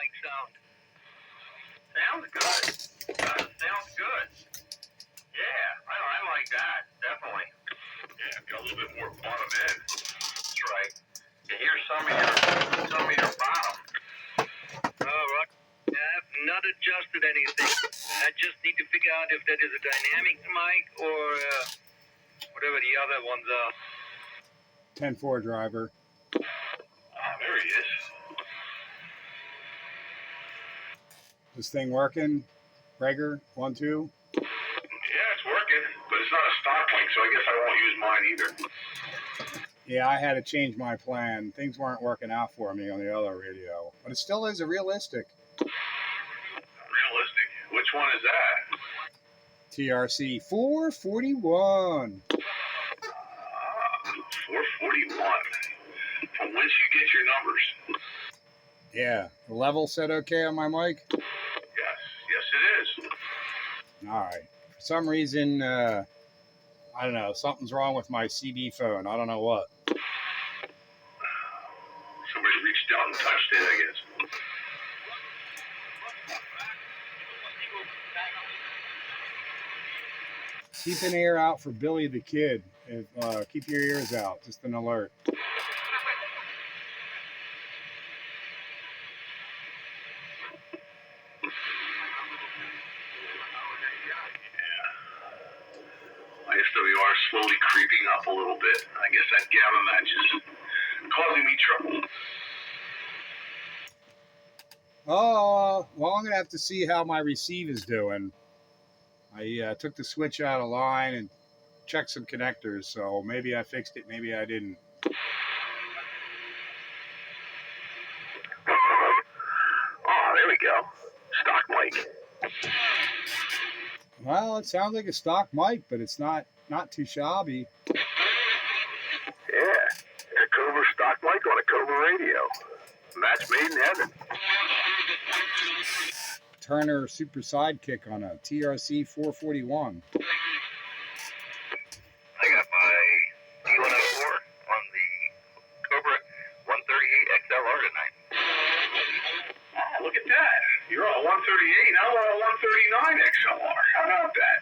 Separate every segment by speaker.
Speaker 1: mic sound? Sounds good. Sounds good. Yeah, I like that, definitely. Yeah, got a little bit more bottom end. That's right. You hear some of your bottom. All right. I've not adjusted anything. I just need to figure out if that is a dynamic mic or whatever the other ones are.
Speaker 2: 10-4 driver.
Speaker 1: Ah, there he is.
Speaker 2: This thing working? Rager, 1, 2.
Speaker 1: Yeah, it's working, but it's not a stock mic, so I guess I won't use mine either.
Speaker 2: Yeah, I had to change my plan. Things weren't working out for me on the other radio. But it still is a Realistic.
Speaker 1: Realistic? Which one is that?
Speaker 2: TRC-441.
Speaker 1: 441. From whence you get your numbers.
Speaker 2: Yeah, the level set okay on my mic?
Speaker 1: Yes it is.
Speaker 2: All right. For some reason, I don't know, something's wrong with my CB phone. I don't know what.
Speaker 1: Somebody reached out and touched it, I guess.
Speaker 2: Keep an ear out for Billy the Kid. Keep your ears out. Just an alert.
Speaker 1: ISWR slowly creeping up a little bit. I guess that gamma match is causing me trouble.
Speaker 2: Oh, well, I'm going to have to see how my receive is doing. I took the switch out of line and checked some connectors, so maybe I fixed it, maybe I didn't.
Speaker 1: Oh, there we go. Stock mic.
Speaker 2: Well, it sounds like a stock mic, but it's not too shabby.
Speaker 1: Yeah, a Cobra stock mic on a Cobra radio. Match made in heaven.
Speaker 2: Turner Super Sidekick on a TRC-441.
Speaker 1: I got my D104 on the Cobra 138 XLR tonight. Oh, look at that. You're on a 138, I'm on a 139 XLR. How about that?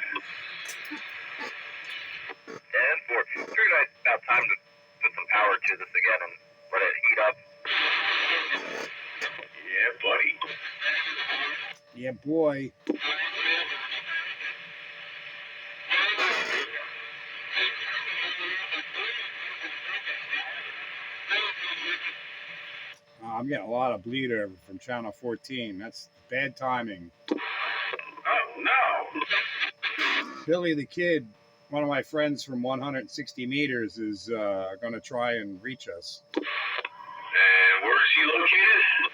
Speaker 1: And figured it's about time to put some power to this again and let it heat up. Yeah, buddy.
Speaker 2: Yeah, boy. I'm getting a lot of bleed over from channel 14. That's bad timing.
Speaker 1: Oh, no.
Speaker 2: Billy the Kid, one of my friends from 160 meters, is going to try and reach us.
Speaker 1: And where is he located?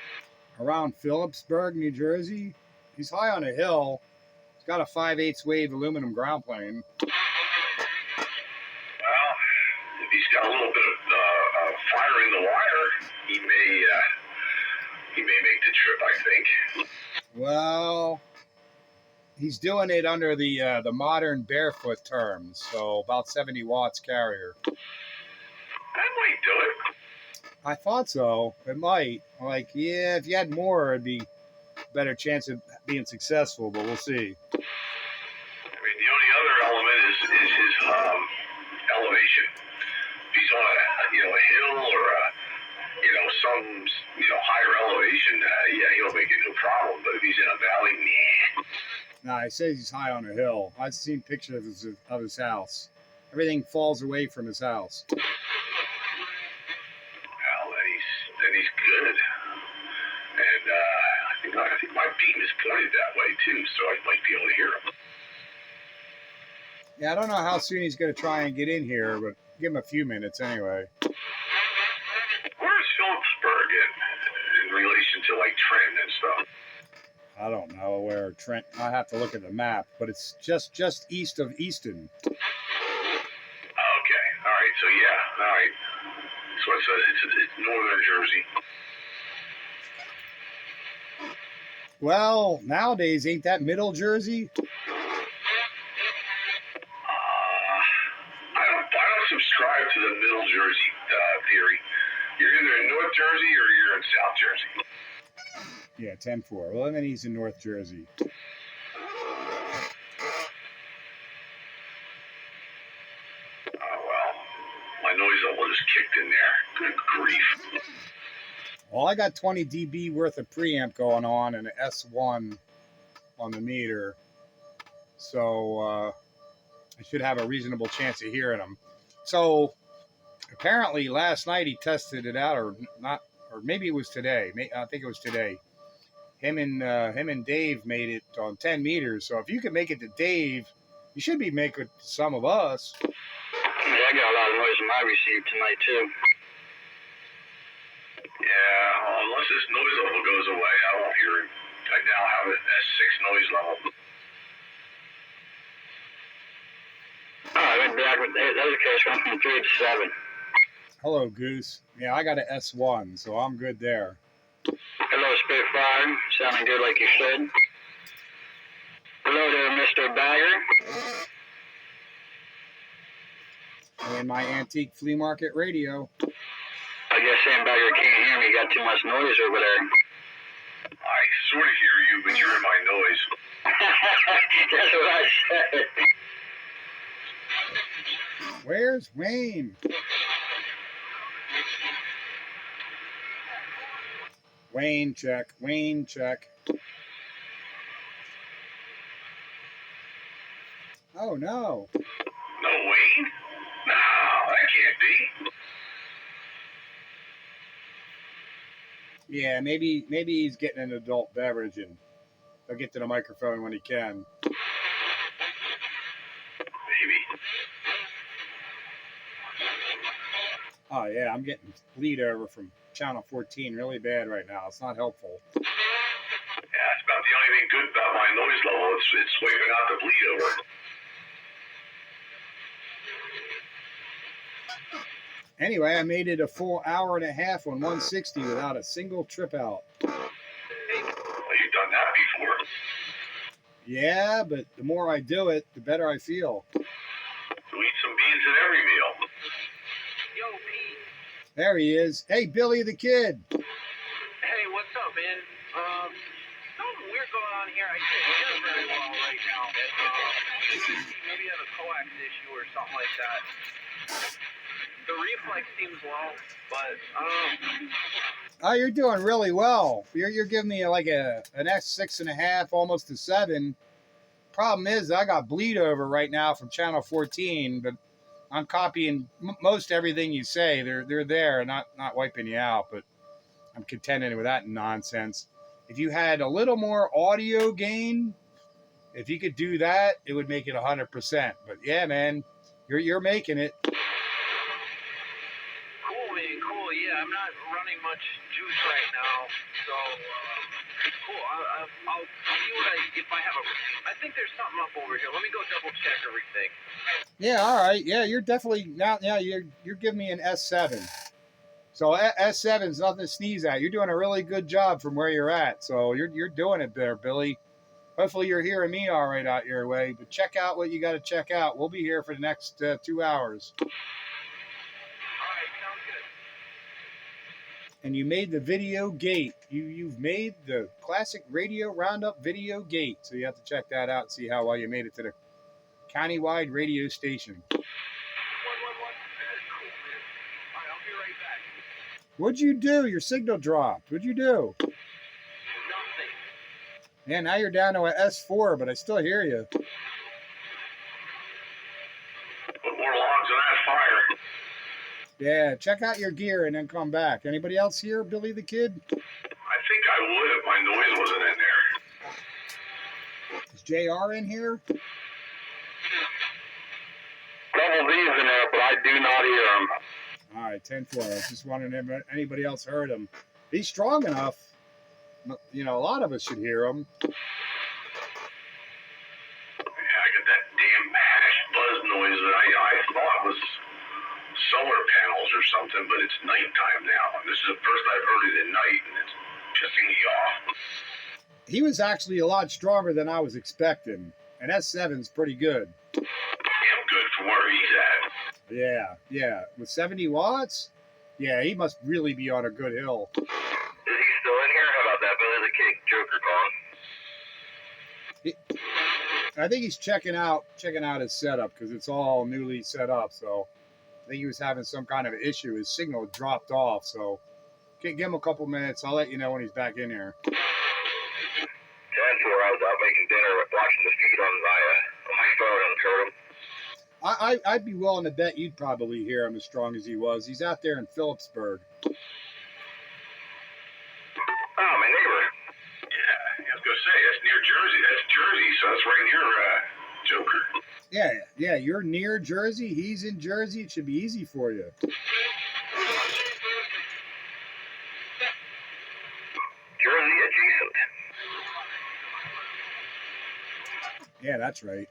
Speaker 2: Around Phillipsburg, New Jersey. He's high on a hill. He's got a 5/8 wave aluminum ground plane.
Speaker 1: Well, if he's got a little bit of fire in the wire, he may make the trip, I think.
Speaker 2: Well, he's doing it under the modern barefoot terms, so about 70 watts carrier.
Speaker 1: That might do it.
Speaker 2: I thought so. It might. Like, yeah, if you had more, it'd be a better chance of being successful, but we'll see.
Speaker 1: I mean, the only other element is his elevation. If he's on a hill or some higher elevation, yeah, he'll make it no problem. But if he's in a valley, nah.
Speaker 2: Nah, he says he's high on a hill. I've seen pictures of his house. Everything falls away from his house.
Speaker 1: Well, then he's good. And I think my beam is pointed that way too, so I might be able to hear him.
Speaker 2: Yeah, I don't know how soon he's going to try and get in here, but give him a few minutes anyway.
Speaker 1: Where's Phillipsburg in relation to like Trenton and stuff?
Speaker 2: I don't know where Trent. I have to look at the map, but it's just east of Easton.
Speaker 1: Okay, all right. So yeah, all right. So it's northern Jersey.
Speaker 2: Well, nowadays ain't that middle Jersey?
Speaker 1: I don't subscribe to the middle Jersey theory. You're either in North Jersey or you're in South Jersey.
Speaker 2: Yeah, 10-4. Well, and then he's in North Jersey.
Speaker 1: Well, my noise level just kicked in there. Good grief.
Speaker 2: Well, I got 20 dB worth of preamp going on and an S1 on the meter. So I should have a reasonable chance of hearing them. So apparently last night he tested it out, or not, or maybe it was today. I think it was today. Him and Dave made it on 10 meters. So if you can make it to Dave, you should be making it to some of us.
Speaker 1: Yeah, I got a lot of noise in my receive tonight too. Yeah, well, unless this noise level goes away, I won't hear it. I now have an S6 noise level. I went back with the other case, went from 3 to 7.
Speaker 2: Hello, Goose. Yeah, I got an S1, so I'm good there.
Speaker 1: Hello, Spitfire. Sounding good like you should. Hello there, Mr. Bagger.
Speaker 2: And my antique flea market radio.
Speaker 1: I guess Sam Bagger can't hear me. You got too much noise over there. I sort of hear you, but you're in my noise. That's what I said.
Speaker 2: Where's Wayne? Wayne check. Wayne check. Oh no.
Speaker 1: No Wayne? No, that can't be.
Speaker 2: Yeah, maybe he's getting an adult beverage and he'll get to the microphone when he can.
Speaker 1: Maybe.
Speaker 2: Oh yeah, I'm getting bleed over from channel 14 really bad right now. It's not helpful.
Speaker 1: Yeah, that's about the only thing good about my noise level. It's wiping out the bleed over.
Speaker 2: Anyway, I made it a full hour and a half on 160 without a single trip out.
Speaker 1: Well, you've done that before.
Speaker 2: Yeah, but the more I do it, the better I feel.
Speaker 1: You eat some beans at every meal. Yo, Pete.
Speaker 2: There he is. Hey, Billy the Kid.
Speaker 3: Hey, what's up, man? Something weird going on here. I can't hear very well right now. Maybe I have a coax issue or something like that. The reflex seems low, but
Speaker 2: Oh, you're doing really well. You're giving me like an S6.5, almost a 7. Problem is, I got bleed over right now from channel 14, but I'm copying most everything you say. They're there, not wiping you out, but I'm contending with that nonsense. If you had a little more audio gain, if you could do that, it would make it 100%. But yeah, man, you're making it.
Speaker 3: cool, man, cool. Yeah, I'm not running much juice right now, so cool. I'll see if I have a. I think there's something up over here. Let me go double check everything.
Speaker 2: Yeah, all right. Yeah, you're definitely now. Yeah, you're giving me an S7. So S7's nothing to sneeze at. You're doing a really good job from where you're at. So you're doing it there, Billy. Hopefully you're hearing me all right out your way. But check out what you got to check out. We'll be here for the next 2 hours.
Speaker 3: All right, sounds good.
Speaker 2: And you made the video gate. You've made the classic radio roundup video gate. So you have to check that out and see how well you made it to the countywide radio station.
Speaker 3: What? That's cool, man. All right, I'll be right back.
Speaker 2: What'd you do? Your signal dropped. What'd you do?
Speaker 3: Nothing.
Speaker 2: Yeah, now you're down to a S4, but I still hear you.
Speaker 1: Put more logs on that fire.
Speaker 2: Yeah, check out your gear and then come back. Anybody else here, Billy the Kid?
Speaker 1: I think I would if my noise wasn't in there.
Speaker 2: Is JR in here?
Speaker 1: Double V's in there, but I do not hear them.
Speaker 2: All right, 10-4. I was just wondering if anybody else heard him. He's strong enough. You know, a lot of us should hear him.
Speaker 1: Yeah, I get that damn hash buzz noise that I thought was solar panels or something, but it's nighttime now. And this is the first I've heard it at night, and it's pissing me off.
Speaker 2: He was actually a lot stronger than I was expecting. And S7's pretty good.
Speaker 1: Damn good for where he's at.
Speaker 2: Yeah. With 70 watts? Yeah, he must really be on a good hill.
Speaker 1: Is he still the kid Joker calling?
Speaker 2: I think he's checking out his setup because it's all newly set up. So I think he was having some kind of issue. His signal dropped off. So give him a couple minutes. I'll let you know when he's back in here.
Speaker 1: 10-4, I was out making dinner, watching the feed on my phone and heard him.
Speaker 2: I'd be willing to bet you'd probably hear him as strong as he was. He's out there in Phillipsburg.
Speaker 1: Oh, my neighbor. Yeah, I was going to say, that's near Jersey. That's Jersey, so that's right near Joker.
Speaker 2: Yeah, you're near Jersey. He's in Jersey. It should be easy for you.
Speaker 1: Jersey adjacent.
Speaker 2: Yeah, that's right.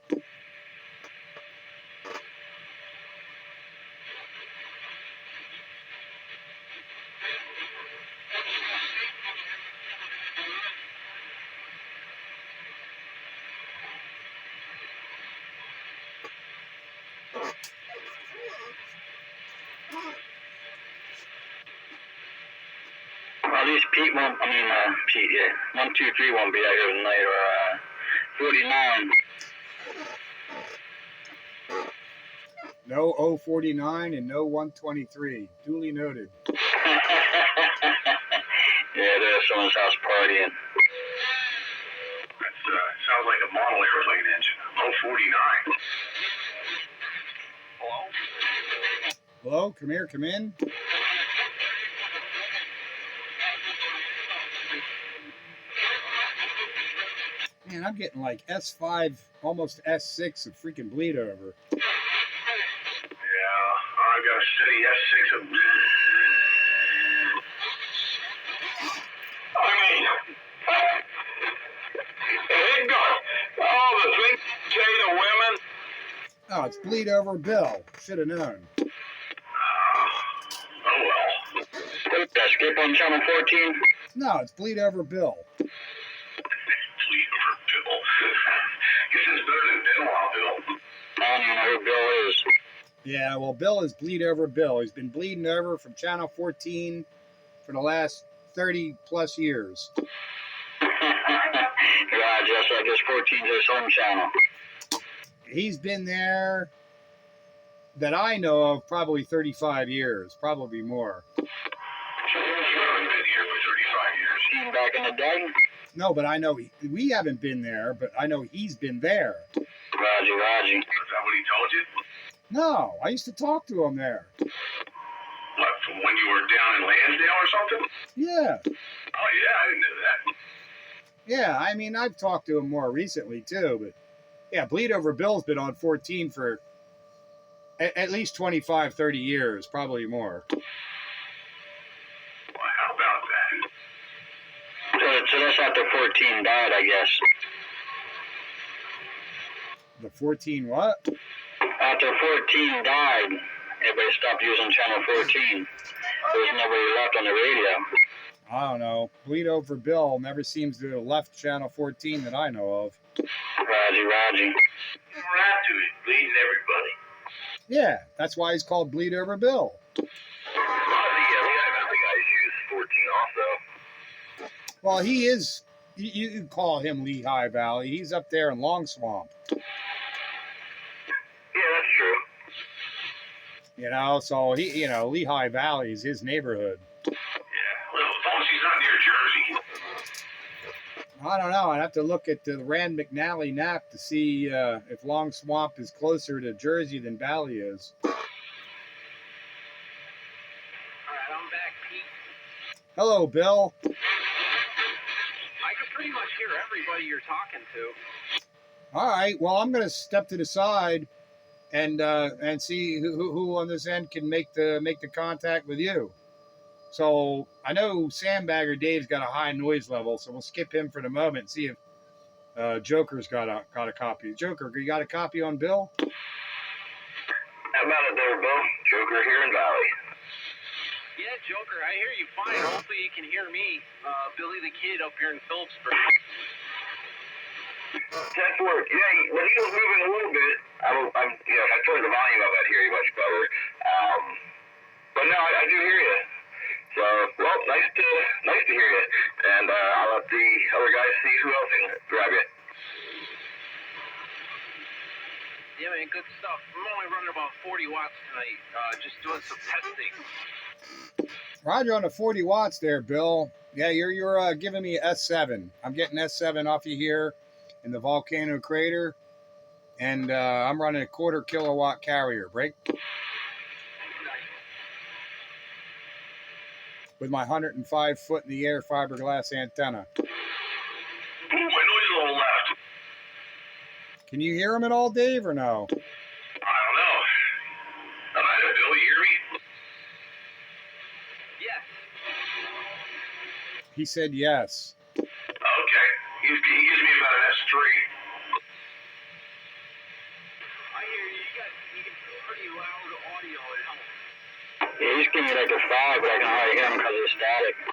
Speaker 1: At least Pete, 123 won't be out here tonight, or 49.
Speaker 2: No 049 and no 123. Duly noted.
Speaker 1: Yeah, there's someone's house partying. That sounds like a model airplane engine. 049. Hello?
Speaker 2: Hello? Come in. Man, I'm getting like S5, almost S6 of freaking bleed over.
Speaker 1: Yeah, I got a steady S6 of... it got all the things say to women.
Speaker 2: Oh, it's bleed over Bill. Should have known.
Speaker 1: Oh well. Did that skip on channel 14?
Speaker 2: No, it's bleed over Bill.
Speaker 1: Bleed over Bill. Guess it's better than Benoit Bill. I don't even know who Bill is.
Speaker 2: Yeah, well, Bill is bleed over Bill. He's been bleeding over from channel 14 for the last 30 plus years.
Speaker 1: Yeah, just like his 14's his home channel.
Speaker 2: He's been there, that I know of, probably 35 years, probably more.
Speaker 1: So you haven't been here for 35 years? Back in the day?
Speaker 2: No, but I know we haven't been there, but I know he's been there.
Speaker 1: Roger. Is that what he told you?
Speaker 2: No, I used to talk to him there.
Speaker 1: What, from when you were down in Lansdale or something?
Speaker 2: Yeah.
Speaker 1: Oh, yeah, I didn't know that.
Speaker 2: Yeah, I mean, I've talked to him more recently, too, but yeah, Bleed Over Bill's been on 14 for at least 25, 30 years, probably more.
Speaker 1: Well, how about that? So that's after 14 died, I guess.
Speaker 2: The 14 what?
Speaker 1: After 14 died, everybody stopped using channel 14. There was nobody left on the radio.
Speaker 2: I don't know. Bleed Over Bill never seems to have left channel 14 that I know of.
Speaker 1: Roger. Right to it, bleeding everybody.
Speaker 2: Yeah, that's why he's called Bleed Over Bill.
Speaker 1: A lot of the guys use 14 also.
Speaker 2: Well, he is, you can call him Lehigh Valley. He's up there in Long Swamp.
Speaker 1: Yeah, that's true.
Speaker 2: You know, so Lehigh Valley is his neighborhood.
Speaker 1: Yeah, well, as long as he's not near Jersey.
Speaker 2: I don't know. I'd have to look at the Rand McNally map to see if Long Swamp is closer to Jersey than Valley is.
Speaker 3: All right, I'm back, Pete.
Speaker 2: Hello, Bill.
Speaker 3: I can pretty much hear everybody you're talking to.
Speaker 2: All right. Well, I'm going to step to the side and see who on this end can make the contact with you. So I know Sandbagger Dave's got a high noise level, so we'll skip him for the moment and see if Joker's got a copy. Joker, you got a copy on Bill?
Speaker 1: How about it there, Bill? Joker here in Valley.
Speaker 3: Yeah, Joker, I hear you fine. Hopefully you can hear me. Billy the Kid up here in Phillipsburg.
Speaker 1: 10-4. Yeah, when he was moving a little bit, I turned the volume up, I'd hear you much better. But no, I do hear you. So, well, nice to hear you. And I'll let the I see who else can grab it.
Speaker 3: Yeah, man, good stuff. I'm only running about 40 watts tonight, just doing some testing.
Speaker 2: Roger on the 40 watts there, Bill. Yeah, you're giving me S7. I'm getting S7 off you here in the volcano crater, and I'm running a 1/4 kilowatt carrier. Break with my 105 foot in the air fiberglass antenna.
Speaker 1: Ooh, my noise is a little left.
Speaker 2: Can you hear him at all, Dave, or no?
Speaker 1: I don't know. Bill, you hear me?
Speaker 3: Yes.
Speaker 2: He said yes.
Speaker 1: Okay. He gives me about an S3.
Speaker 3: I hear you. You get pretty loud audio at home.
Speaker 1: Yeah, he's giving me like a 5, but I can hardly hear him because of the static. I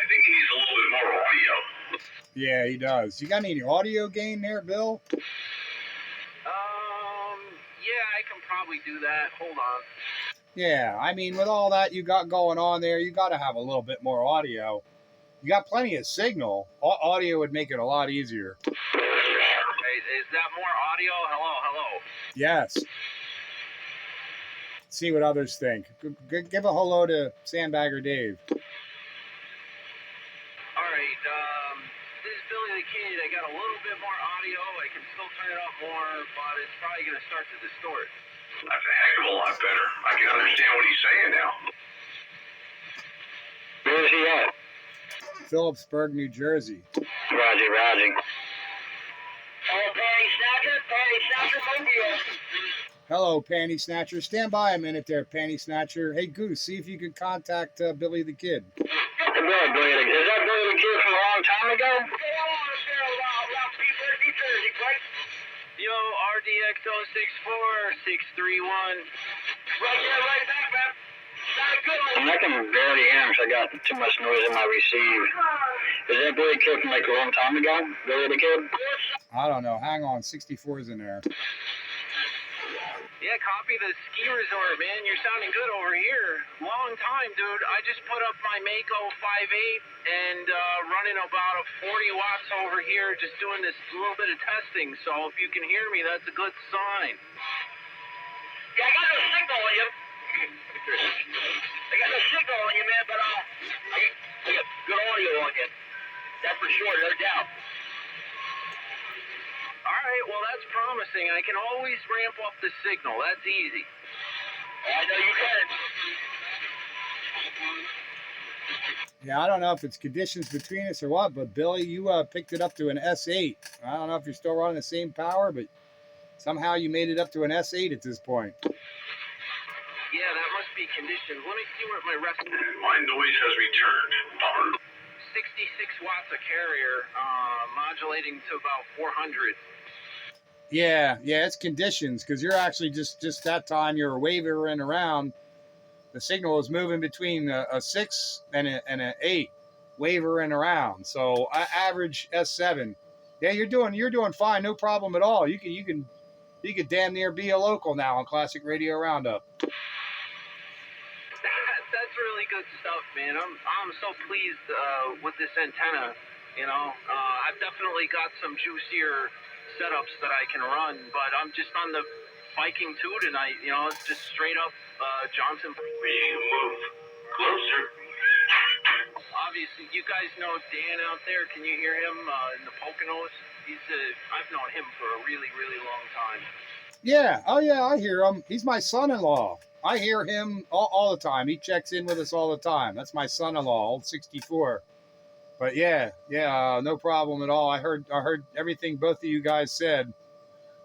Speaker 1: think he needs a little bit more audio.
Speaker 2: Yeah, he does. You got any audio gain there, Bill?
Speaker 3: Yeah, I can probably do that. Hold on.
Speaker 2: Yeah, I mean, with all that you got going on there, you got to have a little bit more audio. You got plenty of signal. Audio would make it a lot easier.
Speaker 3: Hey, is that more audio? Hello.
Speaker 2: Yes. See what others think. Give a hello to Sandbagger Dave.
Speaker 3: All right, this is Billy the Kid. I got a little bit more audio. I can still turn it up more, but it's probably going to start to distort.
Speaker 1: That's a heck of a lot better. I can understand what he's saying now. Where is he at?
Speaker 2: Phillipsburg, New Jersey.
Speaker 1: Roger. Hello, Panty Snatcher, Mobile.
Speaker 2: Hello, Panty Snatcher. Stand by a minute there, Panty Snatcher. Hey, Goose, see if you can contact Billy the Kid.
Speaker 1: Is that Billy the Kid from a long time ago?
Speaker 3: Yo, RDX064631.
Speaker 1: Right back, man. I can barely hear him because I got too much noise in my receive. Is that Billy the Kid from like a long time ago? Billy the Kid?
Speaker 2: I don't know. Hang on. 64 is in there.
Speaker 3: Yeah, copy the ski resort, man. You're sounding good over here. Long time, dude. I just put up my Mako 5.8 and running about a 40 watts over here, just doing this little bit of testing. So if you can hear me, that's a good sign.
Speaker 1: Yeah, I got no signal on you. I got no signal on you, man, but I got good audio on you. That's for sure, no doubt.
Speaker 3: All right, well, that's promising. I can always ramp up the signal. That's easy.
Speaker 1: I know you can.
Speaker 2: Yeah, I don't know if it's conditions between us or what, but Billy, you picked it up to an S8. I don't know if you're still running the same power, but somehow you made it up to an S8 at this point.
Speaker 3: Yeah, that must be conditions. Let me see what my rest.
Speaker 1: My noise has returned. Darn.
Speaker 3: 66 watts of carrier, modulating to about 400.
Speaker 2: Yeah, it's conditions because you're actually just that time you're wavering around. The signal is moving between a 6 and an 8, wavering around. So I average S7. Yeah, you're doing fine, no problem at all. You can damn near be a local now on Classic Radio Roundup.
Speaker 3: That's really good stuff, man. I'm so pleased with this antenna. You know, I've definitely got some juicier setups that I can run, but I'm just on the Viking 2 tonight. You know, it's just straight up Johnson.
Speaker 1: We move closer.
Speaker 3: Obviously, you guys know Dan out there. Can you hear him in the Poconos? I've known him for a really, really long time.
Speaker 2: Yeah, oh yeah, I hear him. He's my son-in-law. I hear him all the time. He checks in with us all the time. That's my son-in-law, old 64. But yeah, no problem at all. I heard everything both of you guys said.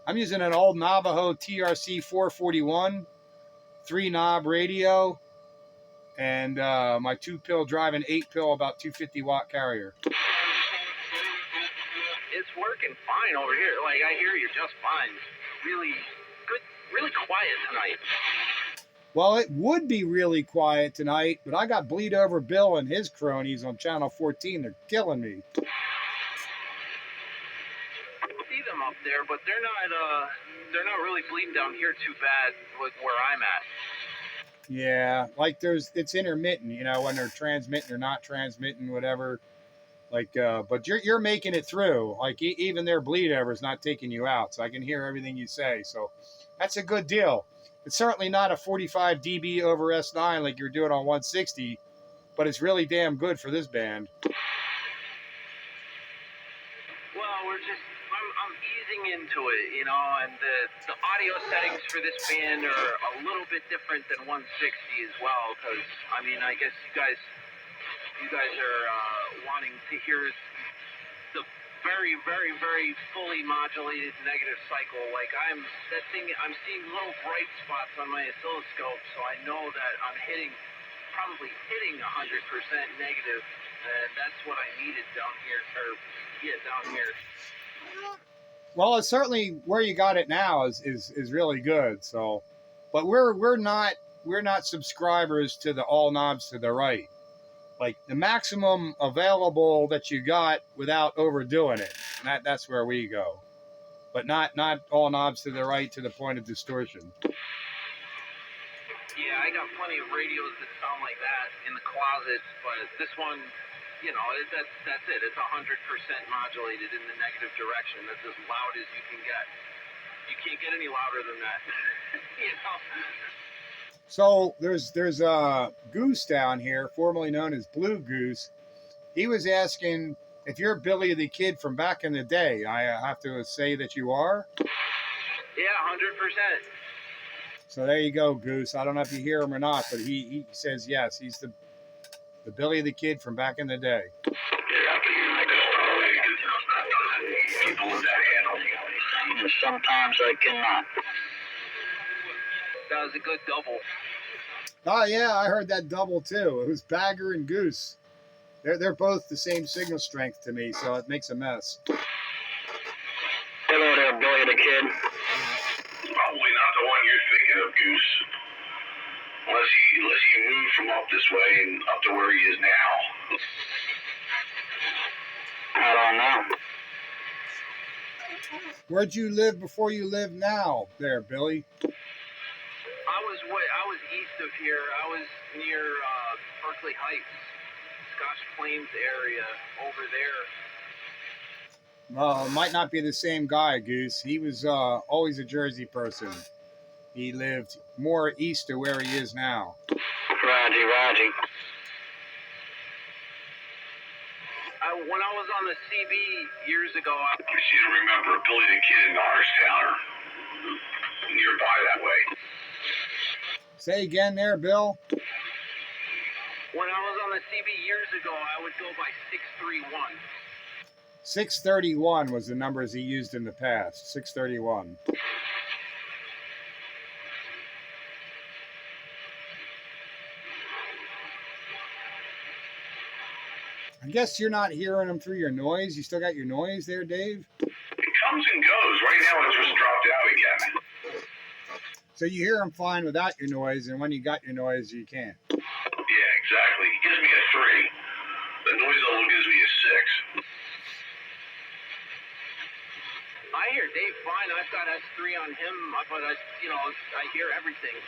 Speaker 2: I'm using an old Navajo TRC-441, 3-knob radio, and my 2-pill driving 8-pill, about 250 watt carrier.
Speaker 3: It's working fine over here. Like, I hear you just fine. Really good, really quiet tonight.
Speaker 2: Well, it would be really quiet tonight, but I got Bleed Over Bill and his cronies on Channel 14. They're killing me.
Speaker 3: See them up there, but they're not really bleeding down here too bad with where I'm at.
Speaker 2: Yeah, like it's intermittent, you know, when they're transmitting or not transmitting, whatever. Like, but you're making it through. Like even their bleed over is not taking you out, so I can hear everything you say. So that's a good deal. It's certainly not a 45 dB over S9 like you're doing on 160, but it's really damn good for this band.
Speaker 3: Well, I'm easing into it, you know, and the audio settings for this band are a little bit different than 160 as well, because, I mean, I guess you guys are wanting to hear the very, very, very fully modulated negative cycle. Like I'm seeing little bright spots on my oscilloscope, so I know that I'm probably hitting 100% negative, and that's what I needed down here, down here.
Speaker 2: Well, it's certainly where you got it now is really good. So, but we're not subscribers to the all knobs to the right. Like the maximum available that you got without overdoing it. That's where we go. But not all knobs to the right to the point of distortion.
Speaker 3: Yeah, I got plenty of radios that sound like that in the closet, but this one, you know, that's it. It's 100% modulated in the negative direction. That's as loud as you can get. You can't get any louder than that. You know?
Speaker 2: So there's Goose down here, formerly known as Blue Goose. He was asking if you're Billy the Kid from back in the day. I have to say that you are.
Speaker 3: Yeah, 100%.
Speaker 2: So there you go, Goose. I don't know if you hear him or not, but he says yes. He's the Billy the Kid from back in the day.
Speaker 1: People with that handle. Sometimes I cannot.
Speaker 3: That was a good double.
Speaker 2: Oh yeah, I heard that double too. It was Bagger and Goose. They're both the same signal strength to me, so it makes a mess.
Speaker 1: Hello there, Billy the Kid. Probably not the one you're thinking of, Goose. Unless he moved from up this way and up to where he is now. I don't know.
Speaker 2: Where'd you live before you live now, there, Billy?
Speaker 3: I was east of here. I was near Berkeley Heights, Scotch Plains area over there.
Speaker 2: Well, it might not be the same guy, Goose. He was always a Jersey person. He lived more east of where he is now.
Speaker 1: Roger.
Speaker 3: When I was on the CB years ago,
Speaker 1: I want you to remember Billy the Kid in Norristown or nearby that way.
Speaker 2: Say again there, Bill.
Speaker 3: When I was on the CB years ago, I would go by 631.
Speaker 2: 631 was the numbers he used in the past. 631. I guess you're not hearing them through your noise. You still got your noise there, Dave?
Speaker 1: It comes and goes. Right now it's just dropped out again.
Speaker 2: So you hear them fine without your noise, and when you got your noise, you can't.
Speaker 1: Yeah, exactly. It gives me a 3. The noise level gives me a 6.
Speaker 3: I hear Dave fine. I've got S3 on him, but I hear everything.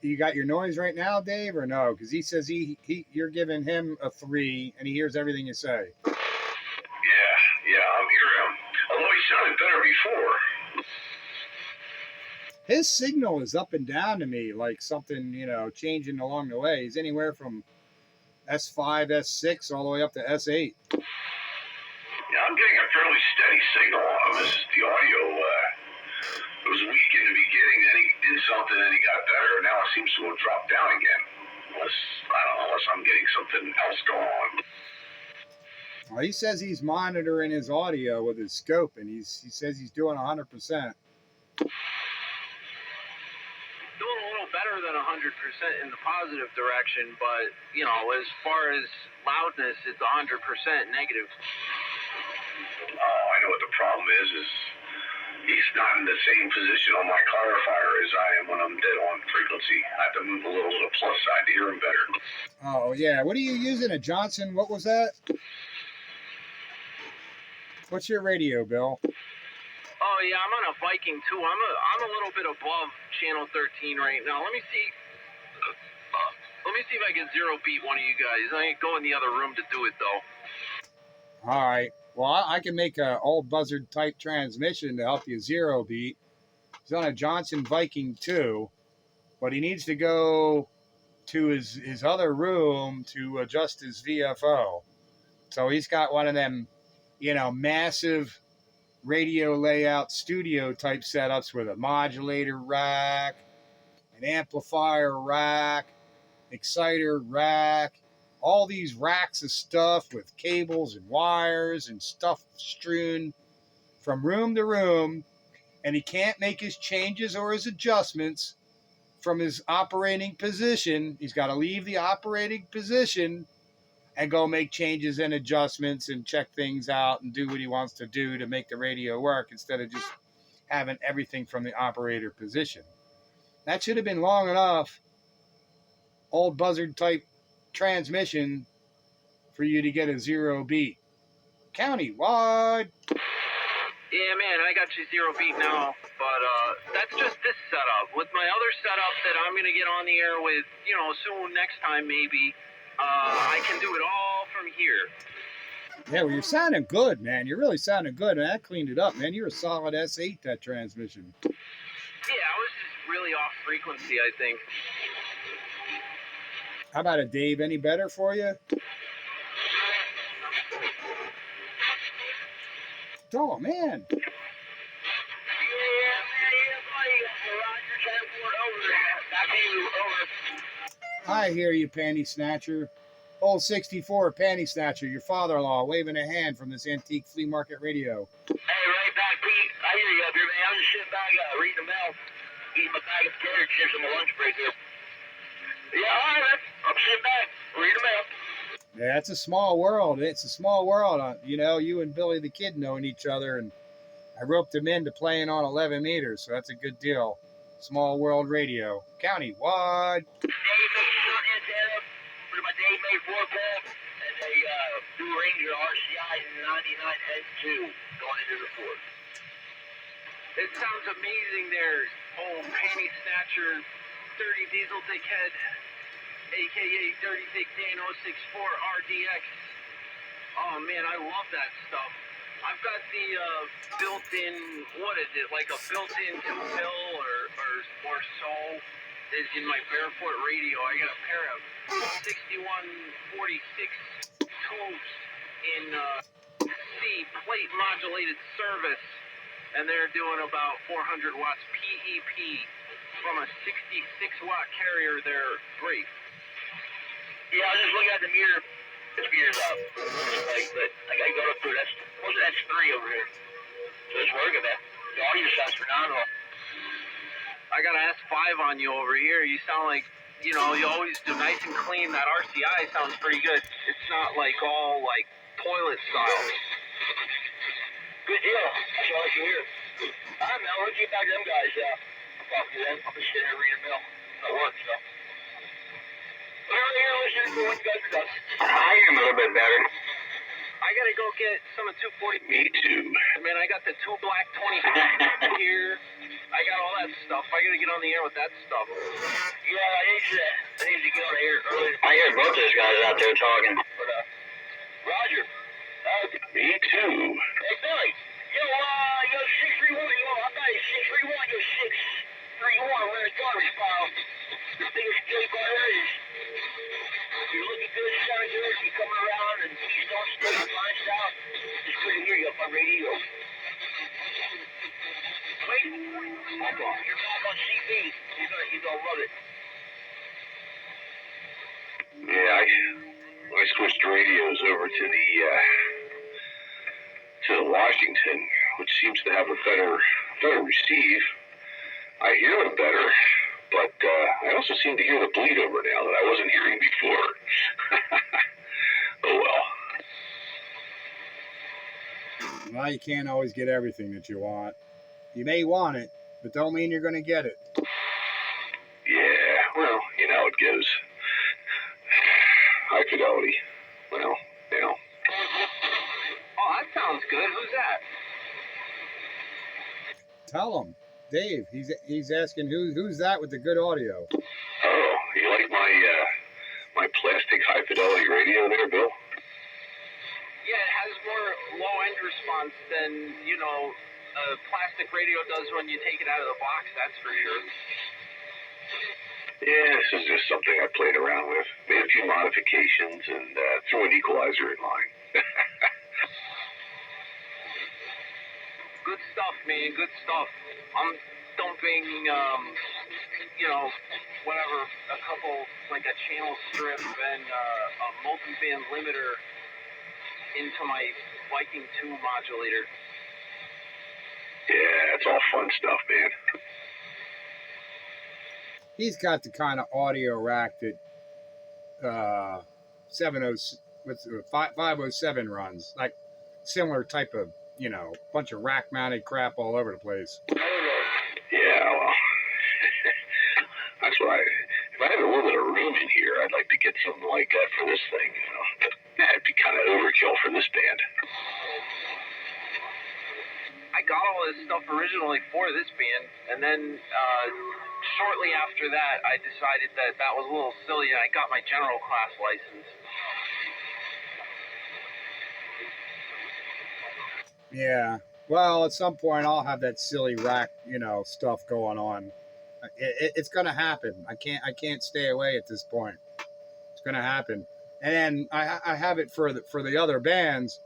Speaker 2: You got your noise right now, Dave, or no? Because he says you're giving him a 3, and he hears everything you say.
Speaker 1: Yeah, I'm hearing him. Although he sounded better before.
Speaker 2: His signal is up and down to me, like something, changing along the way. He's anywhere from S5, S6, all the way up to S8.
Speaker 1: Yeah, I'm getting a fairly steady signal on him. The audio, it was weak in the beginning, then he did something and he got better. Now it seems to have dropped down again. Unless I'm getting something else going on.
Speaker 2: Well, he says he's monitoring his audio with his scope, and he says he's doing 100%.
Speaker 3: Doing a little better than 100% in the positive direction, but, as far as loudness, it's 100% negative.
Speaker 1: Oh, I know what the problem is he's not in the same position on my clarifier as I am when I'm dead on frequency. I have to move a little to the plus side to hear him better.
Speaker 2: Oh, yeah. What are you using, a Johnson? What was that? What's your radio, Bill?
Speaker 3: Oh, yeah, I'm on a Viking, too. I'm a little bit above channel 13 right now. Let me me see if I can zero beat one of you guys. I ain't going in the other room to do it, though.
Speaker 2: All right. Well, I can make a old buzzard type transmission to help you zero beat. He's on a Johnson Viking 2, but he needs to go to his other room to adjust his VFO. So he's got one of them, massive radio layout studio type setups with a modulator rack, an amplifier rack, exciter rack, all these racks of stuff with cables and wires and stuff strewn from room to room, and he can't make his changes or his adjustments from his operating position. He's got to leave the operating position and go make changes and adjustments and check things out and do what he wants to do to make the radio work instead of just having everything from the operator position. That should have been long enough, old buzzard type transmission, for you to get a zero beat. Countywide.
Speaker 3: Yeah, man, I got you zero beat now, but that's just this setup. With my other setup that I'm going to get on the air with, soon next time maybe, I can do it all from here.
Speaker 2: Yeah, well, you're sounding good, man. You're really sounding good, and that cleaned it up, man. You're a solid S8, that transmission.
Speaker 3: Yeah, I was just really off frequency, I think.
Speaker 2: How about it, Dave? Any better for you? Oh, man. I hear you, panty snatcher. Old 64 panty snatcher, your father-in-law, waving a hand from this antique flea market radio.
Speaker 1: Hey, right back, Pete. I hear you up here, man. I'm just sitting back, reading the mail, eating my bag of potato chips on my lunch break here. Yeah, all right, man. I'm sitting back, reading the mail.
Speaker 2: Yeah, it's a small world. It's a small world. You and Billy the Kid knowing each other, and I roped him into playing on 11 meters, so that's a good deal. Small world radio. Countywide.
Speaker 1: Dave made short antenna for my Dave made 4-pole and a Blue Ranger RCI 99N2 going into the Ford.
Speaker 3: It sounds amazing there, old panty snatcher, dirty diesel dickhead, a.k.a. Dirty Dick Dan 064 RDX. Oh, man, I love that stuff. I've got the built-in, what is it, like a built-in 2-pill or so is in my Barefoot radio. I got a pair of 6146 tubes in C plate modulated service, and they're doing about 400 watts PEP from a 66-watt carrier. They're great.
Speaker 1: Yeah, I was just looking at the meter. This meter's up. But I gotta go up through that's 3 over here. So it's working, man. The audio sounds phenomenal.
Speaker 3: I got an S5 on you over here. You sound like, you always do nice and clean. That RCI sounds pretty good. It's not like all like toilet style.
Speaker 1: Good deal. That's all I can hear. All right, man. I'll get back to them guys. I'll talk to them. I'll be sitting here reading mail at work, so. I am a little bit better.
Speaker 3: I gotta go get some of 240.
Speaker 1: Me too.
Speaker 3: Man, I got the 2 black 20 here. I got all that stuff. I gotta get on the air with that stuff.
Speaker 1: Yeah, I need to get on the air early. I hear both those guys out there talking. But, Roger. Me too. Hey, Billy. Yo, 631. I'm not 631. Yo, 631. We're in a garbage pile. The biggest joke on earth. You're looking good, sounding good, you're coming around, and please don't stay fine style. Just good to hear you up on radio. Wait, hold on. You're back on CB. You're gonna love it. Yeah, I switched radios over to the Washington, which seems to have a better receive. I hear it better. But I also seem to hear the bleed over now that I wasn't hearing before. Oh, well.
Speaker 2: Well, you can't always get everything that you want. You may want it, but don't mean you're going to get it.
Speaker 1: Yeah, well, you know how it goes. High fidelity. Well,
Speaker 3: Oh, that sounds good. Who's that?
Speaker 2: Tell him. Dave, he's asking who's that with the good audio.
Speaker 1: Oh, you like fidelity radio there, Bill?
Speaker 3: Yeah, it has more low-end response than, a plastic radio does when you take it out of the box, that's for sure.
Speaker 1: Yeah, this is just something I played around with. Made a few modifications and threw an equalizer in line.
Speaker 3: Good stuff, man, good stuff. I'm dumping, whatever, a couple, like a channel strip and a multi-band limiter into my Viking 2 modulator.
Speaker 1: Yeah, it's all fun stuff, man.
Speaker 2: He's got the kind of audio rack that 507 runs, like similar type of, bunch of rack mounted crap all over the place.
Speaker 1: Yeah, well, that's why if I had a little bit of room in here, I'd like to get something like that for this thing. That'd be kind of overkill for this band.
Speaker 3: I got all this stuff originally for this band, and then shortly after that, I decided that was a little silly, and I got my general class license.
Speaker 2: Yeah. Well, at some point, I'll have that silly rack, stuff going on. It's gonna happen. I can't stay away at this point. It's gonna happen, and then I have it for the other bands,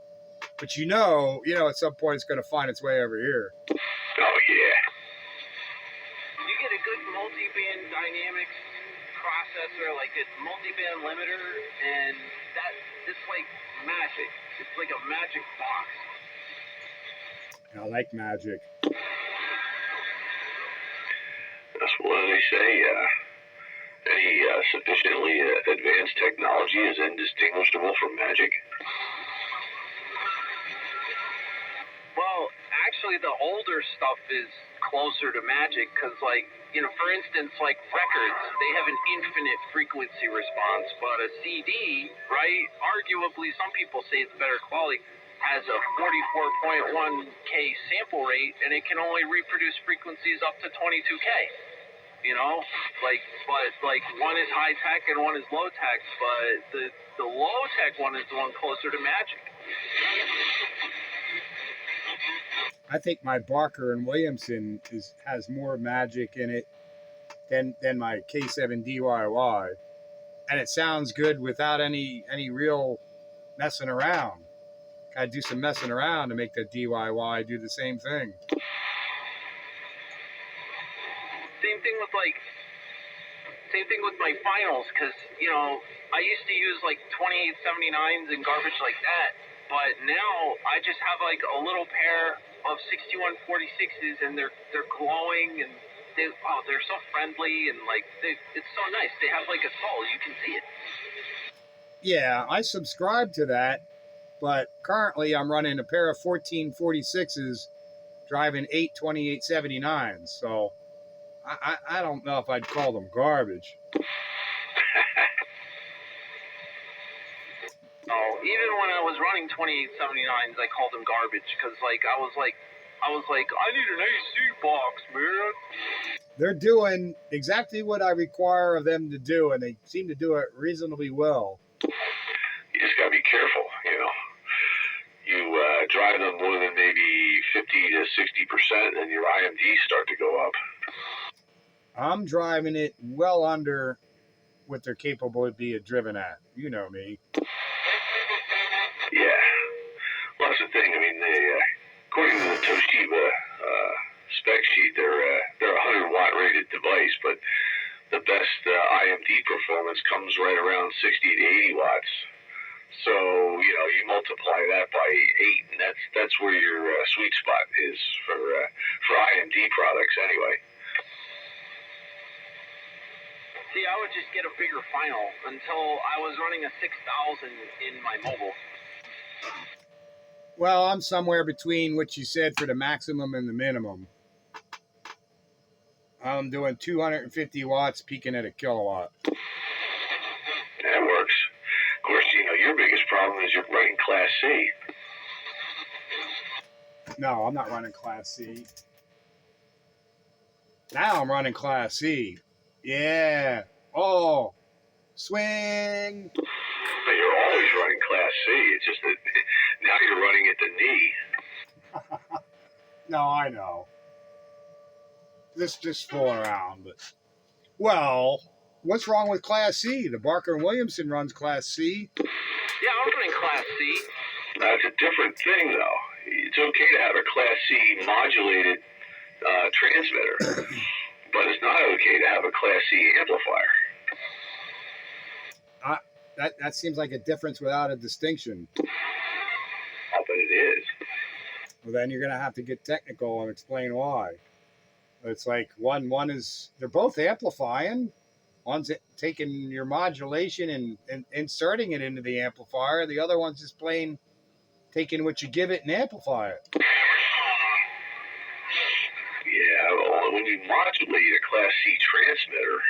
Speaker 2: but at some point it's gonna find its way over here.
Speaker 1: Oh yeah.
Speaker 3: You get a good multi-band dynamics processor, like a multi-band limiter, and it's like magic. It's like a magic box.
Speaker 2: I like magic.
Speaker 1: That's what they say. Any sufficiently advanced technology is indistinguishable from magic.
Speaker 3: Well, actually, the older stuff is closer to magic because, for instance, like records, they have an infinite frequency response, but a CD, right, arguably some people say it's better quality, has a 44.1K sample rate, and it can only reproduce frequencies up to 22K. But one is high tech and one is low tech, but the low tech one is the one closer to magic.
Speaker 2: I think my Barker and Williamson has more magic in it than my K7 DIY, and it sounds good without any real messing around. Gotta do some messing around to make the DIY do the same thing.
Speaker 3: Same thing with my finals, because I used to use 2879s and garbage like that, but now I just have a little pair of 6146s, and they're glowing, and they're so friendly, and it's so nice. They have a soul. You can see it.
Speaker 2: Yeah, I subscribe to that. But currently, I'm running a pair of 1446s, driving 8 2879s. So I don't know if I'd call them garbage.
Speaker 3: Oh, even when I was running 2879s, I called them garbage because I was like, I need an AC box, man.
Speaker 2: They're doing exactly what I require of them to do, and they seem to do it reasonably well.
Speaker 1: You just gotta be careful, You drive them more than maybe 50 to 60%, and your IMDs start to go up.
Speaker 2: I'm driving it well under what they're capable of being driven at. You know me.
Speaker 1: Yeah. Well, that's the thing. I mean, according to the Toshiba spec sheet, they're a 100-watt rated device, but the best IMD performance comes right around 60 to 80 watts. So, you multiply that by 8, and that's where your sweet spot is for IMD products anyway.
Speaker 3: See, I would just get a bigger final until I was running a 6000 in my mobile.
Speaker 2: Well, I'm somewhere between what you said for the maximum and the minimum. I'm doing 250 watts, peaking at a kilowatt.
Speaker 1: That works. Of course, your biggest problem is you're running Class C.
Speaker 2: No, I'm not running Class C. Now I'm running Class C. Yeah. Oh, swing.
Speaker 1: But you're always running Class C. It's just that now you're running at the knee.
Speaker 2: No, I know. Just fooling around, but well, what's wrong with Class C? The Barker and Williamson runs Class C.
Speaker 3: Yeah, I'm running Class C.
Speaker 1: That's a different thing, though. It's okay to have a Class C modulated transmitter, but it's not okay to have a Class C amplifier.
Speaker 2: That seems like a difference without a distinction.
Speaker 1: Oh, but it is.
Speaker 2: Well, then you're gonna have to get technical and explain why. It's like one is they're both amplifying. One's taking your modulation and inserting it into the amplifier. The other one's just plain taking what you give it and amplify it.
Speaker 1: Yeah, well, when you modulate a Class C transmitter,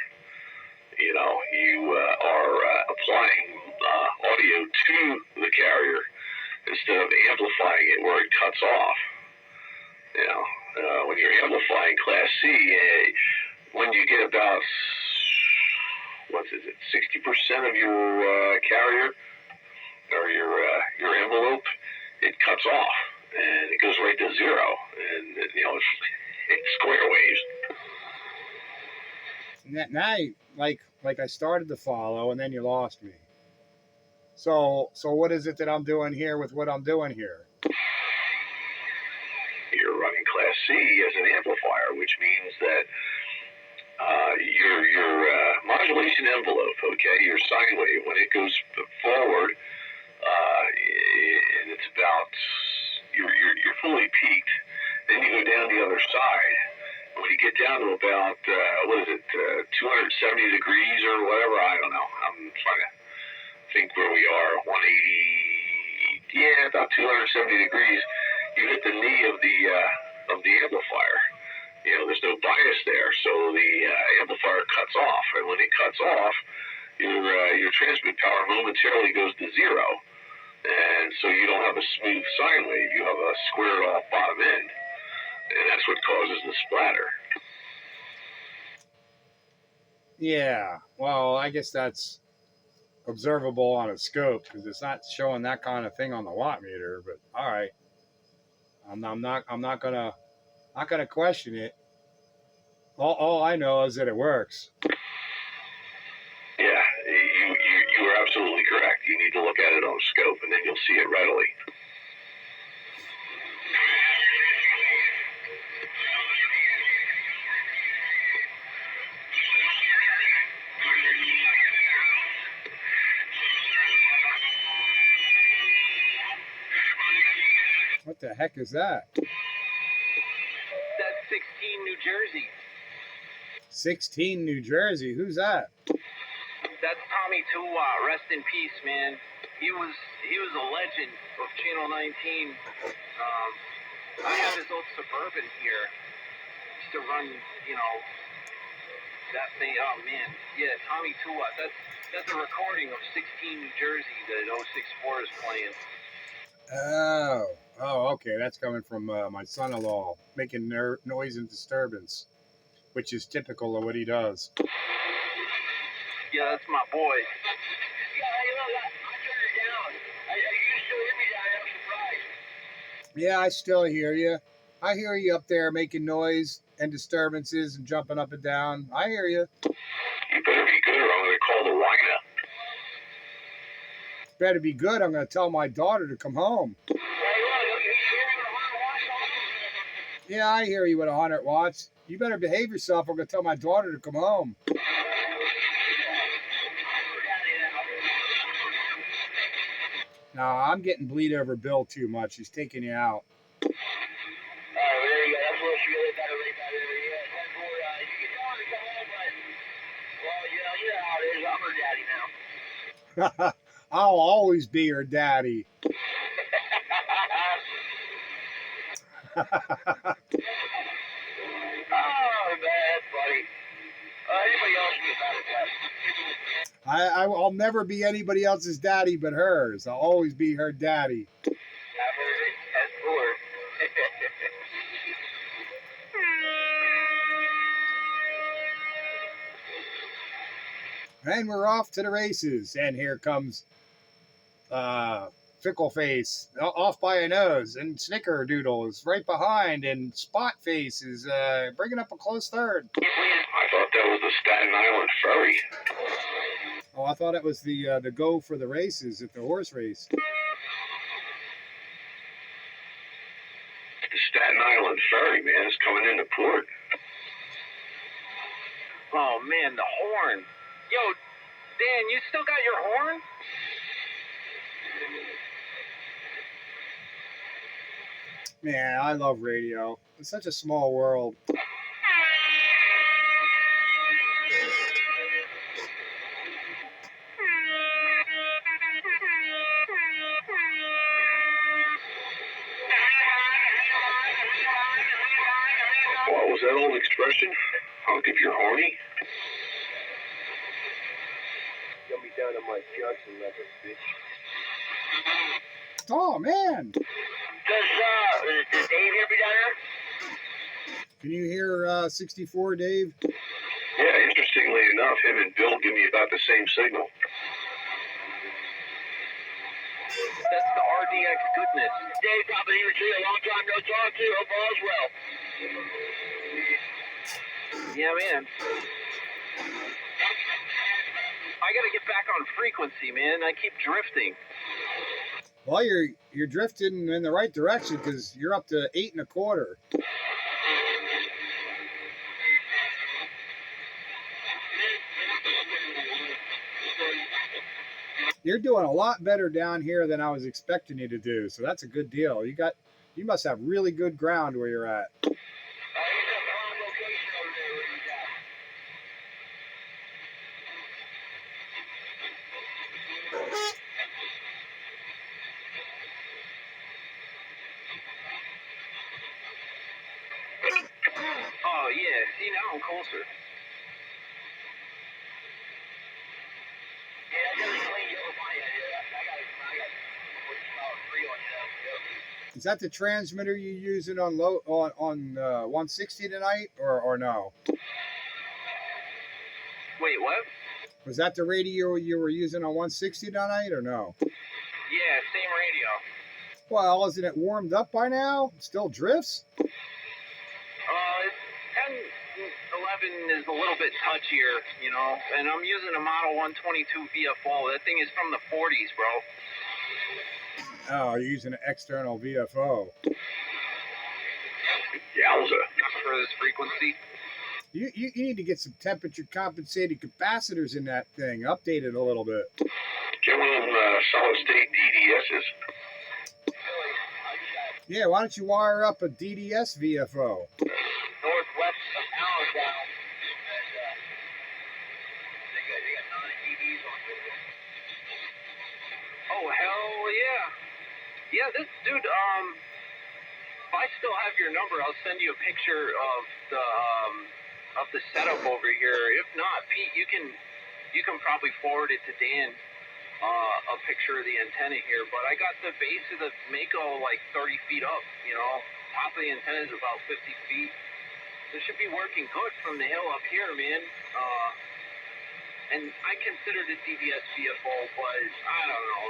Speaker 1: you know, you are applying audio to the carrier instead of amplifying it where it cuts off. You know, when you're amplifying Class C, when you get about, 60% of your carrier or your envelope, it cuts off and it goes right to zero, and you know it's square waves.
Speaker 2: Now, like I started to follow, and then you lost me. So what is it that I'm doing here with what I'm doing here?
Speaker 1: You're running Class C as an amplifier, which means that your modulation envelope, okay, your sine wave, when it goes forward, and it's about you're fully peaked, then you go down the other side. When you get down to about 270 degrees or whatever, I don't know. I'm trying to think where we are. 180, yeah, about 270 degrees. You hit the knee of the amplifier. You know, there's no bias there, so the amplifier cuts off, and when it cuts off, your transmit power momentarily goes to zero, and so you don't have a smooth sine wave. You have a squared off bottom end, and that's what causes the splatter.
Speaker 2: Yeah, well, I guess that's observable on a scope because it's not showing that kind of thing on the watt meter. But all right, I'm not gonna question it. All I know is that it works.
Speaker 1: Yeah, you are absolutely correct. You need to look at it on a scope, and then you'll see it readily.
Speaker 2: What the heck is that?
Speaker 3: That's 16 New Jersey.
Speaker 2: 16 New Jersey. Who's that?
Speaker 3: That's Tommy Tuwa. Rest in peace, man. He was a legend of Channel 19. I have his old Suburban here. Used to run, you know, that thing. Oh man, yeah, Tommy Tuwa. That's a recording of 16 New Jersey that 064 is playing.
Speaker 2: Oh, okay. That's coming from my son-in-law making noise and disturbance, which is typical of what he does.
Speaker 3: Yeah, that's my boy.
Speaker 2: Yeah, I still hear you. I hear you up there making noise and disturbances and jumping up and down. I hear you.
Speaker 1: You better be good, or I'm going to call the lineup.
Speaker 2: Better be good. I'm going to tell my daughter to come home. Yeah, I hear you with 100 watts. You better behave yourself. I'm going to tell my daughter to come home. No, I'm getting bleed over Bill too much. He's taking you out. I'll always be her daddy.
Speaker 3: Oh, man, that's funny. Anybody else can get that.
Speaker 2: I'll never be anybody else's daddy but hers. I'll always be her daddy.
Speaker 3: That's cool.
Speaker 2: And we're off to the races. And here comes Fickle Face off by a nose, and Snickerdoodle is right behind, and Spot Face is bringing up a close third.
Speaker 1: I thought that was the Staten Island Ferry.
Speaker 2: Oh, I thought it was the go for the races at the horse race.
Speaker 1: The Staten Island Ferry, man, is coming into port.
Speaker 3: Oh man, the horn. Yo, Dan, you still got your horn?
Speaker 2: Man, I love radio. It's such a small world.
Speaker 1: What was that old expression? Hunk if you're horny?
Speaker 3: Got me down to my Johnson level, bitch.
Speaker 2: Oh, man.
Speaker 3: Does Dave hear me down there?
Speaker 2: Can you hear 64, Dave?
Speaker 1: Yeah, interestingly enough, him and Bill give me about the same signal.
Speaker 3: That's the RDX goodness. Dave, probably here to you. A long time no talk to you. Hope all's well. Yeah, man. I gotta get back on frequency, man. I keep drifting.
Speaker 2: Well, you're drifting in the right direction because you're up to 8 1/4. You're doing a lot better down here than I was expecting you to do, so that's a good deal. You must have really good ground where you're at.
Speaker 3: Oh, yeah. See, now I'm closer. Yeah, I gotta clean you over my head. I got free on you.
Speaker 2: Is that the transmitter you're using on 160 tonight, or no?
Speaker 3: Wait, what?
Speaker 2: Was that the radio you were using on 160 tonight, or no?
Speaker 3: Yeah, same radio.
Speaker 2: Well, isn't it warmed up by now? It still drifts?
Speaker 3: 10, 11 is a little bit touchier, you know, and I'm using a Model 122 VFO. That thing is from the 40s, bro.
Speaker 2: Oh, you're using an external VFO.
Speaker 1: Yowza.
Speaker 3: For this frequency.
Speaker 2: You need to get some temperature compensated capacitors in that thing. Update it a little bit.
Speaker 1: Get one of them solid state DDSs.
Speaker 2: Yeah, why don't you wire up a DDS VFO?
Speaker 3: Northwest of Allentown. And, they got 9 DVs on it. Oh, hell yeah. Yeah, this dude, if I still have your number, I'll send you a picture of the setup over here. If not, Pete, you can probably forward it to Dan, a picture of the antenna here. But I got the base of the Mako like 30 feet up, you know. Top of the antenna is about 50 feet. This should be working good from the hill up here, man. And I consider the DBS VFO, but I don't know.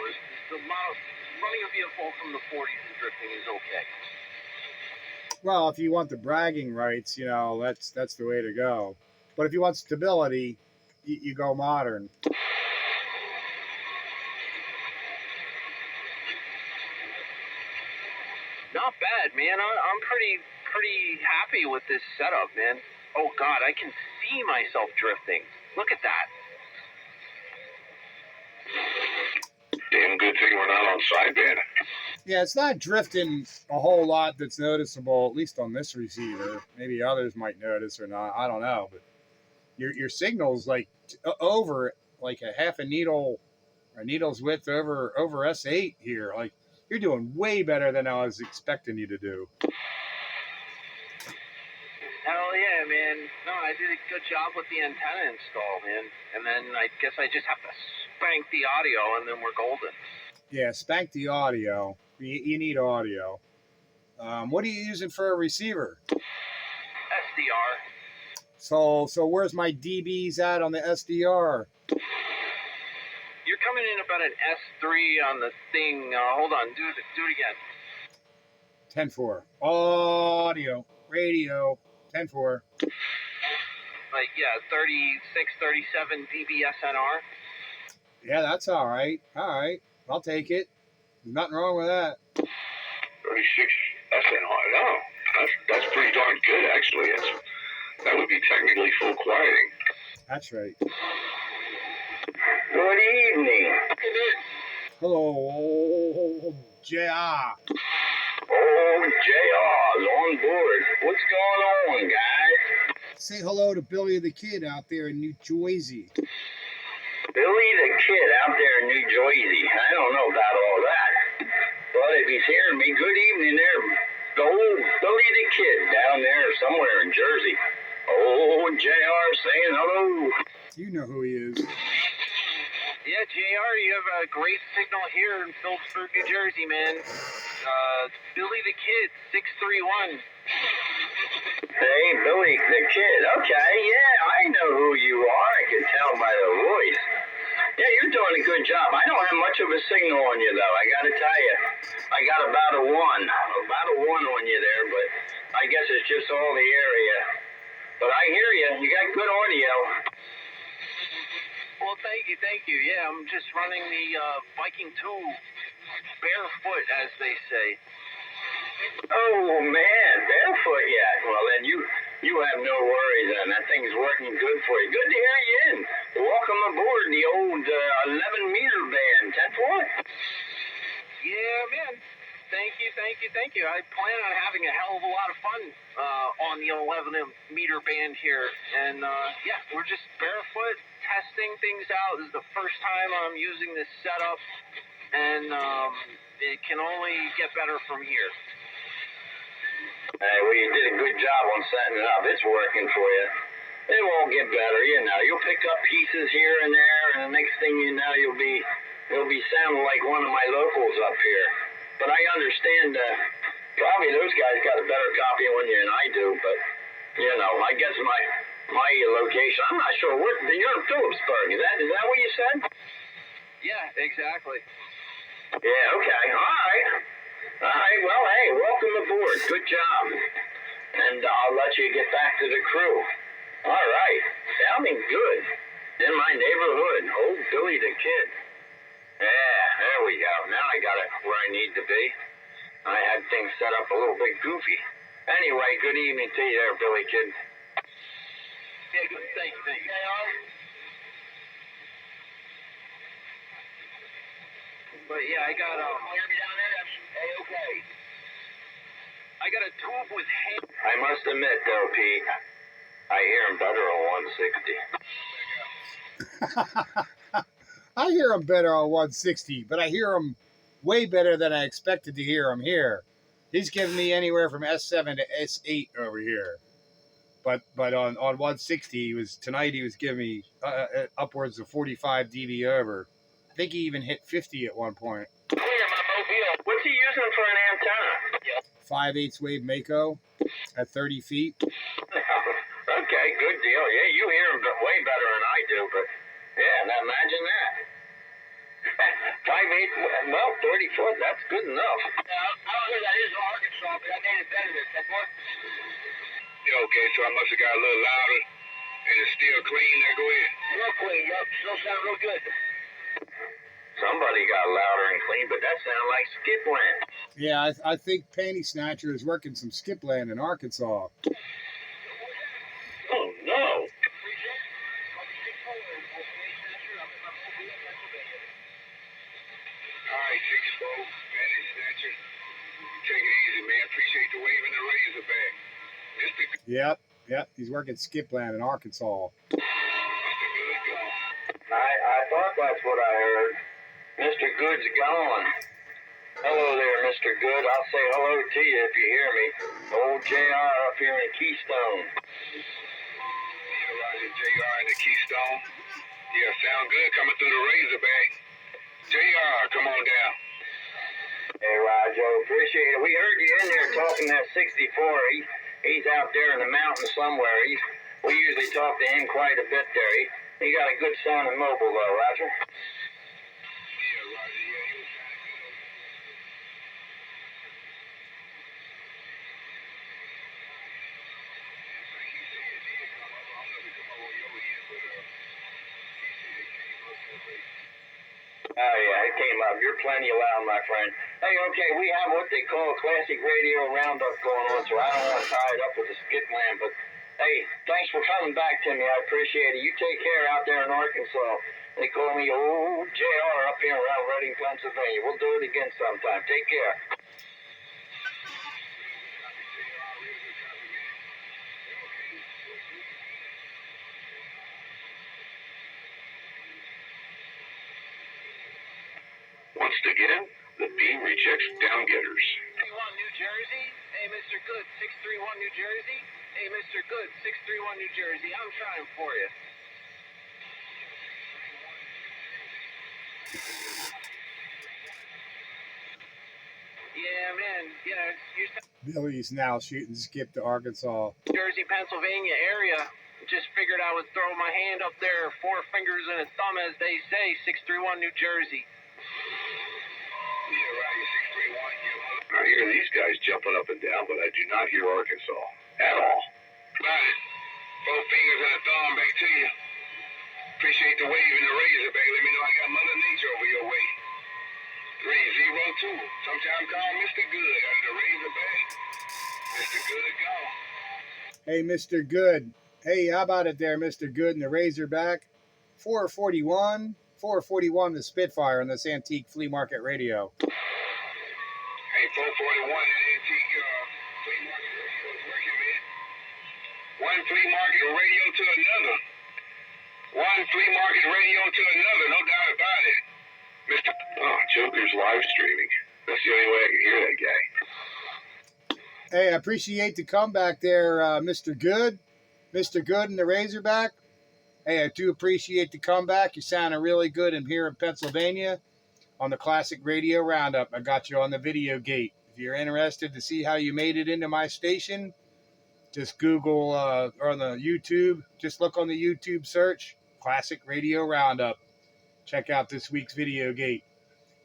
Speaker 3: The model, running a VFO from the 40s and drifting is okay.
Speaker 2: Well, if you want the bragging rights, you know, that's the way to go. But if you want stability, you go modern.
Speaker 3: Not bad, man. I'm pretty happy with this setup, man. Oh God, I can see myself drifting. Look at that.
Speaker 1: Damn good thing we're not on sideband.
Speaker 2: Yeah, it's not drifting a whole lot that's noticeable, at least on this receiver. Maybe others might notice or not. I don't know. But your signal's like over like a half a needle or needle's width over S8 here. Like you're doing way better than I was expecting you to do.
Speaker 3: Hell yeah, man. No, I did a good job with the antenna install, man. And then I guess I just have to spank the audio and then we're golden.
Speaker 2: Yeah, spank the audio. You need audio. What are you using for a receiver?
Speaker 3: SDR.
Speaker 2: So where's my dBs at on the SDR?
Speaker 3: You're coming in about an S3 on the thing. Hold on, do it again.
Speaker 2: 10-4. Audio, radio, 10-4.
Speaker 3: Like, yeah, 36, 37 dB SNR.
Speaker 2: Yeah, that's all right. All right, I'll take it. There's nothing wrong with that.
Speaker 1: 36 SNR. No, that's pretty darn good, actually. That would be technically full quieting.
Speaker 2: That's right.
Speaker 1: Good evening.
Speaker 2: Hello, JR.
Speaker 1: Oh, JR's on board. What's going on, guys?
Speaker 2: Say hello to Billy the Kid out there in New Jersey.
Speaker 1: Billy the Kid out there in New Jersey. I don't know about all that. But if he's hearing me, good evening there. The old Billy the Kid down there somewhere in Jersey. Oh, JR saying hello.
Speaker 2: You know who he is.
Speaker 3: Yeah, JR, you have a great signal here in Phillipsburg, New Jersey, man. Billy the Kid, 631.
Speaker 1: Hey, Billy the Kid. Okay, yeah, I know who you are. I can tell by the voice. Yeah, you're doing a good job. I don't have much of a signal on you, though. I got to tell you. I got about a 1 on you there, but I guess it's just all the area. But I hear you. You got good audio.
Speaker 3: Well, thank you. Yeah, I'm just running the Viking 2 barefoot, as they say.
Speaker 1: Oh, man, barefoot yet? Well, then you have no worries, then. That thing's working good for you. Good to hear you in. Welcome aboard the old 11-meter band, 10-4.
Speaker 3: Yeah, man. Thank you. I plan on having a hell of a lot of fun on the 11-meter band here. And, yeah, we're just barefoot, testing things out. This is the first time I'm using this setup, and it can only get better from here.
Speaker 1: Hey, well, you did a good job on setting it up. It's working for you. It won't get better, you know. You'll pick up pieces here and there, and the next thing you know, you'll be sounding like one of my locals up here. But I understand, probably those guys got a better copy on you than I do. But you know, I guess my location. I'm not sure. You're in Phillipsburg. Is that what you said?
Speaker 3: Yeah, exactly.
Speaker 1: Yeah. Okay. All right. Well, hey, welcome aboard. Good job. And I'll let you get back to the crew. All right. Sounding good. In my neighborhood. Old Billy the Kid. Yeah, there we go. Now I got it where I need to be. I had things set up a little bit goofy. Anyway, good evening to you there, Billy Kid.
Speaker 3: Yeah, good. Thank you. But yeah, I got okay. I got a tube with hand.
Speaker 1: I must admit, though, Pete, I hear him better on 160.
Speaker 2: I hear him better on 160, but I hear him way better than I expected to hear him here. He's giving me anywhere from S7 to S8 over here. But on 160, tonight he was giving me upwards of 45 dB over. I think he even hit 50 at one point.
Speaker 1: Clear, my mobile. What's he using for an antenna?
Speaker 2: 5/8 wave Mako at 30 feet.
Speaker 1: Okay, good deal. Yeah, you hear him way better than I do, but yeah, now imagine that. 5/8, well, 30 foot, that's good enough. I don't know that is Arkansas, but I made it better than that one. Yeah, okay, so I must have got a little louder, and it's still clean. Now go ahead. Real clean, yup. Still sound real good. Somebody got louder and clean, but that sounded like Skipland.
Speaker 2: Yeah, I think Panty Snatcher is working some skipland in Arkansas.
Speaker 1: Oh, no. All right, 6-4, Panty Snatcher. Take it easy, man. Appreciate the wave and the razorback.
Speaker 2: Yep. He's working skipland in Arkansas.
Speaker 1: I thought that's what I heard. Mr. Good's gone. Hello there, Mr. Good. I'll say hello to you if you hear me. Old JR up here in Keystone. Roger, JR in the Keystone. Yeah, sound good coming through the razorback. JR, come on down. Hey, Roger, appreciate it. We heard you in there talking that 64. He's out there in the mountains somewhere. We usually talk to him quite a bit there. He got a good sounding mobile, though, Roger. Yeah, You're plenty loud, my friend. Hey, okay, we have what they call a classic radio roundup going on, so I don't want to tie it up with the skip land, but hey, thanks for coming back to me. I appreciate it. You take care out there in Arkansas. They call me old JR up here around Reading, Pennsylvania. We'll do it again sometime. Take care.
Speaker 4: Once again, the beam rejects downgetters.
Speaker 3: 631 New Jersey. Hey, Mr. Good, 631 New Jersey. Hey, Mr. Good, 631 New Jersey. I'm trying for you. Yeah, man. Yeah, you're
Speaker 2: Billy's now shooting skip to Arkansas.
Speaker 3: Jersey, Pennsylvania area. Just figured I would throw my hand up there, 4 fingers and a thumb, as they say. 631 New Jersey.
Speaker 4: I hear these guys jumping up and down, but I do not hear Arkansas at all.
Speaker 1: Got it. 4 fingers and a thumb back to you. Appreciate the wave and the razorback. Let me know I got Mother Nature over your way. 302. Sometime call Mr. Good out of the razorback. Mr. Good gone.
Speaker 2: Hey, Mr. Good. Hey, how about it there, Mr. Good and the Razorback? 441 the Spitfire on this antique flea market radio.
Speaker 1: Hey, 441, that antique flea market radio is working, man. One flea market radio to another. One flea market radio to another, no doubt about it. Mr.
Speaker 4: Oh, Joker's live streaming. That's the only way I can hear that guy.
Speaker 2: Hey, I appreciate the comeback there, Mr. Good. Mr. Good and the Razorback. Hey, I do appreciate the comeback. You sounded really good in here in Pennsylvania on the Classic Radio Roundup. I got you on the video gate. If you're interested to see how you made it into my station, just Google or on the YouTube. Just look on the YouTube search, Classic Radio Roundup. Check out this week's video gate.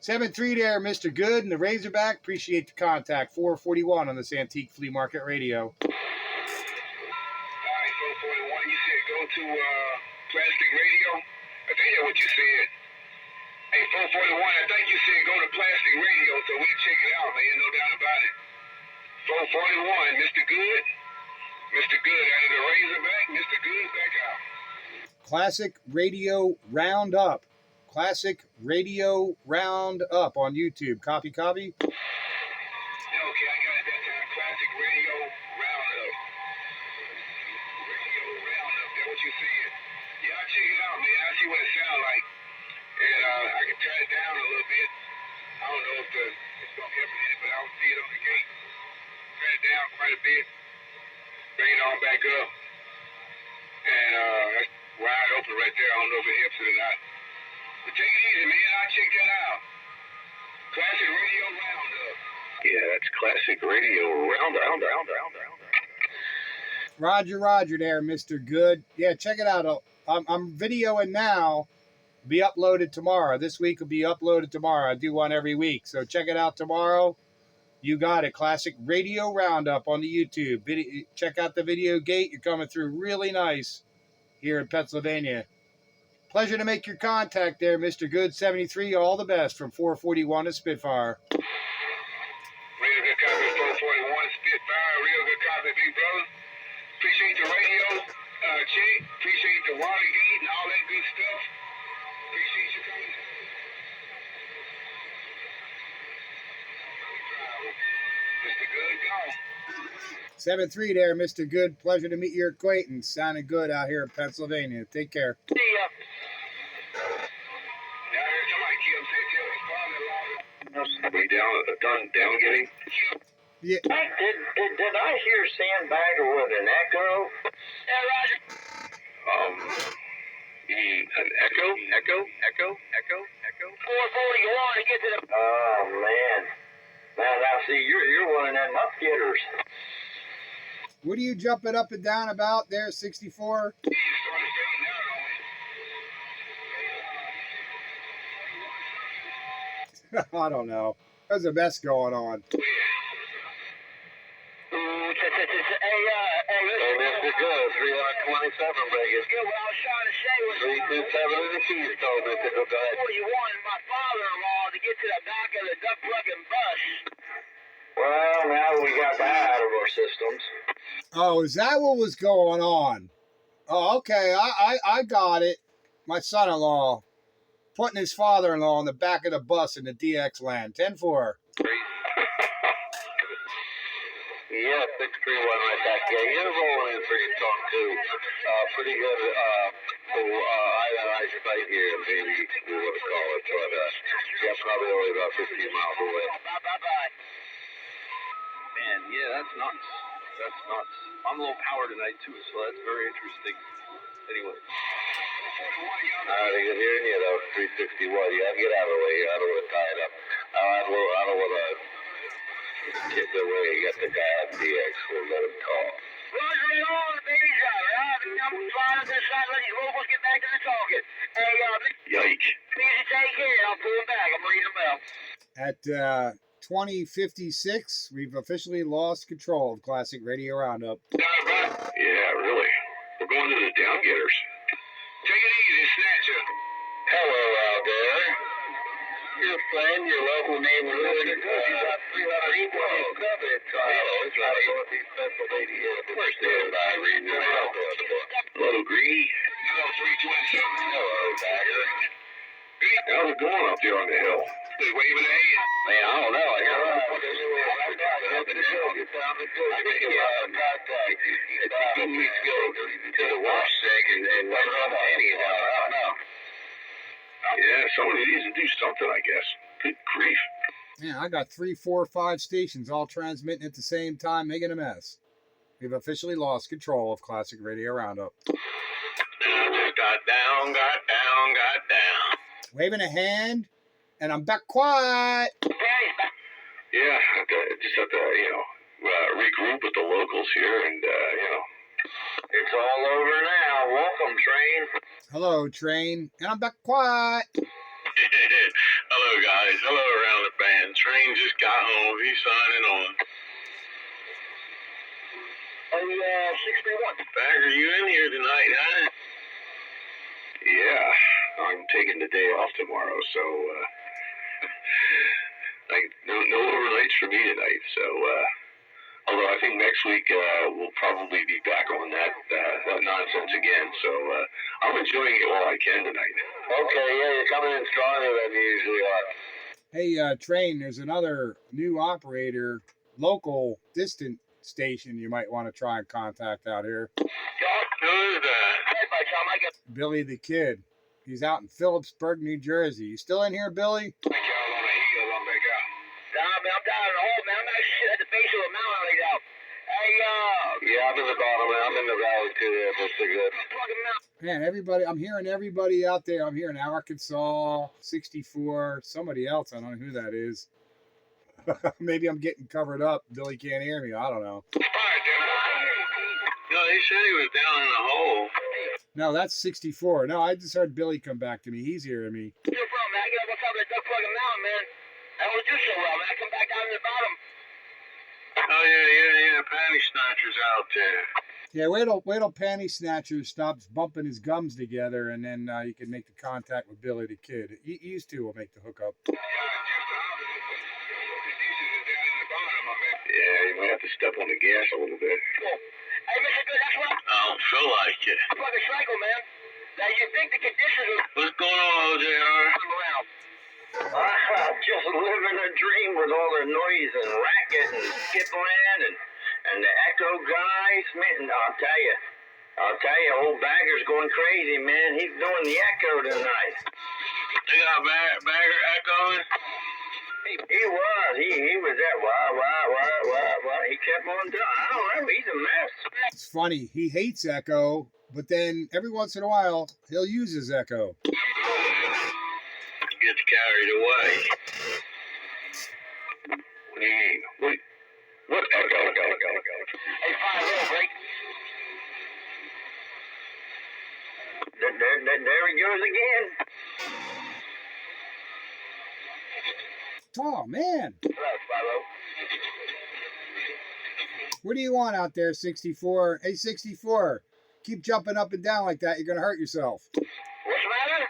Speaker 2: 7-3 there, Mr. Good and the Razorback. Appreciate the contact. 441 on this antique flea market radio.
Speaker 1: All right, 441, you said go to Plastic Radio. I think that's what you said. Hey, 441, I think you said go to Plastic Radio, so we can check it out, man. No doubt about it. 441, Mr. Good. Mr. Good out of the Razorback. Mr. Good back out.
Speaker 2: Classic Radio Roundup. Classic Radio Roundup on YouTube. Copy.
Speaker 1: Okay, I got it that time. Classic Radio Roundup. Radio Roundup, that's what you said. Yeah, I'll check it out, man. I'll see what it sounds like. And I can turn it down a little bit. I don't know if it's going to help it, but I'll see it on the gate. Turn it down quite a bit. Bring it on back up. And that's wide open right there. I don't know if it helps it or not. But take it easy, man. I'll check that out. Classic Radio Roundup.
Speaker 4: Yeah, that's Classic Radio Roundup.
Speaker 2: Roger there, Mr. Good. Yeah, check it out. I'm videoing now. Be uploaded tomorrow. This week will be uploaded tomorrow. I do one every week. So check it out tomorrow. You got it. Classic Radio Roundup on the YouTube. Check out the video gate. You're coming through really nice here in Pennsylvania. Pleasure to make your contact there, Mr. Good 73. All the best from 441 to Spitfire.
Speaker 1: Real good copy, 441 Spitfire. Real good copy, big brother. Appreciate the radio check. Appreciate the Watergate and all that good stuff. Appreciate you coming. Mr. Good, gone.
Speaker 2: 7-3 there, Mr. Good. Pleasure to meet your acquaintance. Sounding good out here in Pennsylvania. Take care.
Speaker 3: See ya.
Speaker 1: Yeah, I heard somebody tell his father-in-law.
Speaker 4: Way down getting.
Speaker 2: Yeah.
Speaker 1: Did I hear Sandbagger with an echo?
Speaker 3: Yeah, Roger.
Speaker 4: An echo.
Speaker 3: 441 to get to the...
Speaker 1: Oh, man. Now, see, you're one of them up getters.
Speaker 2: What are you jumping up and down about there, 64? I don't know. There's a mess going on.
Speaker 1: Hey, Mr. Good, 327, Vegas.
Speaker 3: Good, what I was trying to say was...
Speaker 1: 327 is the keys, told me to go ahead.
Speaker 3: 41, my father-in-law, to get to the back of the duck plugging bus.
Speaker 4: Well, now we got that out of our systems.
Speaker 2: Oh, is that what was going on? Oh, okay. I got it. My son-in-law putting his father-in-law on the back of the bus in the DX land. 10-4.
Speaker 4: Yeah, 631 right back. Yeah, you're rolling in pretty strong too. Pretty good. Ionized right here, maybe we want to call it. But yeah, probably only about 15 miles away.
Speaker 3: Man, yeah, that's nuts. That's nuts. I'm low power tonight too, so that's very interesting. Anyway.
Speaker 4: I think I'm hearing you though. 361. Yeah, get out of the way. I don't want to tie it up. I don't want to get the way. You got the guy on DX. We'll let him talk.
Speaker 3: Roger and all, the baby's out. I'm flying this side. Let these locals get back to the talking. Hey,
Speaker 4: Yike.
Speaker 3: easy take care. I'll pull him back. I'm ringing the bell.
Speaker 2: At 2056, we've officially lost control of Classic Radio Roundup.
Speaker 4: Yeah, really. We're going to the downgetters. Take it easy, Snatcher. Hello out there. Your friend, your local neighborhood, 300 people covered. It's not a Northeast Pennsylvania. We're standing by reading your mail. Hello, Gree. Hello, Bagger. How's it going up there on the hill? Just waving at you. Man, I don't know. I hear a contact 2 weeks ago to the wash seg and went up anyhow. I don't know. Yeah, somebody needs to do something, I guess. Good grief.
Speaker 2: Yeah, I got 3, 4, 5 stations all transmitting at the same time, making a mess. We've officially lost control of Classic Radio Roundup.
Speaker 1: Got down.
Speaker 2: Waving a hand, and I'm back quiet.
Speaker 4: Yeah, just have to, regroup with the locals here and, It's all over now. Welcome, train.
Speaker 2: Hello, train, and I'm back quiet.
Speaker 1: Hello, guys. Hello, around the band. Train just got home. He's signing on.
Speaker 3: Hey, 631.
Speaker 1: Bagger, you in here tonight, huh?
Speaker 4: Yeah, I'm taking the day off tomorrow, so, no overnights for me tonight, so, although I think next week, we'll probably be back on that nonsense again, so, I'm enjoying it while I can tonight. Okay, yeah, you're coming in stronger than you usually are.
Speaker 2: Hey, train, there's another new operator, local, distant station you might want to try and contact out here.
Speaker 1: Who is that?
Speaker 2: Billy the Kid. He's out in Phillipsburg, New Jersey. You still in here, Billy?
Speaker 3: I'm down in the hole, man. I'm actually at the base of a mountain right now. Hey,
Speaker 4: Yeah, I'm in the bottom, I'm in the valley too, yeah, that's so good.
Speaker 2: Man, everybody, I'm hearing everybody out there. I'm hearing Arkansas, 64, somebody else. I don't know who that is. Maybe I'm getting covered up. Billy can't hear me. I don't know.
Speaker 1: No, he said he was down in the hole.
Speaker 2: No, that's 64. No, I just heard Billy come back to me. He's hearing me.
Speaker 3: Where you from, man? I get up on top of the duck plugging mountain, man. I don't do so well, man. I come back down to the bottom.
Speaker 1: Oh, yeah. Panty Snatcher's out there.
Speaker 2: Yeah, wait till Panty Snatcher stops bumping his gums together, and then you can make the contact with Billy the Kid. These two will make the hookup.
Speaker 4: Yeah, you might have to step on the gas a little bit.
Speaker 3: Hey, Mr. Good, that's what
Speaker 1: I don't feel like it.
Speaker 3: I'm fucking cycle, man. Now, you think the conditions are
Speaker 1: What's going on, OJR?
Speaker 3: around?
Speaker 4: I'm just living a dream with all the noise and racket and skipland and the echo guys, man. I'll tell you, old Bagger's going crazy, man. He's doing the echo tonight.
Speaker 1: They got Bagger echoing?
Speaker 4: He was that, why, he kept on doing, I don't know, he's a mess.
Speaker 2: It's funny. He hates Echo, but then every once in a while, he'll use his Echo.
Speaker 1: Gets carried away.
Speaker 4: What do you mean? What echo?
Speaker 3: Hey, 5-0, break.
Speaker 4: There he goes again.
Speaker 2: Oh, man.
Speaker 3: Hello, 5-0.
Speaker 2: What do you want out there, 64? Hey, 64. Keep jumping up and down like that. You're going to hurt yourself.
Speaker 3: What's the matter?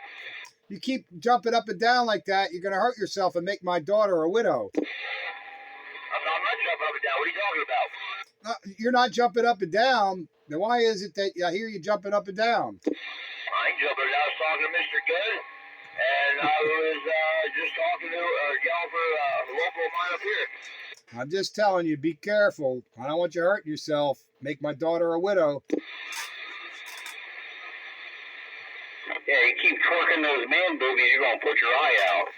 Speaker 2: You keep jumping up and down like that, you're going to hurt yourself and make my daughter a widow.
Speaker 4: I'm not jumping up and down. What are you talking about?
Speaker 2: You're not jumping up and down. Then why is it that I hear you jumping up and down?
Speaker 4: I ain't jumping. I was talking to Mr. Good, and I was just talking to yelling for a local of mine up here.
Speaker 2: I'm just telling you, be careful. I don't want you hurting yourself. Make my daughter a widow.
Speaker 4: Yeah, you keep twerking those man boobies, you're gonna put your eye out.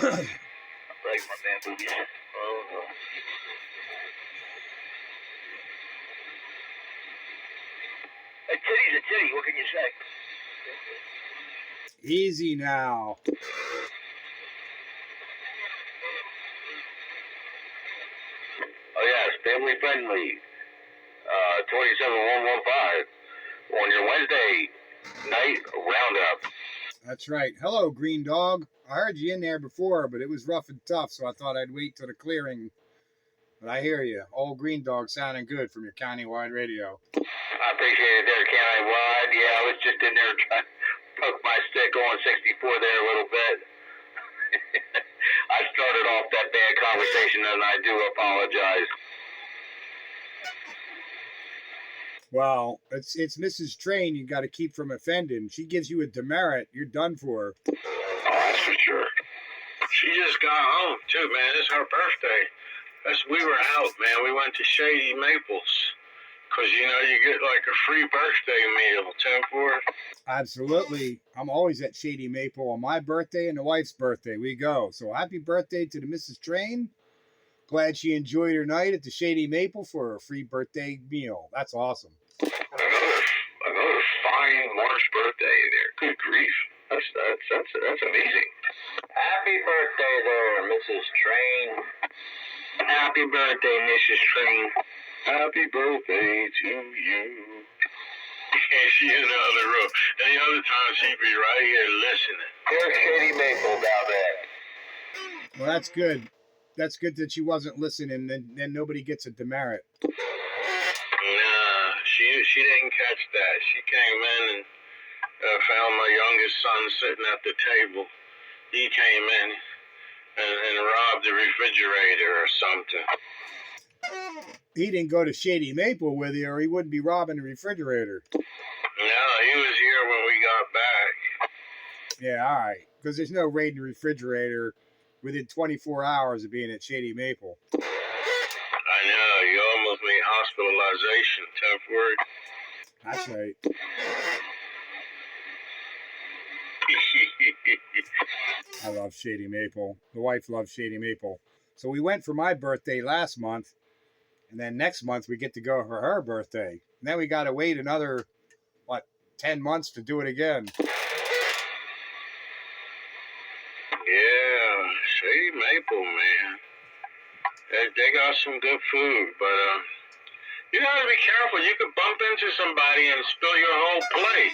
Speaker 4: Like my man boobies. Oh. A titty's a titty. What can you say?
Speaker 2: Easy now.
Speaker 4: Oh yes, family friendly. 27115 on your Wednesday night roundup.
Speaker 2: That's right. Hello, Green Dog. I heard you in there before, but it was rough and tough, so I thought I'd wait till the clearing. But I hear you. Old Green Dog sounding good from your countywide radio.
Speaker 4: I appreciate it there, countywide. Yeah, I was just in there trying to poke my stick on 64 there a little bit. I started off that bad conversation, and I do apologize.
Speaker 2: Well, it's Mrs. Train you got to keep from offending. She gives you a demerit, you're done for.
Speaker 4: Oh, that's for sure.
Speaker 3: She just got home too, man. It's her birthday. We were out, man. We went to Shady Maples. Cause you know you get like a free birthday meal, 10-4.
Speaker 2: Absolutely. I'm always at Shady Maple on my birthday and the wife's birthday. We go. So happy birthday to the Mrs. Train. Glad she enjoyed her night at the Shady Maple for a free birthday meal. That's awesome.
Speaker 4: Another fine March birthday there. Good grief. That's amazing. Happy birthday there, Mrs. Train. Happy birthday, Mrs. Train. Happy birthday to you.
Speaker 3: And she in the other room. Any other time she'd be right here listening.
Speaker 4: There's Shady Maple down there.
Speaker 2: Well, that's good. That's good that she wasn't listening. Then nobody gets a demerit.
Speaker 3: Nah, she didn't catch that. She came in and found my youngest son sitting at the table. He came in and robbed the refrigerator or something.
Speaker 2: He didn't go to Shady Maple with you, or he wouldn't be robbing the refrigerator.
Speaker 3: No, he was here when we got back.
Speaker 2: Yeah, all right. Because there's no raiding the refrigerator within 24 hours of being at Shady Maple.
Speaker 3: I know, you almost made hospitalization, 10th word.
Speaker 2: That's right. I love Shady Maple. The wife loves Shady Maple. So we went for my birthday last month, and then next month we get to go for her birthday. And then we got to wait another, 10 months to do it again.
Speaker 3: Yeah, Shady Maple, man. They got some good food, but you gotta be careful. You could bump into somebody and spill your whole plate.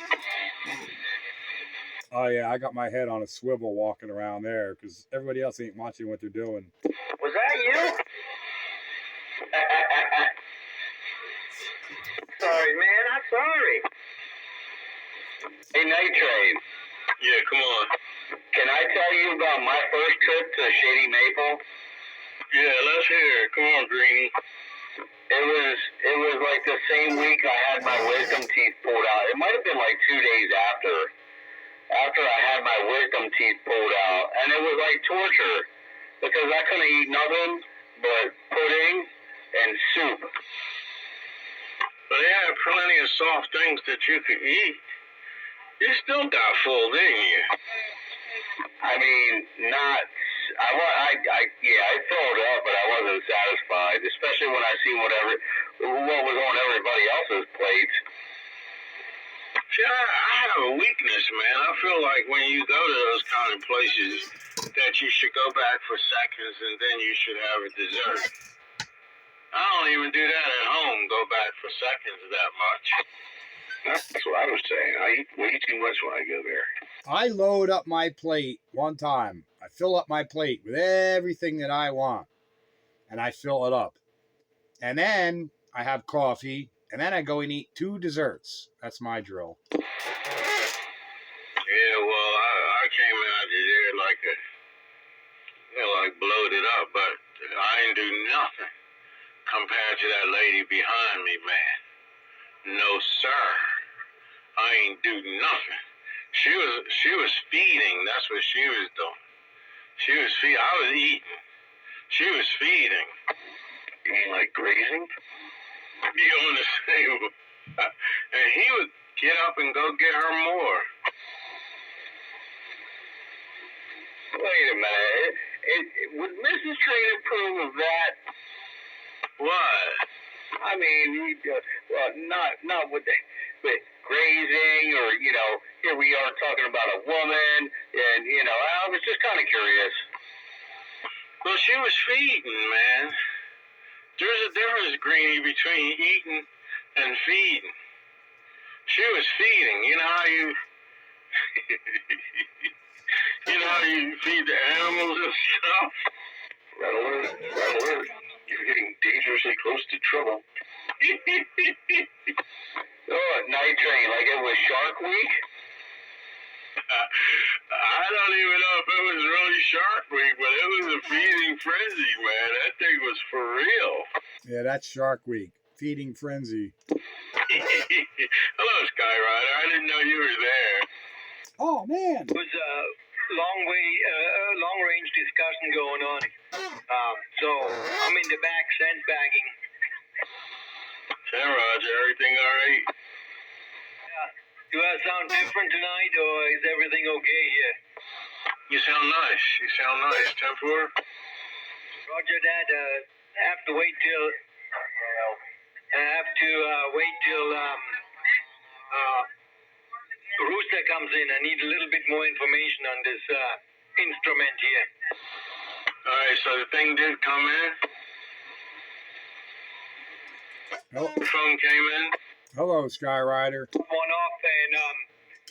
Speaker 2: Oh, yeah, I got my head on a swivel walking around there because everybody else ain't watching what they're doing.
Speaker 4: Was that you? Sorry, man. I'm sorry. Hey, Night Train.
Speaker 3: Yeah, come on.
Speaker 4: Can I tell you about my first trip to Shady Maple?
Speaker 3: Yeah, let's hear it. Come on, Greenie.
Speaker 4: It was like the same week I had my wisdom teeth pulled out. It might have been like 2 days after I had my wisdom teeth pulled out. And it was like torture because I couldn't eat nothing but pudding and soup.
Speaker 3: But they had plenty of soft things that you could eat. You still got full, didn't you?
Speaker 4: I mean, not. I filled up, but I wasn't satisfied, especially when I seen what was on everybody else's plates.
Speaker 3: See, I have a weakness, man. I feel like when you go to those kind of places that you should go back for seconds and then you should have a dessert. I don't even do that at home, go back for seconds that much.
Speaker 4: That's what I was saying. I eat way too much when I go there.
Speaker 2: I load up my plate one time. I fill up my plate with everything that I want. And I fill it up. And then I have coffee. And then I go and eat 2 desserts. That's my drill.
Speaker 1: like blowed it up, but I ain't do nothing compared to that lady behind me, man. No, sir. I ain't do nothing. She was feeding. That's what she was doing. She was feeding. I was eating. She was feeding.
Speaker 4: You mean like grazing?
Speaker 1: You understand? And he would get up and go get her more.
Speaker 4: Wait a minute. Would Mrs. Train approve of that?
Speaker 1: What?
Speaker 4: I mean, well, not with grazing or, here we are talking about a woman, and, I was just kind of curious.
Speaker 1: Well, she was feeding, man. There's a difference, Greenie, between eating and feeding. She was feeding. You know how you... you know how you feed the animals and stuff?
Speaker 4: Red alert, red alert. You're getting dangerously close to trouble. Oh, night train, like it was Shark Week?
Speaker 1: I don't even know if it was really Shark Week, but it was a feeding frenzy, man. That thing was for real.
Speaker 2: Yeah, that's Shark Week. Feeding frenzy.
Speaker 1: Hello, Skyrider. I didn't know you were there.
Speaker 2: Oh, man.
Speaker 3: It was a long range discussion going on. So I'm in the back sandbagging.
Speaker 1: Hey, Roger. Everything all right?
Speaker 3: Yeah. Do I sound different tonight, or is everything okay here?
Speaker 1: You sound nice. You sound nice. 10-4?
Speaker 3: Roger that. I have to wait till Rooster comes in. I need a little bit more information on this instrument here.
Speaker 1: All right, so the thing did come in?
Speaker 2: Oh.
Speaker 1: The phone came in?
Speaker 2: Hello, Skyrider.
Speaker 3: One off, and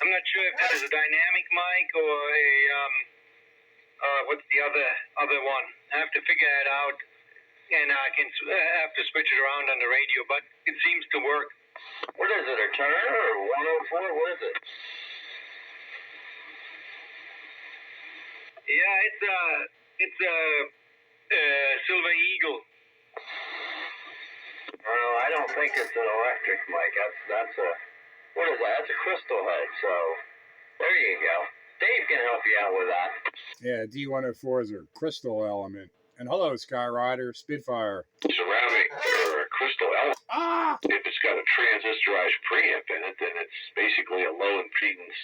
Speaker 3: I'm not sure if that is a dynamic mic or a what's the other one. I have to figure it out, and I can have to switch it around on the radio, but it seems to work.
Speaker 4: What is it, a Turner or 104? What is it?
Speaker 3: Yeah, it's a Silver Eagle.
Speaker 4: Well, I don't think it's an electric mic. That's a, what is that? That's a crystal head. So there you go. Dave can help you out with that.
Speaker 2: Yeah, D104 is a crystal element. And hello, Skyrider, Spitfire.
Speaker 4: Ceramic or a crystal element.
Speaker 2: Ah!
Speaker 4: If it's got a transistorized preamp in it, then it's basically a low impedance.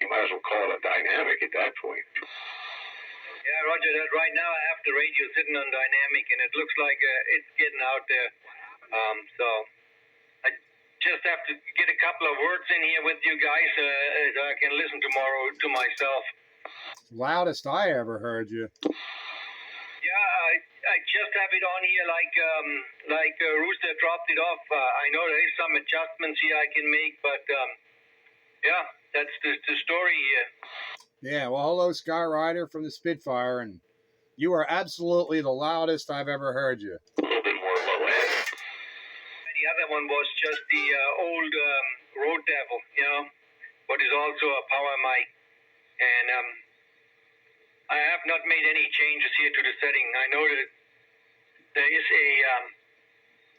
Speaker 4: You might as well call it a dynamic at that point.
Speaker 3: Yeah, Roger that. Right now I have the radio sitting on dynamic, and it looks like it's getting out there. So I just have to get a couple of words in here with you guys so I can listen tomorrow to myself.
Speaker 2: Loudest I ever heard you.
Speaker 3: Yeah, I just have it on here like Rooster dropped it off. I know there is some adjustments here I can make, but yeah, that's the story here.
Speaker 2: Yeah, well, hello, Skyrider from the Spitfire, and you are absolutely the loudest I've ever heard you.
Speaker 4: A little bit more low end.
Speaker 3: The other one was just the old Road Devil, but is also a power mic. And I have not made any changes here to the setting. I know that there is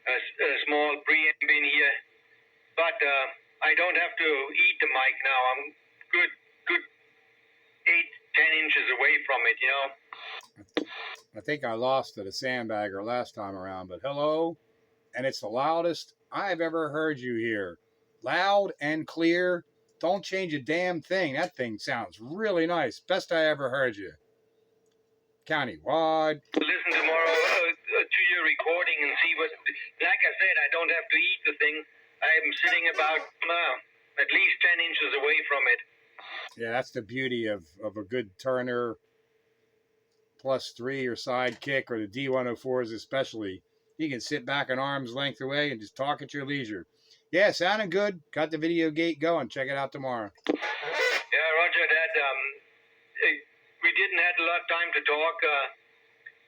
Speaker 3: a small preamp in here, but I don't have to eat the mic now. I'm good 8-10 inches away from it,
Speaker 2: I think I lost to the sandbagger last time around, but hello, and it's the loudest I've ever heard you here. Loud and clear. Don't change a damn thing. That thing sounds really nice. Best I ever heard you. Countywide.
Speaker 3: Listen tomorrow to your recording and see what... Like I said, I don't have to eat the thing. I'm sitting about at least 10 inches away from it.
Speaker 2: Yeah, that's the beauty of a good Turner +3 or sidekick, or the D104s especially. You can sit back an arm's length away and just talk at your leisure. Yeah, sounding good. Got the video gate going. Check it out tomorrow.
Speaker 3: Yeah, Roger that. We didn't have a lot of time to talk.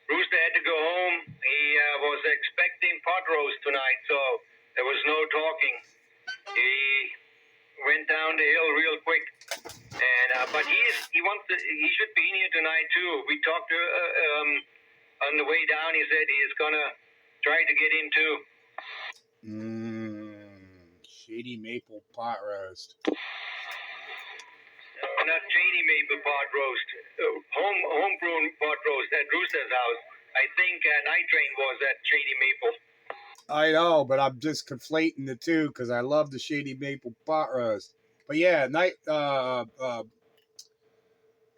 Speaker 3: Rooster had to go home. He was expecting pot roast tonight, so there was no talking. He went down the hill real quick.
Speaker 1: And but he should be in here tonight too. We talked on the way down. He said he is gonna try to get in too.
Speaker 2: Shady maple pot roast.
Speaker 1: Not shady maple pot roast. Homegrown pot roast at Rooster's house. I think Night Train was at shady maple.
Speaker 2: I know, but I'm just conflating the two because I love the shady maple pot roast. But yeah,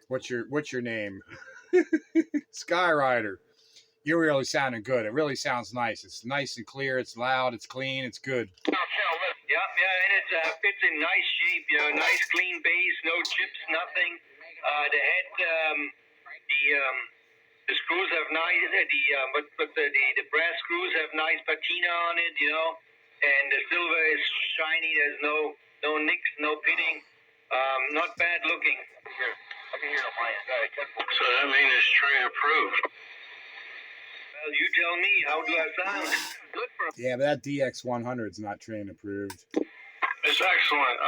Speaker 2: what's your name? Skyrider. You're really sounding good. It really sounds nice. It's nice and clear. It's loud. It's clean. It's good.
Speaker 1: Yeah, and it fits in nice shape. You know, nice clean base, no chips, nothing. The head, the screws have nice. The brass screws have nice patina on it. You know, and the silver is shiny. There's no nicks, no pitting. Not bad looking. Here, I can hear it on my end.
Speaker 4: So that means it's train approved.
Speaker 1: Well, you tell me. How do I sound? Good for.
Speaker 2: Yeah, but that DX100 is not train approved.
Speaker 4: It's excellent.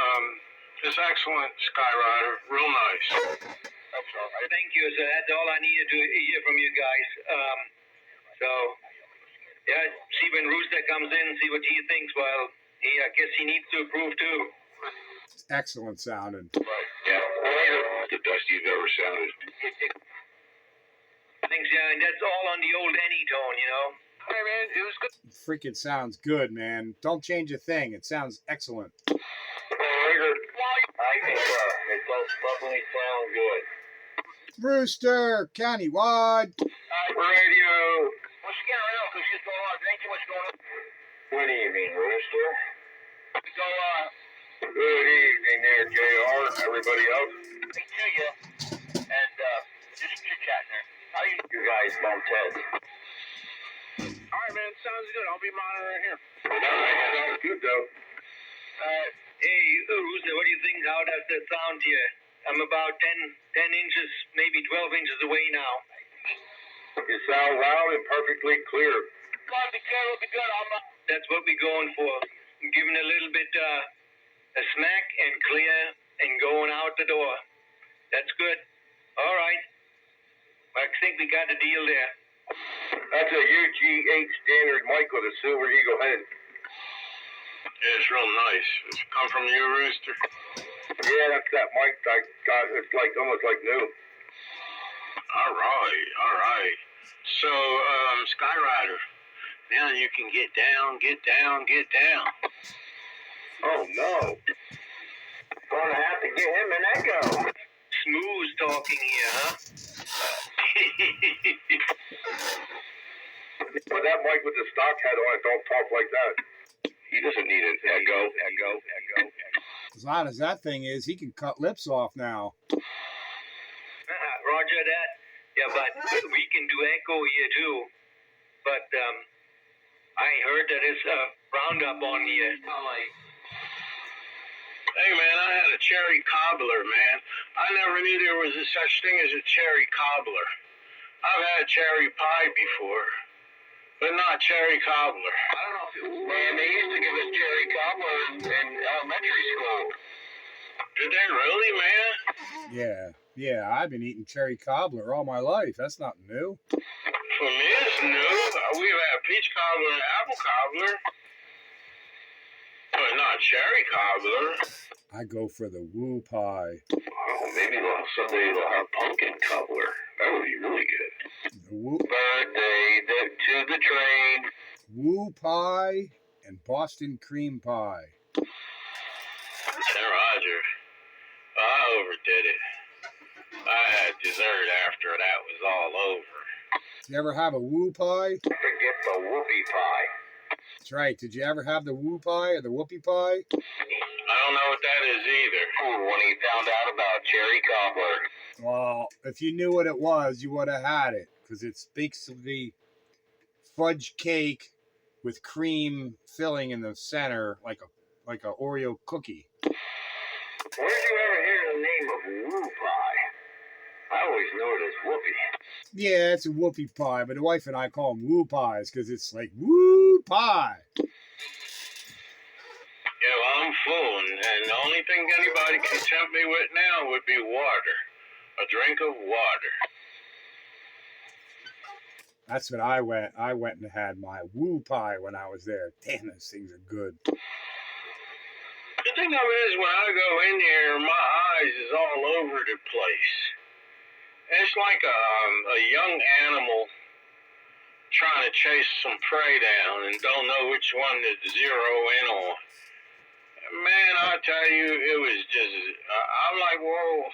Speaker 4: It's excellent, Skyrider. Real nice.
Speaker 1: That's all right. Thank you. So that's all I needed to hear from you guys. So, yeah, see when Rooster comes in, see what he thinks. Well, I guess he needs to approve too.
Speaker 2: It's excellent sounding.
Speaker 4: Right. Yeah. The best you've ever sounded.
Speaker 1: Thanks, yeah, and that's all on the old any tone, you know. Hey, man, it was good.
Speaker 2: Freaking sounds good, man. Don't change a thing. It sounds excellent.
Speaker 4: I think it does definitely sound good.
Speaker 2: Rooster, countywide.
Speaker 4: Radio. Well, she can't around because she's going on. There ain't too much going on. What do you mean, Rooster?
Speaker 1: So,
Speaker 4: Good evening there, JR, and everybody else.
Speaker 1: me to you, and just chit-chatting there. How you?
Speaker 4: You guys bumped heads.
Speaker 3: All right, man. Sounds good. I'll be monitoring here.
Speaker 4: Sounds good, though.
Speaker 1: Hey, Rooster, what do you think? How does that sound here? I'm about 10 inches, maybe 12 inches away now.
Speaker 4: You sound loud and perfectly clear.
Speaker 1: Be good. That's what we're going for. I'm giving a little bit a smack and clear and going out the door. That's good. All right. I think we got a deal there.
Speaker 4: That's a UG8 standard mic with a Silver Eagle head. Yeah, it's real nice. It's come from you, Rooster? Yeah, that's that mic I got. It's like almost like new. All right. So, Skyrider, now you can get down. Oh, no. Gonna have to get him an echo.
Speaker 1: Smooth talking here, huh?
Speaker 4: But that mic with the stock head on it don't talk like that. He doesn't need an echo.
Speaker 2: As loud as that thing is, he can cut lips off now.
Speaker 1: Roger that. Yeah, but we can do echo here too. But I heard that it's Roundup on here.
Speaker 4: Hey, man, I had a cherry cobbler, man. I never knew there was a such thing as a cherry cobbler. I've had cherry pie before, but not cherry cobbler.
Speaker 1: I don't know if it was.
Speaker 4: Man, they used to give us cherry cobbler in elementary school. Did they really, man?
Speaker 2: Yeah, I've been eating cherry cobbler all my life. That's not new.
Speaker 4: For me, it's new. We've had peach cobbler and apple cobbler, but not cherry cobbler.
Speaker 2: I go for the woo pie.
Speaker 4: Oh, maybe someday they'll have pumpkin cobbler. That would be really good.
Speaker 2: The woo,
Speaker 4: Birthday to the train.
Speaker 2: woo pie and Boston cream pie.
Speaker 4: Hey, Roger. I overdid it. I had dessert after that was all over.
Speaker 2: Did you ever have a woo pie?
Speaker 4: Forget the whoopie pie.
Speaker 2: That's right. Did you ever have the woo pie or the whoopie pie?
Speaker 4: I don't know what that is either. When he found out about cherry cobbler.
Speaker 2: Well, if you knew what it was, you would have had it. Because it's basically fudge cake with cream filling in the center, like a Oreo cookie.
Speaker 4: Where did you ever hear the name of woo pie? I always knew it as whoopie.
Speaker 2: Yeah, it's a whoopie pie, but the wife and I call them woo pies because it's like woo pie.
Speaker 4: Yeah, well, I'm full, and the only thing anybody can tempt me with now would be water. A drink of water.
Speaker 2: That's what I went. I went and had my woo pie when I was there. Damn, those things are good.
Speaker 4: The thing of it is, when I go in here, my eyes is all over the place. It's like a young animal trying to chase some prey down and don't know which one to zero in on. Man, I tell you, it was just, I'm like, whoa.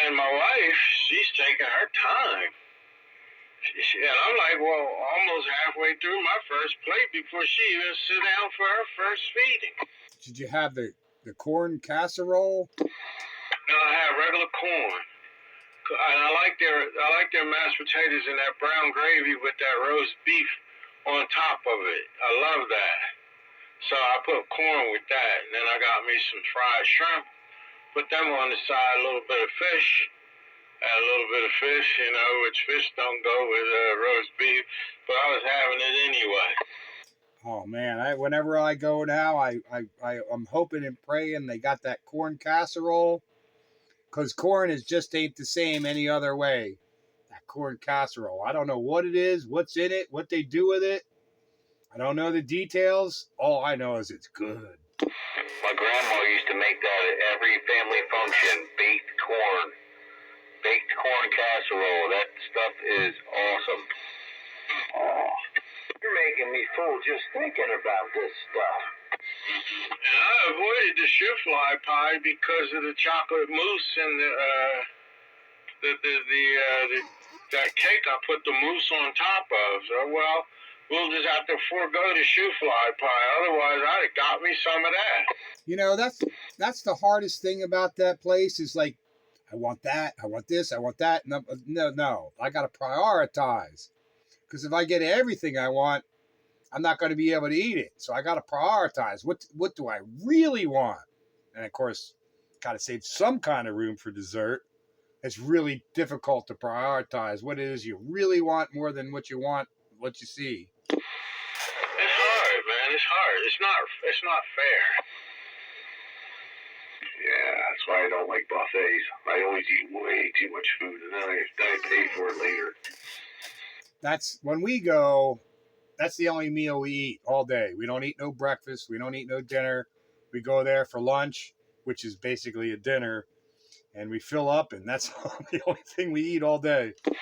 Speaker 4: And my wife, she's taking her time. And I'm like, well, almost halfway through my first plate before she even sit down for her first feeding.
Speaker 2: Did you have the corn casserole?
Speaker 4: No, I had regular corn. And I like their mashed potatoes and that brown gravy with that roast beef on top of it. I love that. So I put corn with that, and then I got me some fried shrimp. Put them on the side, a little bit of fish. Add a little bit of fish, you know, which fish don't go with roast beef, but I was having it anyway.
Speaker 2: Oh man, whenever I go now, I'm hoping and praying they got that corn casserole, because corn just ain't the same any other way. That corn casserole, I don't know what it is, what's in it, what they do with it. I don't know the details. All I know is it's good.
Speaker 4: My grandma used to make that at every family function, baked corn casserole. That stuff is awesome. Oh, you're making me full just thinking about this stuff. And I avoided the shoe fly pie because of the chocolate mousse and that cake I put the mousse on top of. So, well, we'll just have to forego the shoe fly pie. Otherwise, I'd have got me some of that.
Speaker 2: You know, that's the hardest thing about that place is like, I want that, I want this, I want that. No, I got to prioritize. Because if I get everything I want, I'm not going to be able to eat it. So I got to prioritize. What do I really want? And of course, got to save some kind of room for dessert. It's really difficult to prioritize what it is you really want more than what you want, what you see.
Speaker 4: It's hard, man. It's hard. It's not fair. Yeah, that's why I don't like buffets. I always eat way too much food, and then I pay for it later.
Speaker 2: That's when we go. That's the only meal we eat all day. We don't eat no breakfast. We don't eat no dinner. We go there for lunch, which is basically a dinner, and we fill up, and that's the only thing we eat all day.
Speaker 4: Yeah,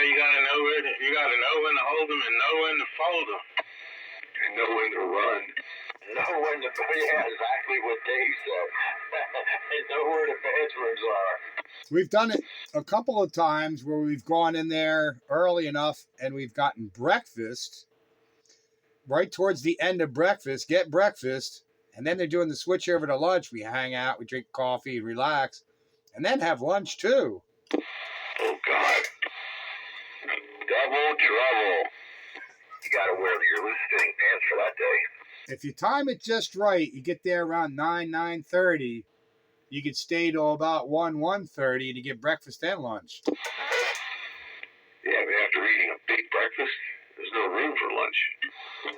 Speaker 4: you gotta know when to hold them and know when to fold them. And know when to run. Know when to, yeah, exactly what Dave said. And know where the bathrooms are.
Speaker 2: We've done it a couple of times where we've gone in there early enough and we've gotten breakfast right towards the end of breakfast, get breakfast, and then they're doing the switch over to lunch. We hang out, we drink coffee and relax, and then have lunch too.
Speaker 4: Oh, God. Double trouble. You gotta wear your loose-fitting pants for that day.
Speaker 2: If you time it just right, you get there around 9:30. You could stay till about 1:30 to get breakfast and lunch.
Speaker 4: Yeah, but after eating a big breakfast, there's no room for lunch.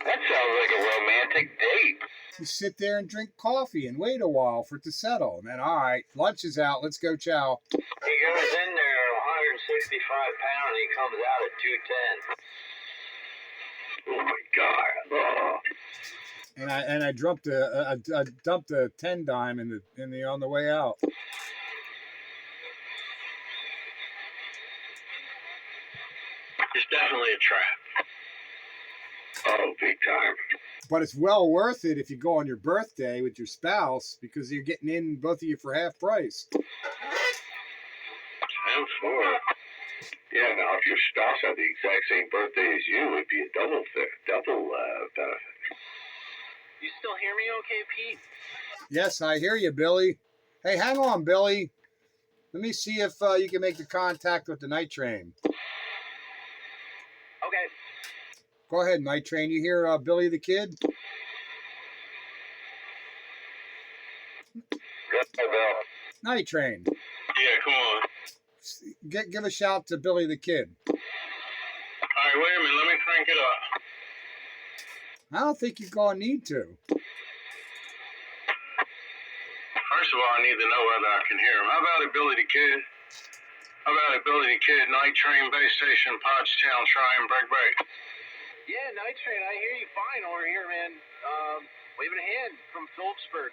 Speaker 4: That sounds like a romantic date.
Speaker 2: You sit there and drink coffee and wait a while for it to settle. And then, all right, lunch is out. Let's go chow.
Speaker 4: He goes in there at 165 pounds and he comes out at 210. Oh, my God. Oh.
Speaker 2: And I dumped a 10 dime in the on the way out.
Speaker 4: It's definitely a trap. Oh, big time.
Speaker 2: But it's well worth it if you go on your birthday with your spouse because you're getting in both of you for half price.
Speaker 4: 10-4. Yeah, now if your spouse had the exact same birthday as you, it'd be a double benefit.
Speaker 3: You still hear me okay, Pete?
Speaker 2: Yes, I hear you, Billy. Hey, hang on, Billy. Let me see if you can make the contact with the night train.
Speaker 3: Okay.
Speaker 2: Go ahead, night train. You hear Billy the Kid?
Speaker 4: Good, Bill.
Speaker 2: Night train.
Speaker 4: Yeah, come on.
Speaker 2: Give a shout to Billy the Kid.
Speaker 4: All right, wait a minute. Let me crank it up.
Speaker 2: I don't think you're gonna need to.
Speaker 1: First of all, I need to know whether I can hear him. How about it, Billy the Kid? How about it, Billy the Kid? Night Train, Base Station, Pottstown, try and break.
Speaker 3: Yeah, Night Train, I hear you fine over here, man. Waving a hand from Phillipsburg.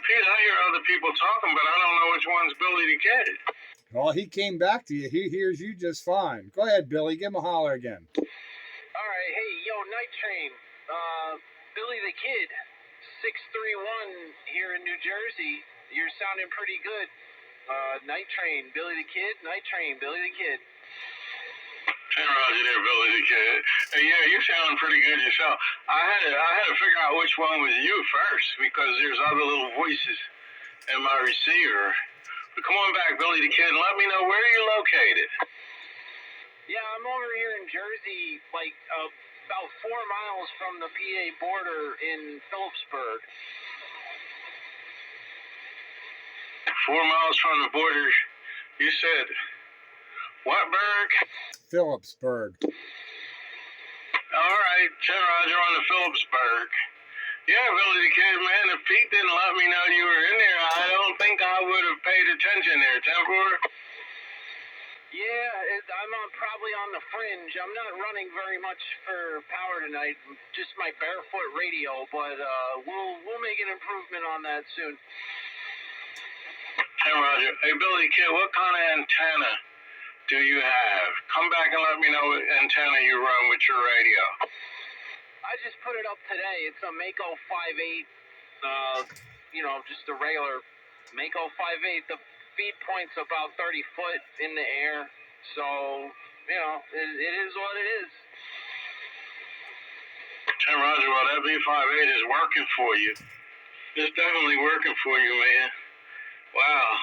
Speaker 1: Pete, I hear other people talking, but I don't know which one's Billy the Kid.
Speaker 2: Well, he came back to you. He hears you just fine. Go ahead, Billy. Give him a holler again.
Speaker 3: All right, hey, yo, Night Train. Billy the Kid, 631 here in New Jersey. You're sounding pretty good. Night Train, Billy the Kid. Night Train, Billy the Kid.
Speaker 1: Hey, Roger there, Billy the Kid. Hey, yeah, you sound pretty good yourself. I had to figure out which one was you first because there's other little voices in my receiver. But come on back, Billy the Kid, and let me know where you're located.
Speaker 3: Yeah, I'm over here in Jersey, like about 4 miles from the PA border in Phillipsburg.
Speaker 1: 4 miles from the border. You said what, Berg?
Speaker 2: Phillipsburg.
Speaker 1: All right, Roger on the Phillipsburg. Yeah, Billy the Kid, man, if Pete didn't let me know you were in there, I don't think I would have paid attention there, Tempor.
Speaker 3: Yeah, I'm probably on the fringe. I'm not running very much for power tonight, just my barefoot radio, but we'll make an improvement on that soon.
Speaker 1: Hey, Roger. Hey, Billy the Kid, what kind of antenna do you have? Come back and let me know what antenna you run with your radio.
Speaker 3: I just put it up today. It's a Mako 5.8, just a regular Mako 5.8. The feed point's about 30 foot in the air, so, it is what it is.
Speaker 1: Hey, Roger, well, that B58 is working for you. It's definitely working for you, man. Wow.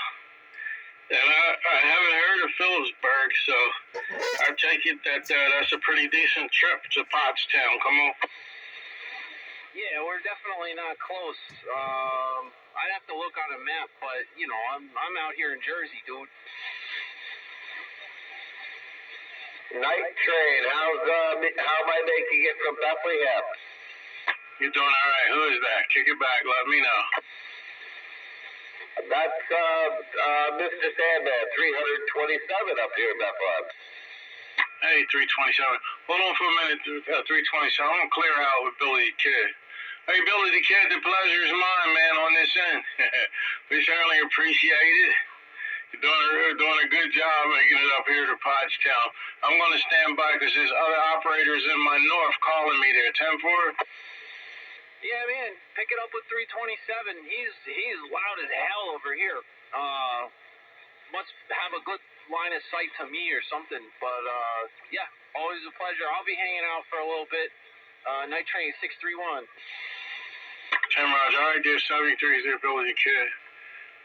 Speaker 1: And I haven't heard of Phillipsburg, so I take it that that's a pretty decent trip to Pottstown. Come on.
Speaker 3: Yeah, we're definitely not close. I'd have to look on a map, but I'm out here in Jersey, dude.
Speaker 4: Night Train, how am I making it from Bethlehem?
Speaker 1: You're doing all right. Who is that? Kick it back. Let me know.
Speaker 4: That's Mr. Sandman, 327 up here in Bethlehem.
Speaker 1: Hey, 327. Hold on for a minute, 327. I'm going to clear out with Billy the Kid. Hey, Billy the Kid, the pleasure is mine, man, on this end. We certainly appreciate it. You're doing a good job making it up here to Pottstown. I'm going to stand by because there's other operators in my north calling me there. 10-4.
Speaker 3: Yeah, man, pick it up with 327. He's loud as hell over here. Must have a good line of sight to me or something. But, yeah, always a pleasure. I'll be hanging out for a little bit. Night Train 631.
Speaker 1: 10 Roger, all right, dear 73 is there, Billy the Kid.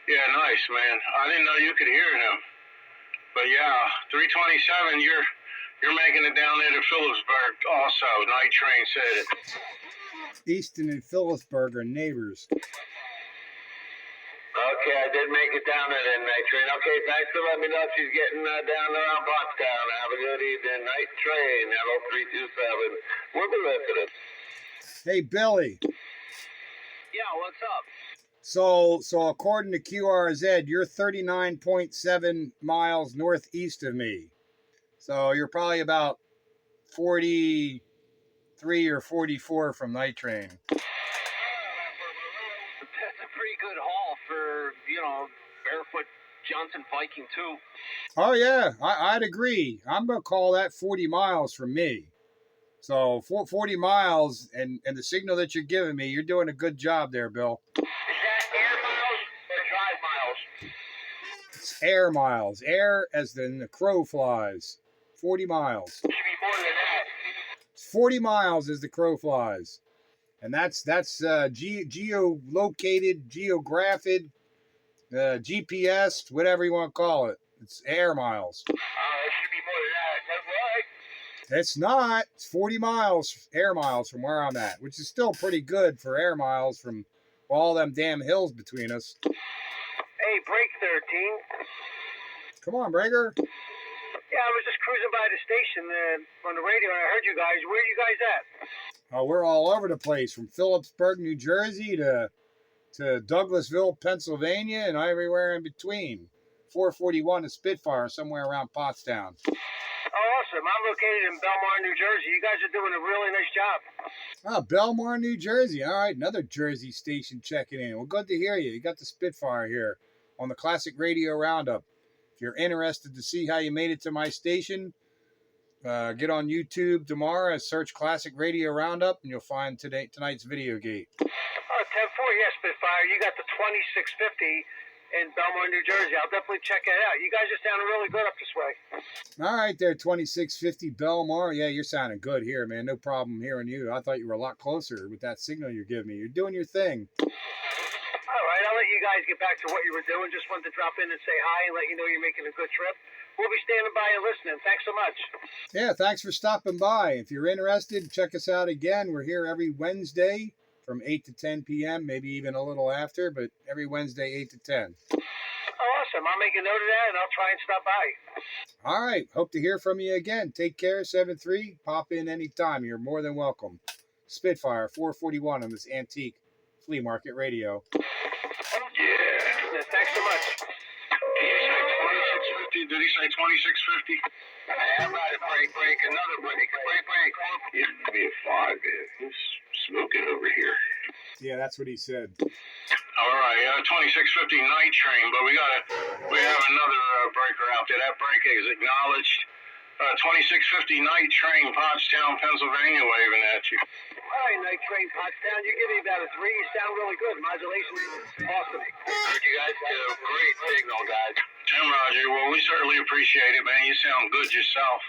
Speaker 1: Yeah, nice, man. I didn't know you could hear him. But, yeah, 327, you're making it down there to Phillipsburg also. Night Train said it.
Speaker 2: Easton and Phillipsburg are neighbors.
Speaker 4: Okay, I did make it down there then, Night Train. Okay, thanks for letting me know she's getting down around Pottstown. Have a good evening. Night Train, hello 327. We'll be listening.
Speaker 2: Hey, Billy.
Speaker 3: Yeah, what's up?
Speaker 2: So according to QRZ, you're 39.7 miles northeast of me. So you're probably about 43 or 44 from Night Train.
Speaker 3: That's a pretty good haul for, barefoot Johnson Viking too.
Speaker 2: Oh, yeah, I'd agree. I'm going to call that 40 miles from me. So 40 miles and the signal that you're giving me, you're doing a good job there, Bill.
Speaker 4: Is that air miles or drive miles?
Speaker 2: It's air miles. Air as in the crow flies. 40 miles.
Speaker 4: Should be more than that.
Speaker 2: 40 miles as the crow flies. And that's geolocated, geographed, GPS, whatever you want to call it. It's air miles.
Speaker 4: It should be more than that. That's right.
Speaker 2: It's not. It's 40 miles, air miles from where I'm at, which is still pretty good for air miles from all them damn hills between us.
Speaker 4: Hey, break 13.
Speaker 2: Come on, Breaker.
Speaker 3: Yeah, I was just cruising by the station on the radio, and I heard you guys. Where are you guys at?
Speaker 2: We're all over the place, from Phillipsburg, New Jersey to Douglasville, Pennsylvania, and everywhere in between. 441 to Spitfire, somewhere around Pottstown.
Speaker 3: Oh, awesome. I'm located in Belmar, New Jersey. You guys are doing a really nice job.
Speaker 2: Belmar, New Jersey. All right, another Jersey station checking in. Well, good to hear you. You got the Spitfire here on the Classic Radio Roundup. If you're interested to see how you made it to my station, get on YouTube tomorrow and search Classic Radio Roundup, and you'll find tonight's video gate.
Speaker 3: 10-4, yes, Spitfire. You got the 2650 in Belmar, New Jersey. I'll definitely check it out. You guys are sounding really good up this way.
Speaker 2: All right there, 2650 Belmar. Yeah, you're sounding good here, man. No problem hearing you. I thought you were a lot closer with that signal you're giving me. You're doing your thing.
Speaker 3: All right, I'll let you guys get back to what you were doing. Just wanted to drop in and say hi and let you know you're making a good trip. We'll be standing by and listening. Thanks so much.
Speaker 2: Yeah, thanks for stopping by. If you're interested, check us out again. We're here every Wednesday from 8 to 10 p.m., maybe even a little after, but every Wednesday, 8 to 10.
Speaker 3: Awesome. I'll make a note of that, and I'll try and stop by.
Speaker 2: All right. Hope to hear from you again. Take care, 7-3. Pop in anytime. You're more than welcome. Spitfire 441 on this antique flea market radio.
Speaker 4: Yeah.
Speaker 3: Thanks so much.
Speaker 4: Did he say 2650? I'm about to break, another break. Yeah, be a 5, man. He's smoking over here.
Speaker 2: Yeah, that's what he said.
Speaker 4: All right, 2650 night train, but we have another breaker out there. That break is acknowledged. 2650 night train, Pottstown, Pennsylvania, waving at you.
Speaker 3: All right, night train, Pottstown. You're giving me about a 3. You sound really good. Modulation is awesome.
Speaker 4: Heard you guys do. Great signal, guys. Tim Roger, well, we certainly appreciate it, man. You sound good yourself.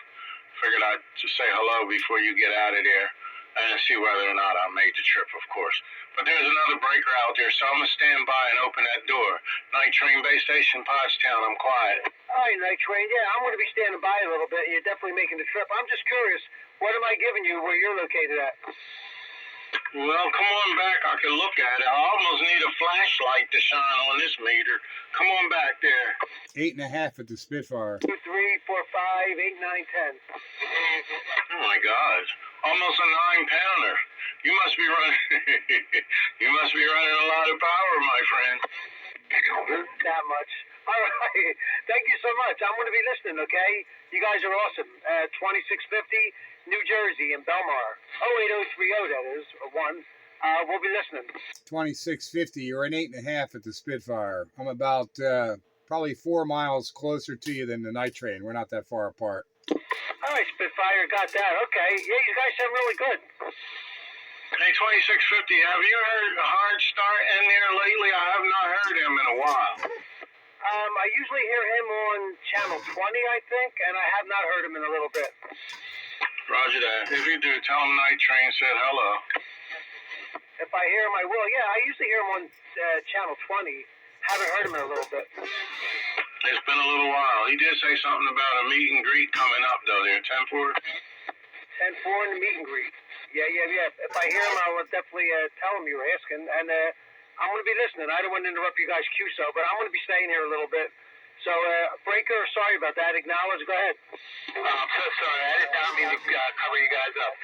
Speaker 4: Figured I'd just say hello before you get out of there and see whether or not I made the trip, of course. But there's another breaker out there, so I'm going to stand by and open that door. Night train base station, Pottstown, I'm quiet.
Speaker 3: All right, night train. Yeah, I'm going to be standing by a little bit. You're definitely making the trip. I'm just curious, what am I giving you where you're located at?
Speaker 4: Well, come on back. I can look at it. I almost need a flashlight to shine on this meter. Come on back there.
Speaker 2: 8.5 at the Spitfire.
Speaker 3: 2, 3, 4, 5, 8, 9, 10.
Speaker 4: Oh my God! Almost a 9-pounder. You must be running. You must be running a lot of power, my friend.
Speaker 3: That much. All right. Thank you so much. I'm going to be listening, okay? You guys are awesome. 2650 New Jersey in Belmar. 08030, that is, or 1. We'll be listening.
Speaker 2: 2650. You're an 8.5 at the Spitfire. I'm about probably 4 miles closer to you than the night train. We're not that far apart.
Speaker 3: All right, Spitfire, got that. Okay. Yeah, you guys sound really good.
Speaker 4: Hey, 2650, have you heard Hard Start in there lately? I have not heard him in a while.
Speaker 3: I usually hear him on channel 20, I think, and I have not heard him in a little bit.
Speaker 4: Roger that. If you do, tell him Night Train said hello.
Speaker 3: If I hear him, I will. Yeah, I usually hear him on channel 20. Haven't heard him in a little bit.
Speaker 4: It's been a little while. He did say something about a meet and greet coming up, though, there. 10-4?
Speaker 3: 10-4 in the meet and greet. Yeah. If I hear him, I'll definitely tell him you were asking. And I'm going to be listening. I don't want to interrupt you guys' QSO, but I'm going to be staying here a little bit. So, Breaker, sorry about that. Acknowledge. Go ahead.
Speaker 4: I'm so sorry. I did not mean to cover you guys up.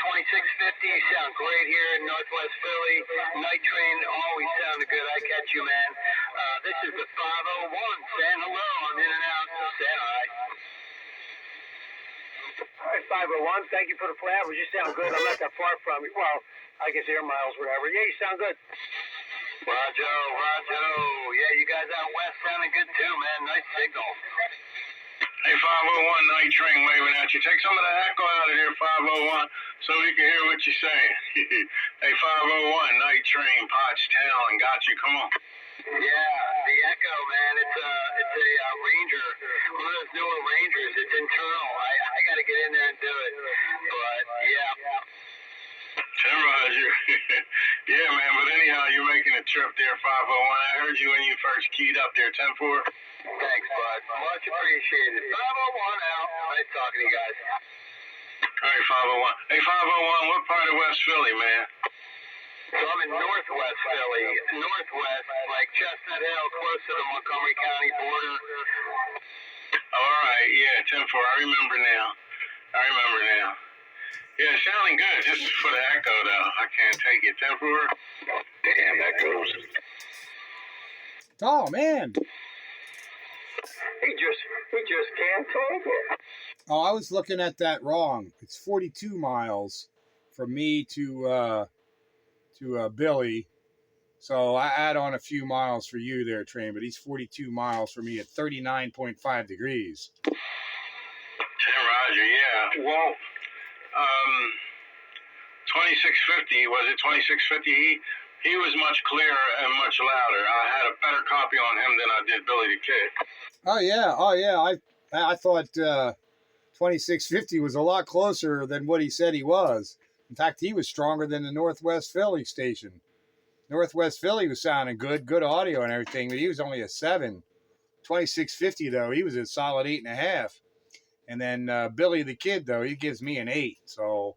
Speaker 4: 2650, you sound great here in Northwest Philly. Night Train always sounded good. I catch you, man. This is the 501. Saying hello. I'm in and out. Saying hi.
Speaker 3: All right, 501. Thank you for the flowers. You sound good. I'm not that far from you. Well, I guess air miles, whatever. Yeah, you sound good.
Speaker 4: Roger. Yeah, you guys out west sounding good too, man. Nice signal. Hey, 501 Night Train waving at you. Take some of the echo out of here, 501, so we can hear what you're saying. Hey, 501 Night Train, Pottstown, got you. Come on. Yeah, the echo, man. It's a Ranger, one of those newer Rangers. It's internal. I got to get in there and do it. But yeah. Tim Roger. Yeah, man. But anyhow, you're making a trip there, 501. I heard you when you first keyed up there, 10-4. Thanks, bud. Much appreciated. 501 out. Nice talking to you guys. All right, 501. Hey, 501, what part of West Philly, man? So I'm in Northwest Philly. Northwest, like Chestnut Hill, close to the Montgomery County border. All right.
Speaker 1: right. Yeah, 10-4. I remember now. Yeah, sounding good. Just for the echo, though. I can't take it. 10-4.
Speaker 4: Damn, that goes.
Speaker 2: Oh, man.
Speaker 3: He just can't take it.
Speaker 2: Oh, I was looking at that wrong. It's 42 miles from me to Billy. So I add on a few miles for you there, Train, but he's 42 miles from me at 39.5 degrees.
Speaker 1: 10, Roger, yeah. Well, 2650, was it 2650? He was much clearer and much louder. I had a better copy on him than I did Billy the Kid.
Speaker 2: Oh yeah. I thought 2650 was a lot closer than what he said he was. In fact, he was stronger than the Northwest Philly station. Northwest Philly was sounding good audio and everything, but he was only a 7. 2650 though, he was a solid 8.5. And then Billy the Kid though, he gives me an 8. So,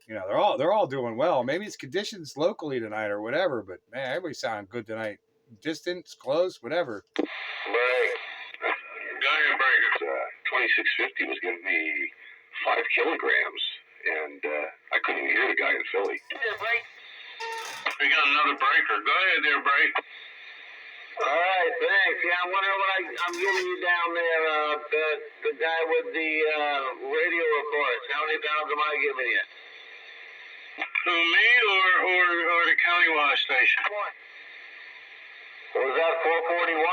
Speaker 2: you know, they're all doing well. Maybe it's conditions locally tonight or whatever, but man, everybody sounded good tonight. Distance, close, whatever.
Speaker 4: Break.
Speaker 1: Go ahead, Breaker.
Speaker 4: 2650 was giving me 5 kilograms, and I couldn't even hear the guy in Philly.
Speaker 1: We got another breaker. Go ahead there, Break.
Speaker 3: All right, thanks. Yeah, I wonder what I'm giving you down there, the guy with the radio reports. How many pounds am I giving you?
Speaker 1: Who, me or the countywide station?
Speaker 3: What was that, 441?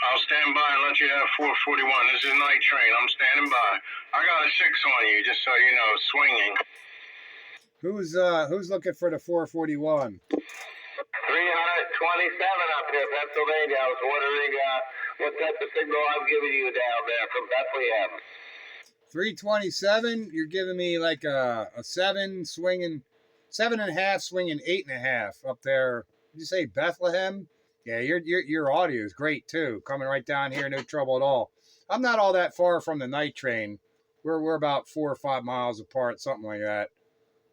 Speaker 1: I'll stand by and let you have 441. This is Night Train. I'm standing by. I got a 6 on you, just so you know, swinging.
Speaker 2: Who's looking for the 441?
Speaker 3: 327 up here, Pennsylvania. I was wondering what type of signal I'm giving you down there from Bethlehem.
Speaker 2: 327. You're giving me like a 7 swinging, 7.5 swinging 8.5 up there. Did you say Bethlehem? Yeah, your audio is great too. Coming right down here, no trouble at all. I'm not all that far from the night train. We're about 4 or 5 miles apart, something like that.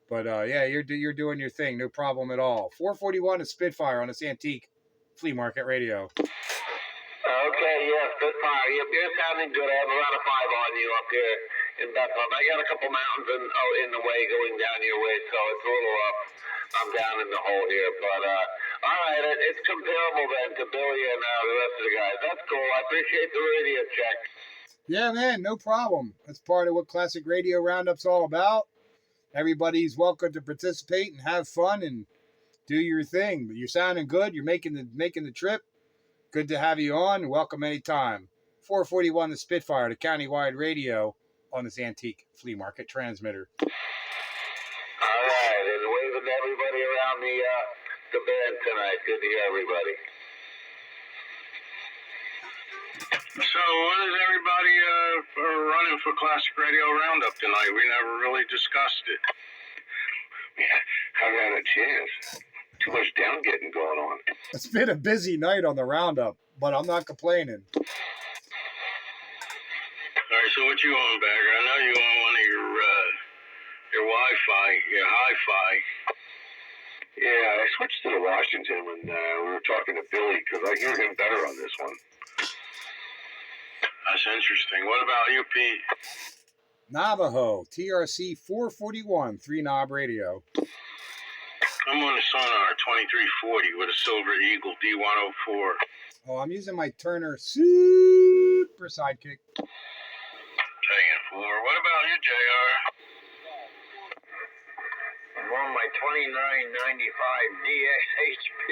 Speaker 2: But yeah, you're doing your thing, no problem at all. 441 is Spitfire on this antique flea market radio.
Speaker 3: Okay, yeah, Spitfire. You're sounding good. I have around a 5 on you up here in Bethlehem. I got a couple mountains in the way going down your way, so it's a little up. I'm down in the hole here, but all right, it's comparable then to Billy and the rest of the guys. That's cool. I appreciate the radio check.
Speaker 2: Yeah, man, no problem. That's part of what Classic Radio Roundup's all about. Everybody's welcome to participate and have fun and do your thing. But you're sounding good. You're making the trip. Good to have you on. Welcome anytime. 441 the Spitfire, the countywide radio on this antique flea market transmitter.
Speaker 3: All right, and waving to everybody around the band tonight. Good to hear everybody.
Speaker 1: So what is everybody running for Classic Radio Roundup tonight? We never really discussed it.
Speaker 4: Yeah, haven't had a chance. Too much down getting going on.
Speaker 2: It's been a busy night on the Roundup, but I'm not complaining.
Speaker 1: All right, so what you on, Bagger? I know you on one of your Wi-Fi, your hi-fi.
Speaker 4: Yeah, I switched to the Washington when we were talking to Billy, because I hear him better on this one.
Speaker 1: That's interesting. What about you, Pete?
Speaker 2: Navajo, TRC-441, 3-knob radio.
Speaker 1: I'm on the Sonar 2340 with a Silver Eagle D104.
Speaker 2: Oh, I'm using my Turner Super Sidekick.
Speaker 1: Taking 4. What about you, JR?
Speaker 3: I'm on my 2995 DXHP.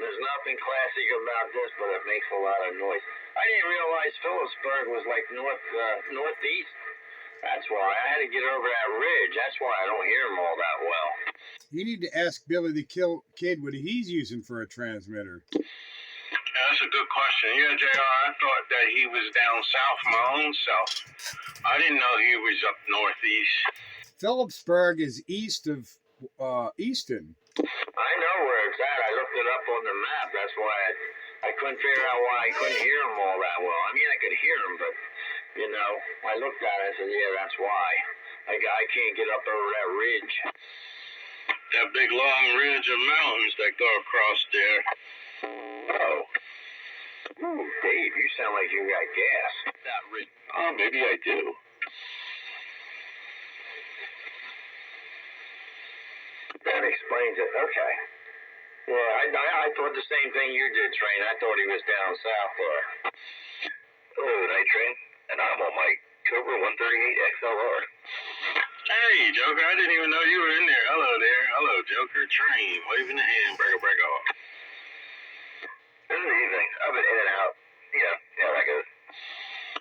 Speaker 3: There's nothing classic about this, but it makes a lot of noise. I didn't realize Phillipsburg was like northeast. That's why I had to get over that ridge. That's why I don't hear them all that well.
Speaker 2: You need to ask Billy the Kid what he's using for a transmitter.
Speaker 1: Yeah, that's a good question. Yeah, JR, I thought that he was down south, my own self. I didn't know he was up northeast.
Speaker 2: Phillipsburg is east of Easton.
Speaker 3: I know where it's at. I looked it up on the map. That's why I couldn't figure out why I couldn't hear them all that well. I mean, I could hear them, but, you know, I looked at it and said, yeah, that's why. I can't get up over that ridge.
Speaker 1: That big long ridge of mountains that go across there.
Speaker 3: Oh.
Speaker 4: Dave, you sound like you got gas.
Speaker 3: That rig.
Speaker 4: Oh, maybe I do. That explains it. Okay. Yeah, I thought the same thing you did, Train. I thought he was down south there. Hello, Night Train. And I'm on my Cobra 138 XLR.
Speaker 1: Hey, Joker, I didn't even know you were in there. Hello there. Hello, Joker. Train, waving the hand, break off.
Speaker 4: This is the evening. I've been in and out. Yeah, that goes.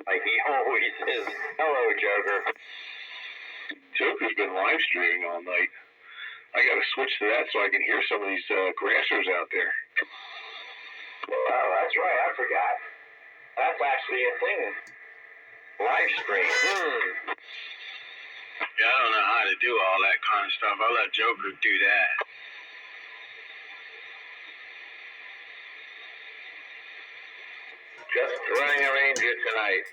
Speaker 4: Like he always is. Hello, Joker.
Speaker 1: Joker's been live streaming all night. I gotta switch to that so I can hear some of these grassers out there.
Speaker 4: Oh, that's right. I forgot. That's actually a thing. Live stream.
Speaker 1: Yeah, I don't know how to do all that kind of stuff. I'll let Joker do that.
Speaker 4: Just running a Ranger tonight.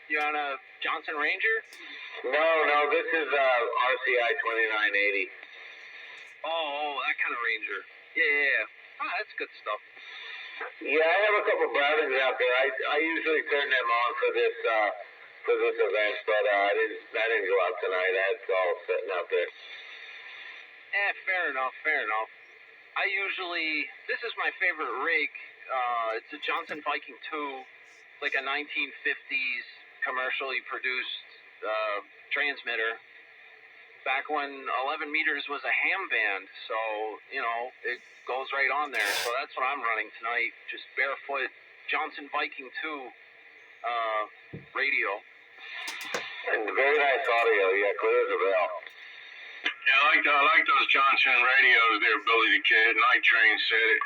Speaker 3: You on a Johnson Ranger?
Speaker 4: No, this is RCI 2980.
Speaker 3: Oh, that kind of Ranger. Yeah. Ah, that's good stuff.
Speaker 4: Yeah, I have a couple Brownings out there. I usually turn them on for this event, but I didn't go out tonight. I had it all sitting out there.
Speaker 3: Fair enough. This is my favorite rig. It's a Johnson Viking 2, like a 1950s commercially produced transmitter. Back when 11 meters was a ham band, so, it goes right on there. So that's what I'm running tonight, just barefoot Johnson Viking 2 radio.
Speaker 4: And very nice audio, yeah, clear as a bell.
Speaker 1: Yeah, I like those Johnson radios there, Billy the Kid. Night Train said it.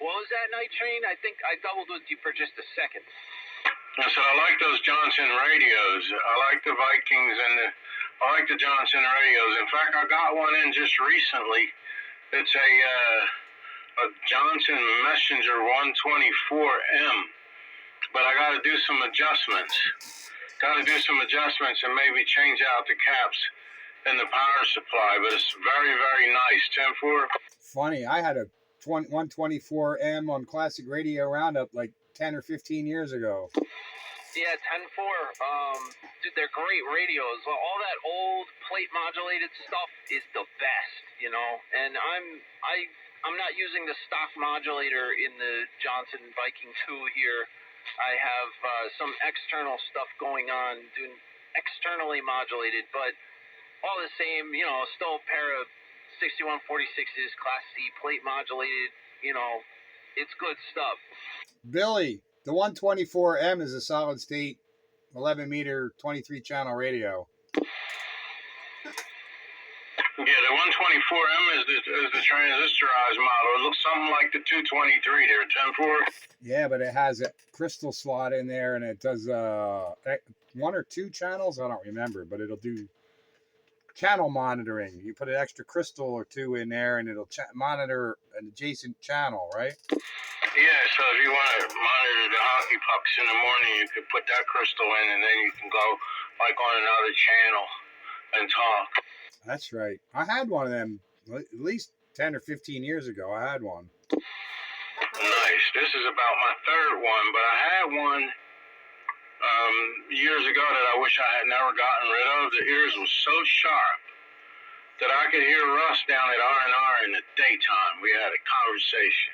Speaker 3: What was that, Night Train? I think I doubled with you for just a second.
Speaker 1: I said I like those Johnson radios. I like the Vikings and I like the Johnson radios. In fact, I got one in just recently. It's a Johnson Messenger 124M, but I got to do some adjustments. And maybe change out the caps and the power supply. But it's very, very nice. 10-4.
Speaker 2: Funny, I had a 124M on Classic Radio Roundup like 10 or 15 years ago.
Speaker 3: Yeah, 10-4. Dude, they're great radios. All that old plate modulated stuff is the best, And I'm not using the stock modulator in the Johnson Viking 2 here. I have some external stuff going on, doing externally modulated, but all the same, still a pair of 6146s, Class C plate modulated. It's good stuff.
Speaker 2: Billy, the 124M is a solid state 11 meter 23 channel radio.
Speaker 1: Yeah, the 124M is the transistorized model. It looks something like the 223 there, 10-4.
Speaker 2: Yeah, but it has a crystal slot in there, and it does 1 or 2 channels. I don't remember, but it'll do channel monitoring. You put an extra crystal or 2 in there, and it'll monitor an adjacent channel, right?
Speaker 1: Yeah, so if you want to monitor the hockey pucks in the morning, you could put that crystal in, and then you can go like on another channel and talk.
Speaker 2: That's right. I had one of them at least 10 or 15 years ago. I had one.
Speaker 1: Nice. This is about my third one, but I had one years ago that I wish I had never gotten rid of. The ears was so sharp that I could hear Russ down at R&R in the daytime. We had a conversation.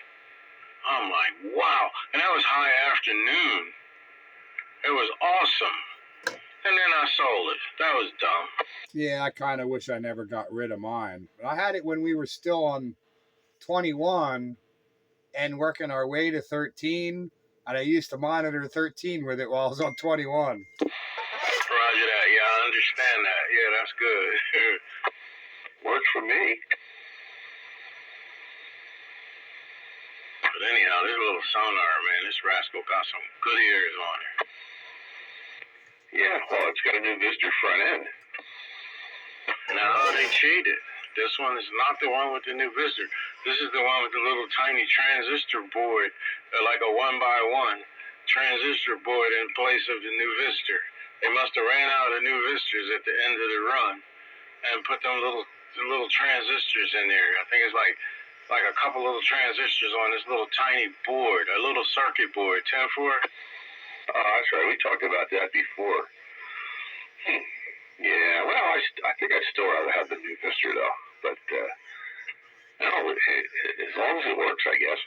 Speaker 1: I'm like, wow. And that was high afternoon. It was awesome. And then I sold it. That was dumb.
Speaker 2: Yeah, I kind of wish I never got rid of mine. I had it when we were still on 21 and working our way to 13. And I used to monitor 13 with it while I was on 21.
Speaker 1: Roger that. Yeah, I understand that. Yeah, that's good. Works for me. But anyhow, this little sonar, man, this rascal got some good ears on it. Yeah, well, it's got a new visitor front end. No, they cheated. This one is not the one with the new visitor. This is the one with the little tiny transistor board, like a 1x1 transistor board in place of the new visitor. They must have ran out of new visitors at the end of the run and put them little transistors in there. I think it's like like a couple little transistors on this little tiny board, a little circuit board, 10-4.
Speaker 4: Oh, that's right. We talked about that before. Yeah, well, I think I'd still rather have the new Vista, though. But, no, as long as it works, I guess.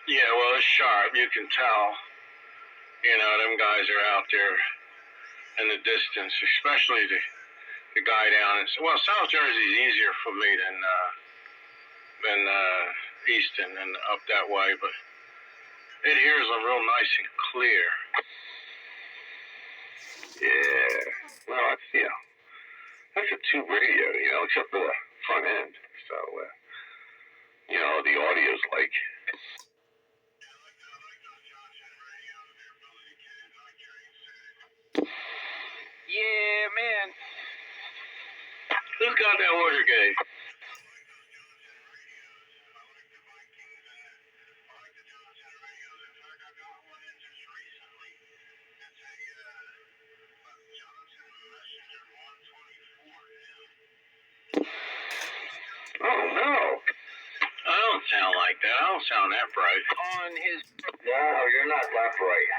Speaker 1: Yeah, well, it's sharp. You can tell. You know, them guys are out there in the distance, especially the guy down in, well, South Jersey's easier for me than Easton and up that way, but it hears them real nice and clear.
Speaker 4: Yeah, well, that's a tube radio, except for the front end. So, the audio's like.
Speaker 3: Yeah, man.
Speaker 1: Who's got that water gate?
Speaker 4: Oh, no.
Speaker 1: I don't sound like that. I don't sound that bright.
Speaker 3: On his.
Speaker 4: No, you're not that bright.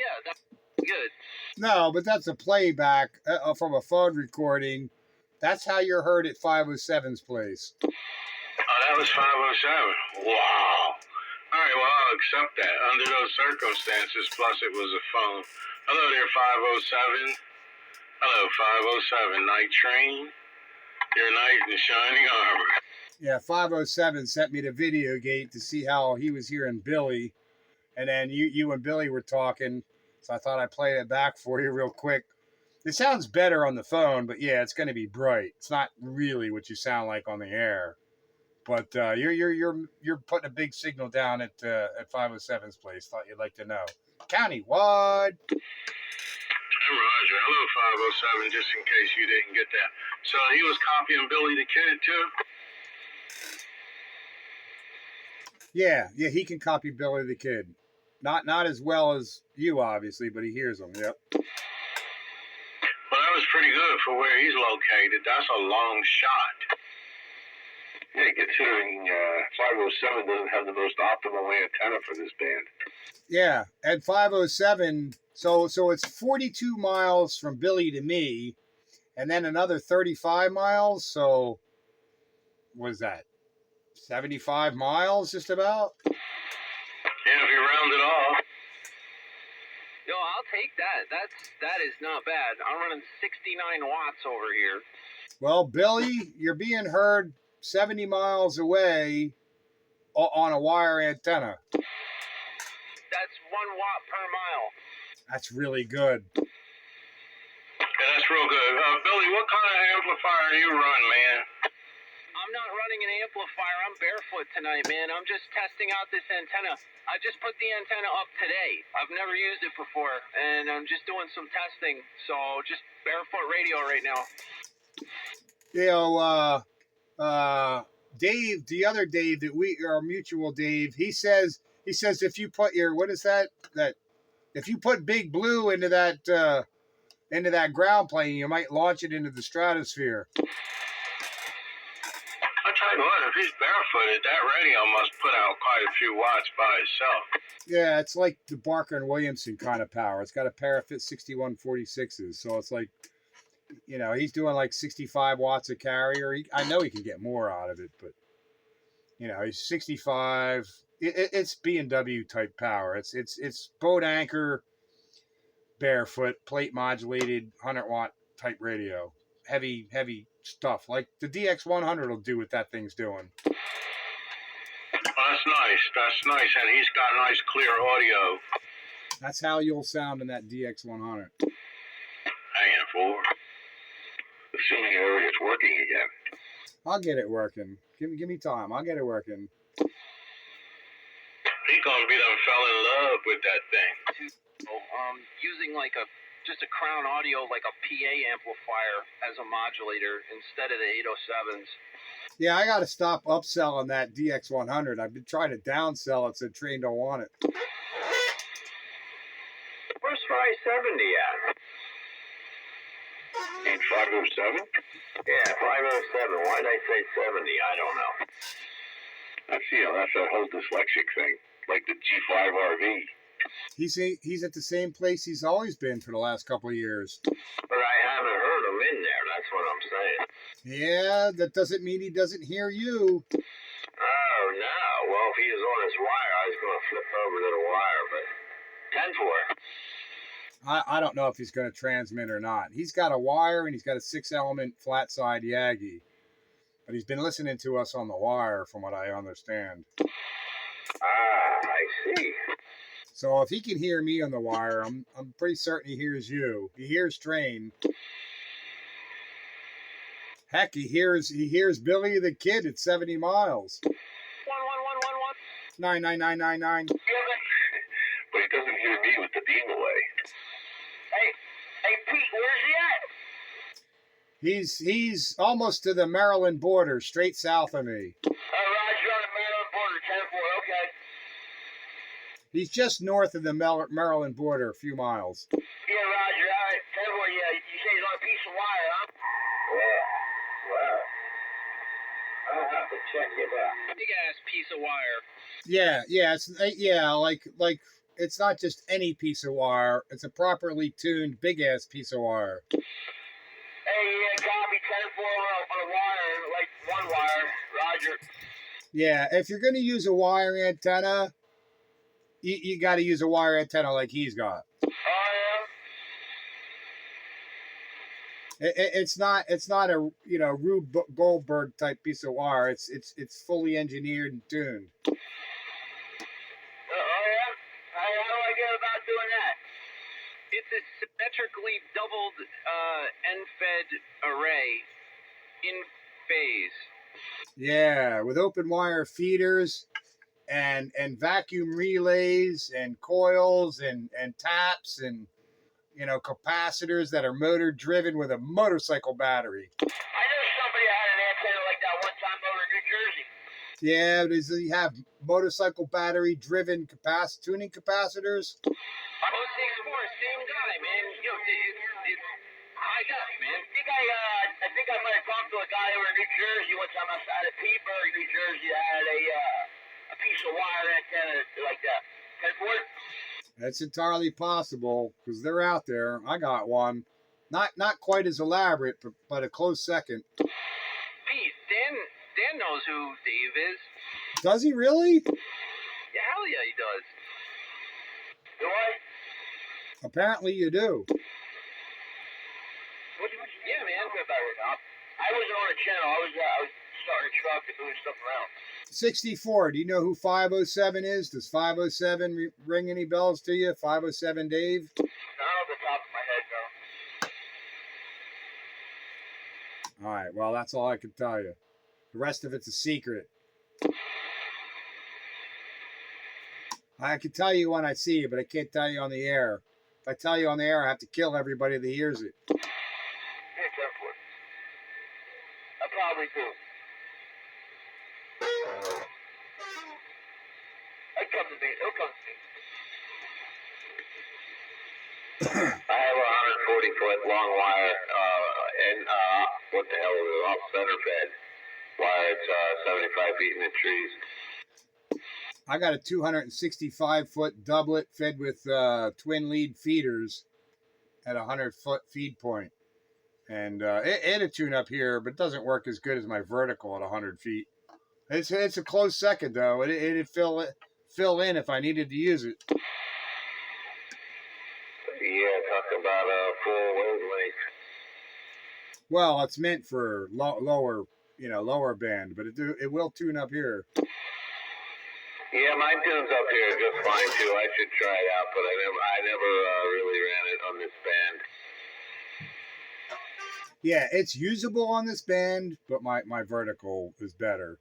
Speaker 3: Yeah, that's good.
Speaker 2: No, but that's a playback from a phone recording. That's how you're heard at 507's place.
Speaker 1: Oh, that was 507. Wow. All right, well, I'll accept that. Under those circumstances, plus it was a phone. Hello there, 507. Hello, 507. Night train. Your knight in shining armor.
Speaker 2: Yeah, 507 sent me to Videogate to see how he was hearing Billy. And then you and Billy were talking. So I thought I'd play it back for you real quick. It sounds better on the phone, but yeah, it's going to be bright. It's not really what you sound like on the air. But you're putting a big signal down at 507's place. Thought you'd like to know. Countywide.
Speaker 1: Hey, Roger. Hello, 507, just in case you didn't get that. So he was copying Billy the Kid, too?
Speaker 2: Yeah, he can copy Billy the Kid. Not as well as you, obviously, but he hears them, yep.
Speaker 1: Well, that was pretty good for where he's located. That's a long shot.
Speaker 4: Yeah, considering 507 doesn't have the most optimal antenna for this band.
Speaker 2: Yeah, at 507, so it's 42 miles from Billy to me, and then another 35 miles, so what is that? 75 miles, just about?
Speaker 1: Yeah, if you round it off.
Speaker 3: Yo, I'll take that. That is not bad. I'm running 69 watts over here.
Speaker 2: Well, Billy, you're being heard 70 miles away on a wire antenna.
Speaker 3: That's 1 watt per mile.
Speaker 2: That's really good.
Speaker 1: Yeah, that's real good. Billy, what kind of amplifier you run, man?
Speaker 3: I'm not running an amplifier. I'm barefoot tonight, man. I'm just testing out this antenna. I just put the antenna up today. I've never used it before, and I'm just doing some testing. So just barefoot radio right now.
Speaker 2: Dave, the other Dave our mutual Dave, he says if you put your, what is that if you put Big Blue into that ground plane, you might launch it into the stratosphere.
Speaker 1: I'll tell you what, if he's barefooted, that radio must put out quite a few watts by itself.
Speaker 2: Yeah, it's like the Barker and Williamson kind of power. It's got a pair of 6146s, so it's like, he's doing like 65 watts of carrier. I know he can get more out of it, but he's 65. It's B&W type power. It's boat anchor, barefoot, plate modulated, 100-watt type radio. Heavy stuff. Like the DX100 will do what that thing's doing.
Speaker 1: Well, that's nice. And he's got nice clear audio.
Speaker 2: That's how you'll sound in that DX100.
Speaker 1: Hanging for.
Speaker 4: Assuming it ever gets working again.
Speaker 2: I'll get it working. Give me time. I'll get it working.
Speaker 1: He gonna be done fell in love with that thing.
Speaker 3: Using just a Crown Audio, like a PA amplifier as a modulator instead of the 807s.
Speaker 2: Yeah, I got to stop upselling that DX100. I've been trying to downsell it, so Train don't want it.
Speaker 3: Where's 570 at?
Speaker 4: Ain't 507? Yeah, 507. Why did I say 70? I don't know. That's that whole dyslexic thing, like the G5 RV.
Speaker 2: He's at the same place he's always been for the last couple of years.
Speaker 4: But I haven't heard him in there, that's what I'm saying.
Speaker 2: Yeah, that doesn't mean he doesn't hear you.
Speaker 4: Oh, no. Well, if he was on his wire, I was going to flip over to the wire, but 10-4.
Speaker 2: I don't know if he's going to transmit or not. He's got a wire and he's got a 6-element flat side Yagi. But he's been listening to us on the wire, from what I understand.
Speaker 4: I see.
Speaker 2: So if he can hear me on the wire, I'm pretty certain he hears you. He hears Train. Heck, he hears Billy the Kid at 70 miles.
Speaker 3: 11111.
Speaker 2: 99999.
Speaker 4: But he doesn't hear me with the beam away. Hey, Pete, where's he at?
Speaker 2: He's almost to the Maryland border, straight south of me.
Speaker 4: Roger, on the Maryland border, 10-4, okay.
Speaker 2: He's just north of the Maryland border, a few miles.
Speaker 4: Yeah, Roger, all right, 10-4, yeah, you say he's on a piece of wire, huh? Well, I'll have to check it out.
Speaker 3: Big ass piece of wire.
Speaker 2: Like it's not just any piece of wire. It's a properly tuned big ass piece of wire.
Speaker 4: Hey, yeah, copy 10-4 on a wire, like one wire, Roger.
Speaker 2: Yeah, if you're gonna use a wire antenna, you got to use a wire antenna like he's got.
Speaker 4: Oh yeah.
Speaker 2: It's not a Rube Goldberg type piece of wire. It's fully engineered and tuned.
Speaker 4: Oh yeah. How do I go about doing that?
Speaker 3: It's a symmetrically doubled end-fed array in phase.
Speaker 2: Yeah, with open wire feeders and vacuum relays and coils and taps and capacitors that are motor driven with a motorcycle battery.
Speaker 4: I know somebody had an antenna like that one time over in New Jersey.
Speaker 2: Yeah, does he have motorcycle battery driven tuning capacitors?
Speaker 3: 064, same guy, man. It's high up, man.
Speaker 4: I think I might have talked to a guy over in New Jersey one time outside of Petersburg, New Jersey, that had a piece of wire antenna like that. 10-4?
Speaker 2: That's entirely possible because they're out there. I got one, not quite as elaborate, but a close second.
Speaker 3: Pete, Dan knows who Dave is.
Speaker 2: Does he really?
Speaker 3: Yeah, hell yeah, he does.
Speaker 4: Do I?
Speaker 2: Apparently you do.
Speaker 4: Yeah, man. I wasn't on a channel. I was starting a truck and moving stuff around.
Speaker 2: 64. Do you know who 507 is? Does 507 ring any bells to you? 507 Dave?
Speaker 4: Not off the top of my head, no.
Speaker 2: All right. Well, that's all I can tell you. The rest of it's a secret. I can tell you when I see you, but I can't tell you on the air. If I tell you on the air, I have to kill everybody that hears it.
Speaker 4: Yeah, 10-4. I probably do. It'll come to me. I have a 140-foot long wire, and what the hell is it? Off center fed wire. It's 75 feet in the trees.
Speaker 2: I got a 265-foot doublet fed with twin lead feeders at a 100-foot feed point. And it had a tune up here, but it doesn't work as good as my vertical at 100 feet. It's a close second, though. It'd fill in if I needed to use it.
Speaker 4: Yeah, talking about a full wavelength.
Speaker 2: Well, it's meant for lower band, but it will tune up here.
Speaker 4: Yeah, mine tunes up here just fine too. I should try it out, but I never really ran it on this band.
Speaker 2: Yeah, it's usable on this band, but my vertical is better.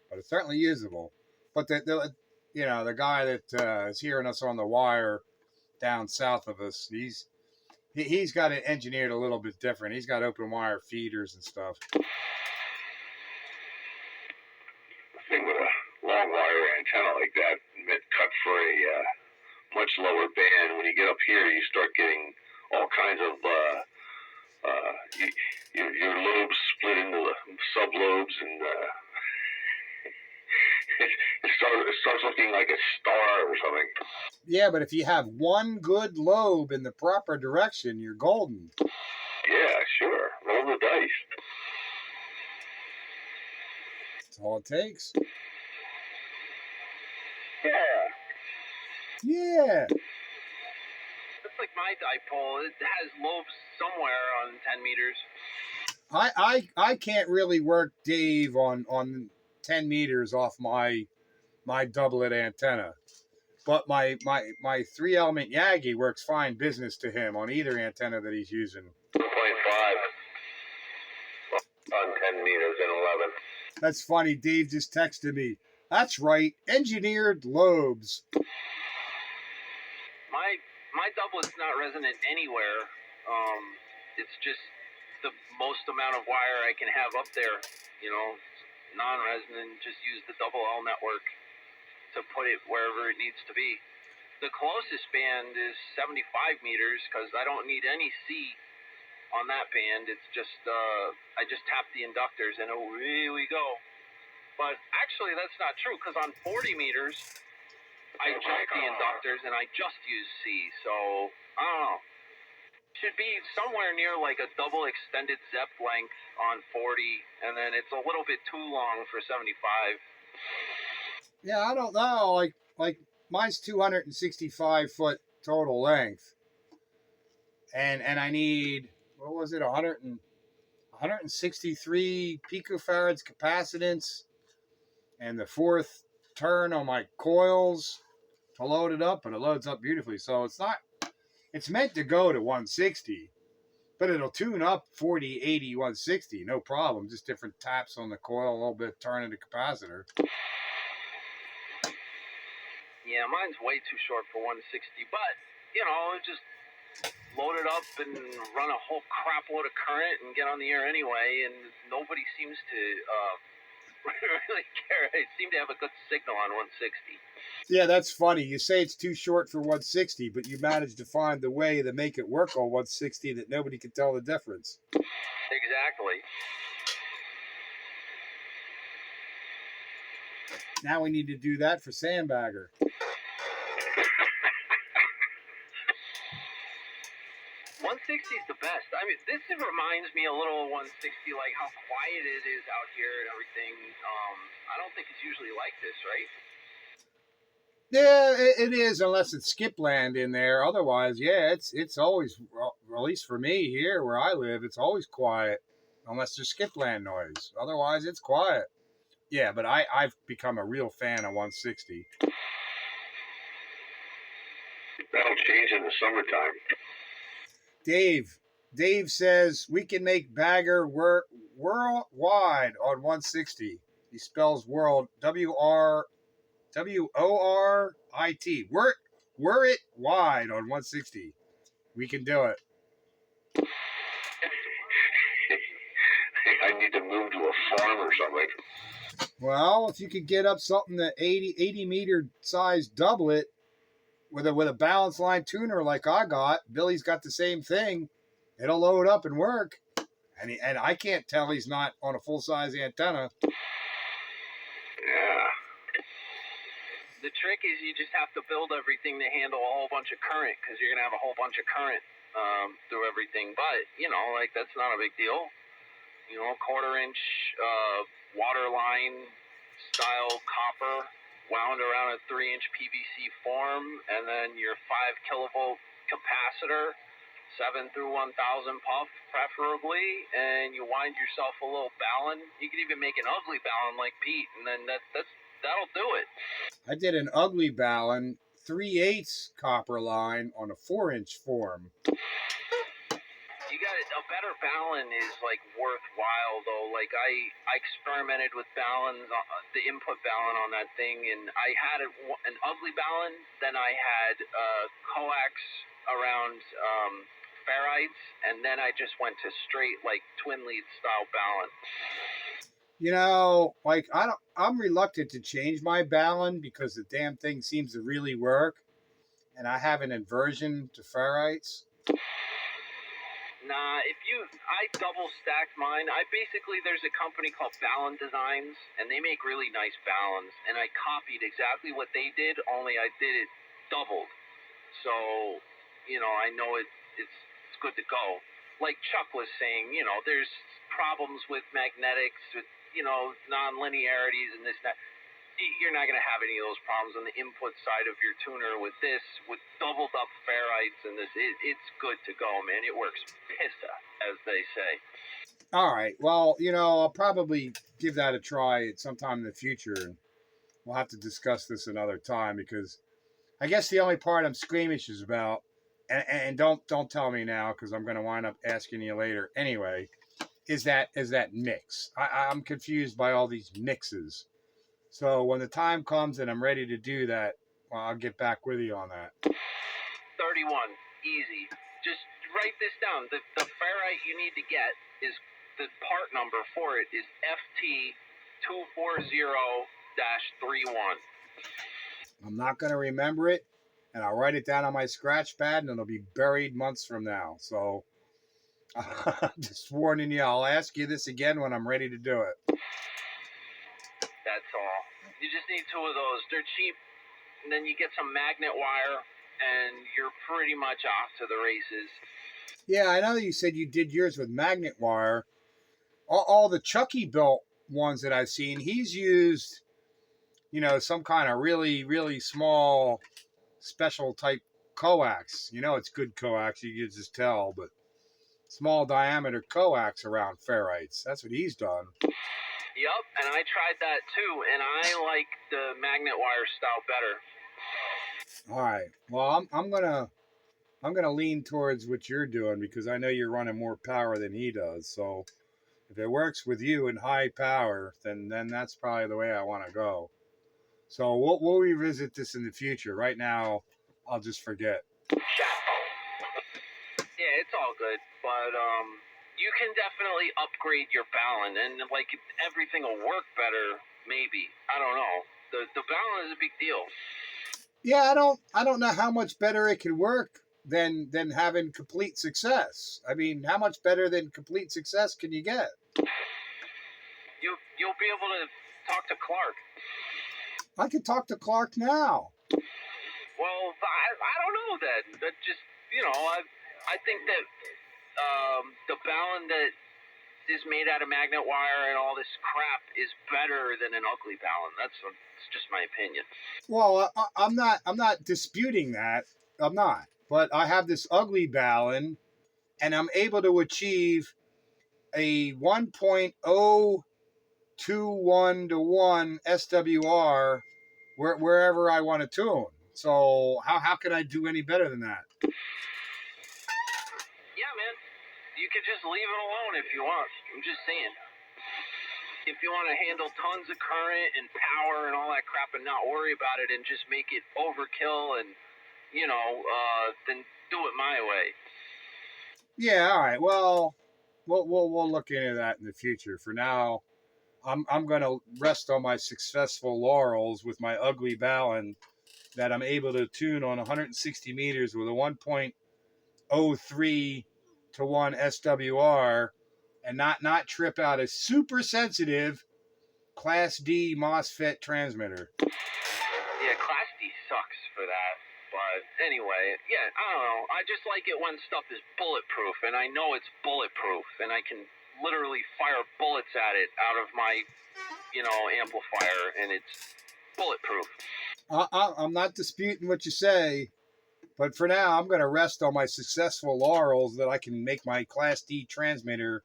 Speaker 2: But it's certainly usable. But the guy that is hearing us on the wire down south of us, he's got it engineered a little bit different. He's got open wire feeders and stuff.
Speaker 4: I think with a long wire antenna like that, meant cut for a much lower band. When you get up here, you start getting all kinds of your lobes split into the sublobes, and it starts looking like a star or something.
Speaker 2: Yeah, but if you have one good lobe in the proper direction, you're golden.
Speaker 4: Yeah, sure. Roll the dice.
Speaker 2: That's all it takes.
Speaker 4: Yeah.
Speaker 2: Yeah.
Speaker 3: It's like my dipole. It has lobes somewhere on 10 meters.
Speaker 2: I can't really work Dave on 10 meters off my doublet antenna. But my 3-element Yagi works fine business to him on either antenna that he's using.
Speaker 4: 1.5 on 10 meters and 11.
Speaker 2: That's funny. Dave just texted me. That's right. Engineered lobes.
Speaker 3: My doublet's not resonant anywhere. It's just the most amount of wire I can have up there. Non-resonant. Just use the double L network to put it wherever it needs to be. The closest band is 75 meters because I don't need any C on that band. It's just I just tap the inductors and away we go. But actually that's not true because on 40 meters I jump the inductors and I just use C. So I don't know. Should be somewhere near like a double extended ZEP length on 40, and then it's a little bit too long for 75.
Speaker 2: Yeah, I don't know. Like mine's 265 foot total length, and I need, what was it, 163 picofarads capacitance, and the fourth turn on my coils to load it up, and it loads up beautifully. So it's meant to go to 160, but it'll tune up 40, 80, 160, no problem. Just different taps on the coil, a little bit of turning the capacitor.
Speaker 3: Yeah, mine's way too short for 160, but, just load it up and run a whole crap load of current and get on the air anyway, and nobody seems to really care. I seem to have a good signal on 160.
Speaker 2: Yeah, that's funny. You say it's too short for 160, but you managed to find the way to make it work on 160 that nobody can tell the difference.
Speaker 3: Exactly.
Speaker 2: Now we need to do that for Sandbagger.
Speaker 3: 160 is the best. I mean, this reminds me a little of 160, like how quiet it is out here and everything. I don't think it's usually like this, right?
Speaker 2: Yeah, it is, unless it's skipland in there. Otherwise, yeah, it's always, at least for me here where I live, it's always quiet, unless there's skipland noise. Otherwise, it's quiet. Yeah, but I've become a real fan of 160.
Speaker 4: That'll change in the summertime.
Speaker 2: Dave says we can make Bagger work worldwide on 160. He spells world WORIT. Were it wide on 160. We can do it.
Speaker 4: I need to move to a farm or something.
Speaker 2: Well, if you could get up something that 80 meter size doublet with a balance line tuner like I got, Billy's got the same thing. It'll load up and work. And I can't tell he's not on a full size antenna.
Speaker 4: Yeah.
Speaker 3: The trick is you just have to build everything to handle a whole bunch of current because you're going to have a whole bunch of current through everything. But, that's not a big deal. 1/4 inch water line style copper wound around a 3-inch PVC form, and then your 5 kilovolt capacitor, 7 through 1000 puff preferably, and you wind yourself a little ballon. You could even make an ugly ballon like Pete, and then that'll do it.
Speaker 2: I did an ugly ballon, 3/8 copper line on a 4-inch form.
Speaker 3: You got it. A better ballon is like worthwhile though. Like I experimented with ballons, the input ballon on that thing, and I had an ugly ballon. Then I had coax around ferrites, and then I just went to straight like twin lead style ballon.
Speaker 2: I'm reluctant to change my ballon because the damn thing seems to really work, and I have an aversion to ferrites.
Speaker 3: Nah, I double stacked mine. There's a company called Ballon Designs, and they make really nice ballons, and I copied exactly what they did, only I did it doubled. So, I know it's good to go. Like Chuck was saying, there's problems with magnetics, with, non-linearities and this, that. You're not going to have any of those problems on the input side of your tuner with this, with doubled up ferrites and this. It's good to go, man. It works pissa, as they say.
Speaker 2: All right. Well, I'll probably give that a try at sometime in the future, and we'll have to discuss this another time because I guess the only part I'm squeamish is about, and don't tell me now because I'm going to wind up asking you later anyway, is that mix. I'm confused by all these mixes. So when the time comes and I'm ready to do that, well, I'll get back with you on that.
Speaker 3: 31, easy. Just write this down. The ferrite you need to get is, the part number for it is FT240-31.
Speaker 2: I'm not going to remember it, and I'll write it down on my scratch pad, and it'll be buried months from now. So just warning you, I'll ask you this again when I'm ready to do it.
Speaker 3: That's all. You just need 2 of those. They're cheap, and then you get some magnet wire, and you're pretty much off to the races.
Speaker 2: Yeah, I know that you said you did yours with magnet wire. All the Chucky built ones that I've seen, he's used, some kind of really, really small, special type coax. It's good coax, you can just tell, but small diameter coax around ferrites. That's what he's done.
Speaker 3: Yep, and I tried that too, and I like the magnet wire style better.
Speaker 2: All right. Well, I'm gonna lean towards what you're doing because I know you're running more power than he does. So if it works with you in high power, then that's probably the way I want to go. So we'll revisit this in the future. Right now, I'll just forget.
Speaker 3: Yeah, it's all good, but you can definitely upgrade your ballon, and everything will work better. Maybe, I don't know. The ballon is a big deal.
Speaker 2: Yeah, I don't know how much better it can work than having complete success. I mean, how much better than complete success can you get?
Speaker 3: You'll be able to talk to Clark.
Speaker 2: I can talk to Clark now.
Speaker 3: Well, I don't know then. That just, I think that the ballon that is made out of magnet wire and all this crap is better than an ugly ballon. That's just my opinion.
Speaker 2: Well, I'm not disputing that. I'm not. But I have this ugly ballon, and I'm able to achieve a 1.021 to 1 SWR wherever I want to tune. So how can I do any better than that?
Speaker 3: Yeah, man. You could just leave it alone if you want. I'm just saying. If you want to handle tons of current and power and all that crap and not worry about it and just make it overkill and, then do it my way.
Speaker 2: Yeah, all right. Well, we'll look into that in the future. For now, I'm going to rest on my successful laurels with my ugly ballon that I'm able to tune on 160 meters with a 1.03 to 1 SWR and not trip out a super sensitive Class D MOSFET transmitter.
Speaker 3: Yeah, Class D sucks for that. But anyway, yeah, I don't know. I just like it when stuff is bulletproof, and I know it's bulletproof, and I can literally fire bullets at it out of my, amplifier, and it's bulletproof.
Speaker 2: I'm not disputing what you say, but for now, I'm going to rest on my successful laurels that I can make my Class D transmitter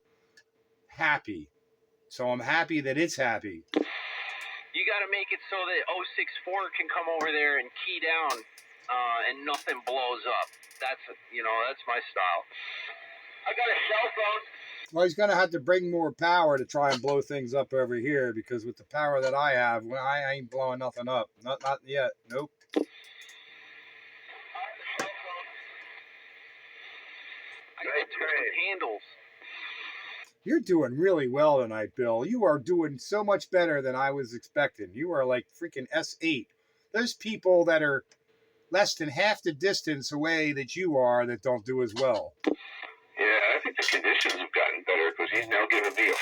Speaker 2: happy. So I'm happy that it's happy.
Speaker 3: You got to make it so that 064 can come over there and key down, and nothing blows up. That's my style. I got a cell phone.
Speaker 2: Well, he's going to have to bring more power to try and blow things up over here because with the power that I have, I ain't blowing nothing up. Not yet. Nope.
Speaker 3: I got 2 handles.
Speaker 2: You're doing really well tonight, Bill. You are doing so much better than I was expecting. You are like freaking S8. There's people that are less than half the distance away that you are that don't do as well.
Speaker 4: Yeah, I think the conditions have gotten better because he's now giving me a 5.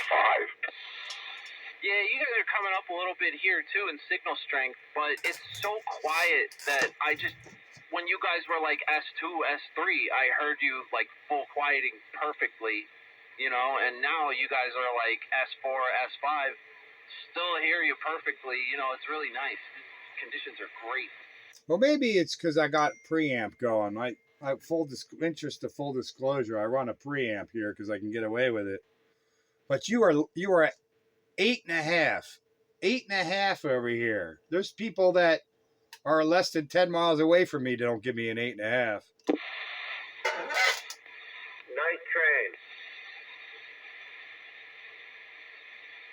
Speaker 3: Yeah, you guys are coming up a little bit here too in signal strength, but it's so quiet that when you guys were like S2, S3, I heard you like full quieting perfectly, and now you guys are like S4, S5, still hear you perfectly, it's really nice. Conditions are great.
Speaker 2: Well, maybe it's because I got preamp going. Full disclosure, I run a preamp here because I can get away with it. But you are at 8.5, 8.5 over here. There's people that are less than 10 miles away from me that don't give me an 8.5.
Speaker 3: Night train.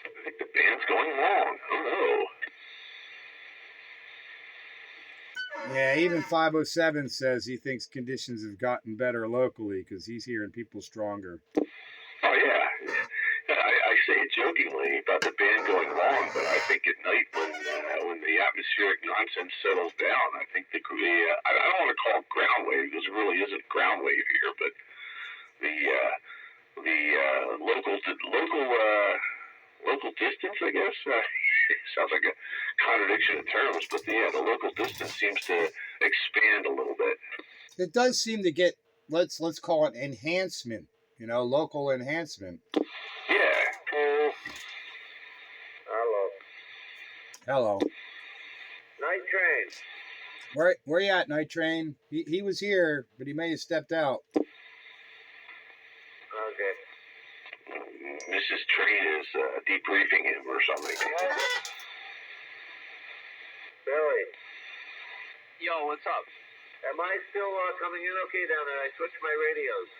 Speaker 4: I think the band's going wrong. Oh no.
Speaker 2: Yeah, even 507 says he thinks conditions have gotten better locally because he's hearing people stronger.
Speaker 4: Oh yeah. I say it jokingly about the band going wrong, but I think at night when the atmospheric nonsense settles down, I think I don't want to call it ground wave because it really isn't ground wave here, but the local distance, I guess. Sounds like a contradiction in terms, but the local distance seems to expand a little bit.
Speaker 2: It does seem to get, let's call it enhancement, local enhancement.
Speaker 4: Yeah.
Speaker 2: Hello.
Speaker 3: Night train.
Speaker 2: Where you at, Night Train? He was here, but he may have stepped out.
Speaker 3: Okay.
Speaker 4: Mrs. Train is debriefing him or something.
Speaker 3: Billy. Yo, what's up? Am I still coming in okay down there? I switched my radios.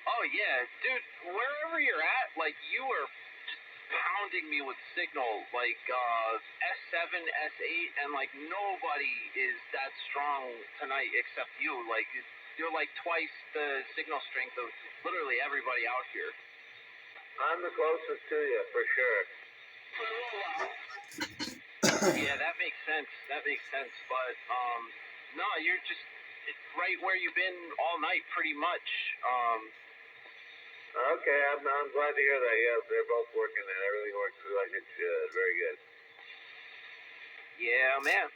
Speaker 3: Oh, yeah. Dude, wherever you're at, you are just pounding me with signal. S7, S8, and, nobody is that strong tonight except you. You're, twice the signal strength of literally everybody out here. I'm the closest to you, for sure. Yeah, that makes sense. But, no, you're just right where you've been all night, pretty much. Okay, I'm glad to hear that. Yeah, they're both working and everything works like it should. Very good. Yeah, man.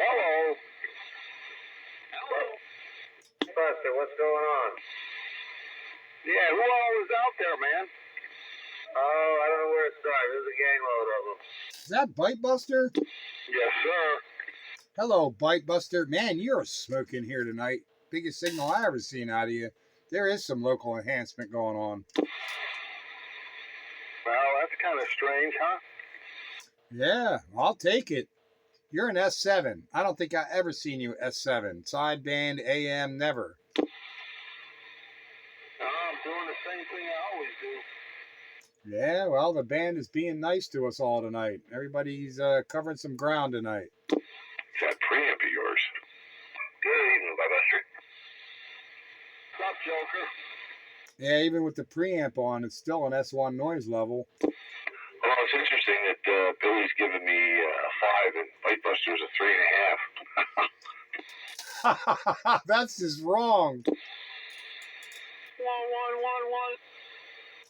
Speaker 3: Hello. Buster, what's going on? Yeah, who all was out there, man? Oh, I don't know where to start. There's a gang load of them.
Speaker 2: Is that Bite Buster?
Speaker 3: Yes, sir.
Speaker 2: Hello, Bite Buster. Man, you're smoking here tonight. Biggest signal I ever seen out of you. There is some local enhancement going on.
Speaker 3: Well, that's kind of strange, huh?
Speaker 2: Yeah, I'll take it. You're an S7. I don't think I ever seen you S7. Sideband, AM, never.
Speaker 3: I'm doing the same thing I always do.
Speaker 2: Yeah, well, the band is being nice to us all tonight. Everybody's covering some ground tonight.
Speaker 4: It's that preamp of yours. Good evening, Buster.
Speaker 3: What's up, Joker?
Speaker 2: Yeah, even with the preamp on, it's still an S1 noise level.
Speaker 4: Well, it's interesting that Billy's giving me a 5 and Bitebuster's a 3.5.
Speaker 2: That's just wrong.
Speaker 3: 1111.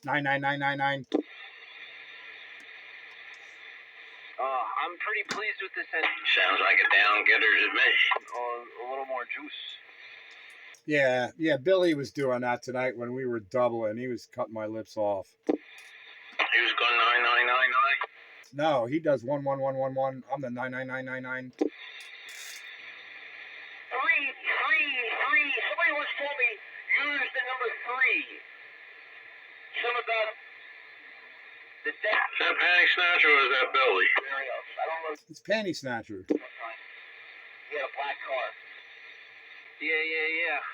Speaker 2: 99999.
Speaker 3: I'm pretty pleased with this.
Speaker 4: Sounds like a down-getter's admission.
Speaker 3: A little more juice.
Speaker 2: Yeah, Billy was doing that tonight when we were doubling. He was cutting my lips off.
Speaker 4: He was going 9999.
Speaker 2: No, he does 11111. I'm the 99999.
Speaker 3: 3. Somebody once told me use the number 3. Some about the death.
Speaker 4: Is that Panic Snatcher or is that Billy?
Speaker 3: I don't know.
Speaker 2: It's Panty Snatcher.
Speaker 3: He had a black car. Yeah.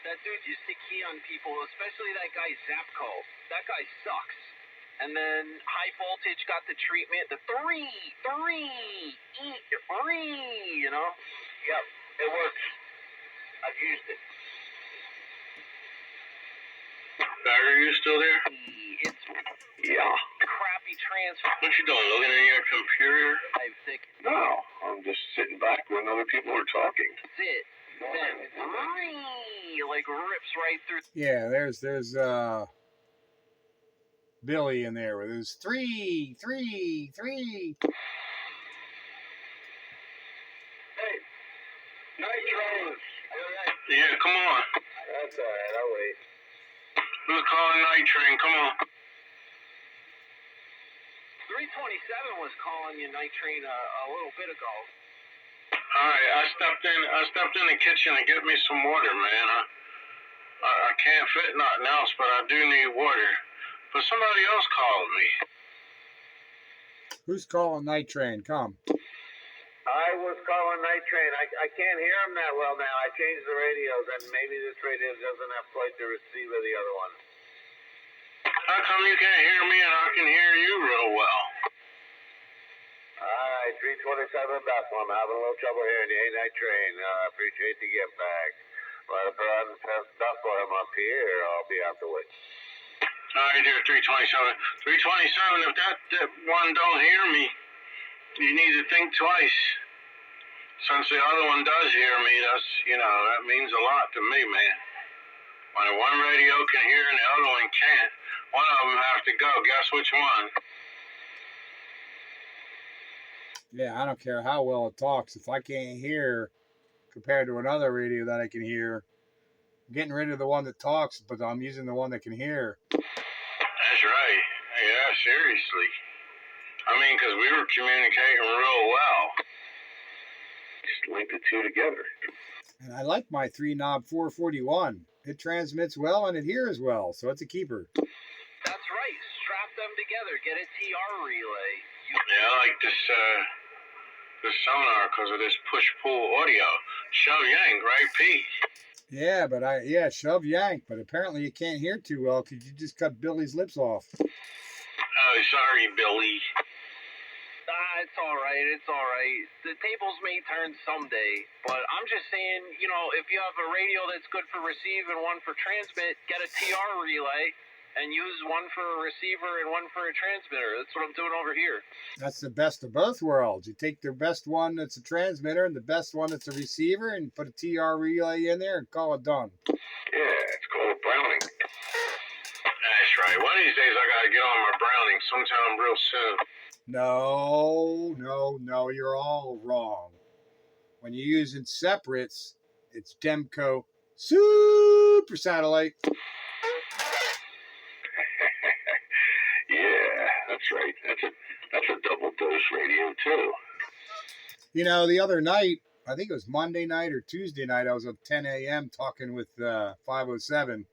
Speaker 3: That dude used to key on people, especially that guy Zapko. That guy sucks. And then high voltage got the treatment. The 3, you know? Yep, it works. I've used it.
Speaker 4: Are you still there?
Speaker 3: It's
Speaker 4: Yeah.
Speaker 3: crappy transfer.
Speaker 4: What you doing, looking at your computer?
Speaker 3: I think
Speaker 4: No, I'm just sitting back when other people are talking.
Speaker 3: that's it. like rips right through.
Speaker 2: Yeah, there's Billy in there with his 3, 3, 3.
Speaker 4: Hey, night train.
Speaker 1: Yeah, come on.
Speaker 4: That's all right. I'll wait.
Speaker 1: Who's calling night train? Come on.
Speaker 3: 327 was calling you night train a little bit ago.
Speaker 1: All right, I stepped in the kitchen to get me some water, man. I can't fit nothing else, but I do need water. But somebody else called me.
Speaker 2: Who's calling Night Train? Come.
Speaker 4: I was calling night train. I can't hear him that well now. I changed the radios, and maybe this radio doesn't have quite the receiver the other one.
Speaker 1: How come you can't hear me and I can hear you real well?
Speaker 4: All right, 327 Bethlehem. Having a little trouble hearing you. Hey, night train. Appreciate the get back. But if I hadn't passed Bethlehem up here, I'll be out the way.
Speaker 1: All right, dear 327. 327, if that one don't hear me, you need to think twice. Since the other one does hear me, that means a lot to me, man. When one radio can hear and the other one can't, one of them have to go. Guess which one?
Speaker 2: Yeah, I don't care how well it talks. If I can't hear compared to another radio that I can hear, I'm getting rid of the one that talks, but I'm using the one that can hear.
Speaker 1: That's right. Yeah, seriously. I mean, because we were communicating real well.
Speaker 4: Just link the two together.
Speaker 2: And I like my 3-knob 441. It transmits well and it hears well, so it's a keeper.
Speaker 3: That's right. Strap them together. Get a TR relay.
Speaker 1: Yeah, I like this sonar because of this push-pull audio. Shove yank, right, Pete?
Speaker 2: Yeah, but shove yank, but apparently you can't hear too well because you just cut Billy's lips off.
Speaker 1: Oh, sorry, Billy.
Speaker 3: It's all right. It's all right. The tables may turn someday, but I'm just saying, if you have a radio that's good for receive and one for transmit, get a TR relay and use one for a receiver and one for a transmitter. That's what I'm doing over here.
Speaker 2: That's the best of both worlds. You take the best one that's a transmitter and the best one that's a receiver and put a TR relay in there and call it done.
Speaker 4: Yeah, it's called Browning.
Speaker 1: That's right. One of these days I gotta get on my Browning sometime real soon.
Speaker 2: No, you're all wrong. When you're using separates, it's Demco Super Satellite.
Speaker 4: Yeah, that's right. That's a double dose radio too.
Speaker 2: The other night, I think it was Monday night or Tuesday night, I was up 10 a.m. talking with 507.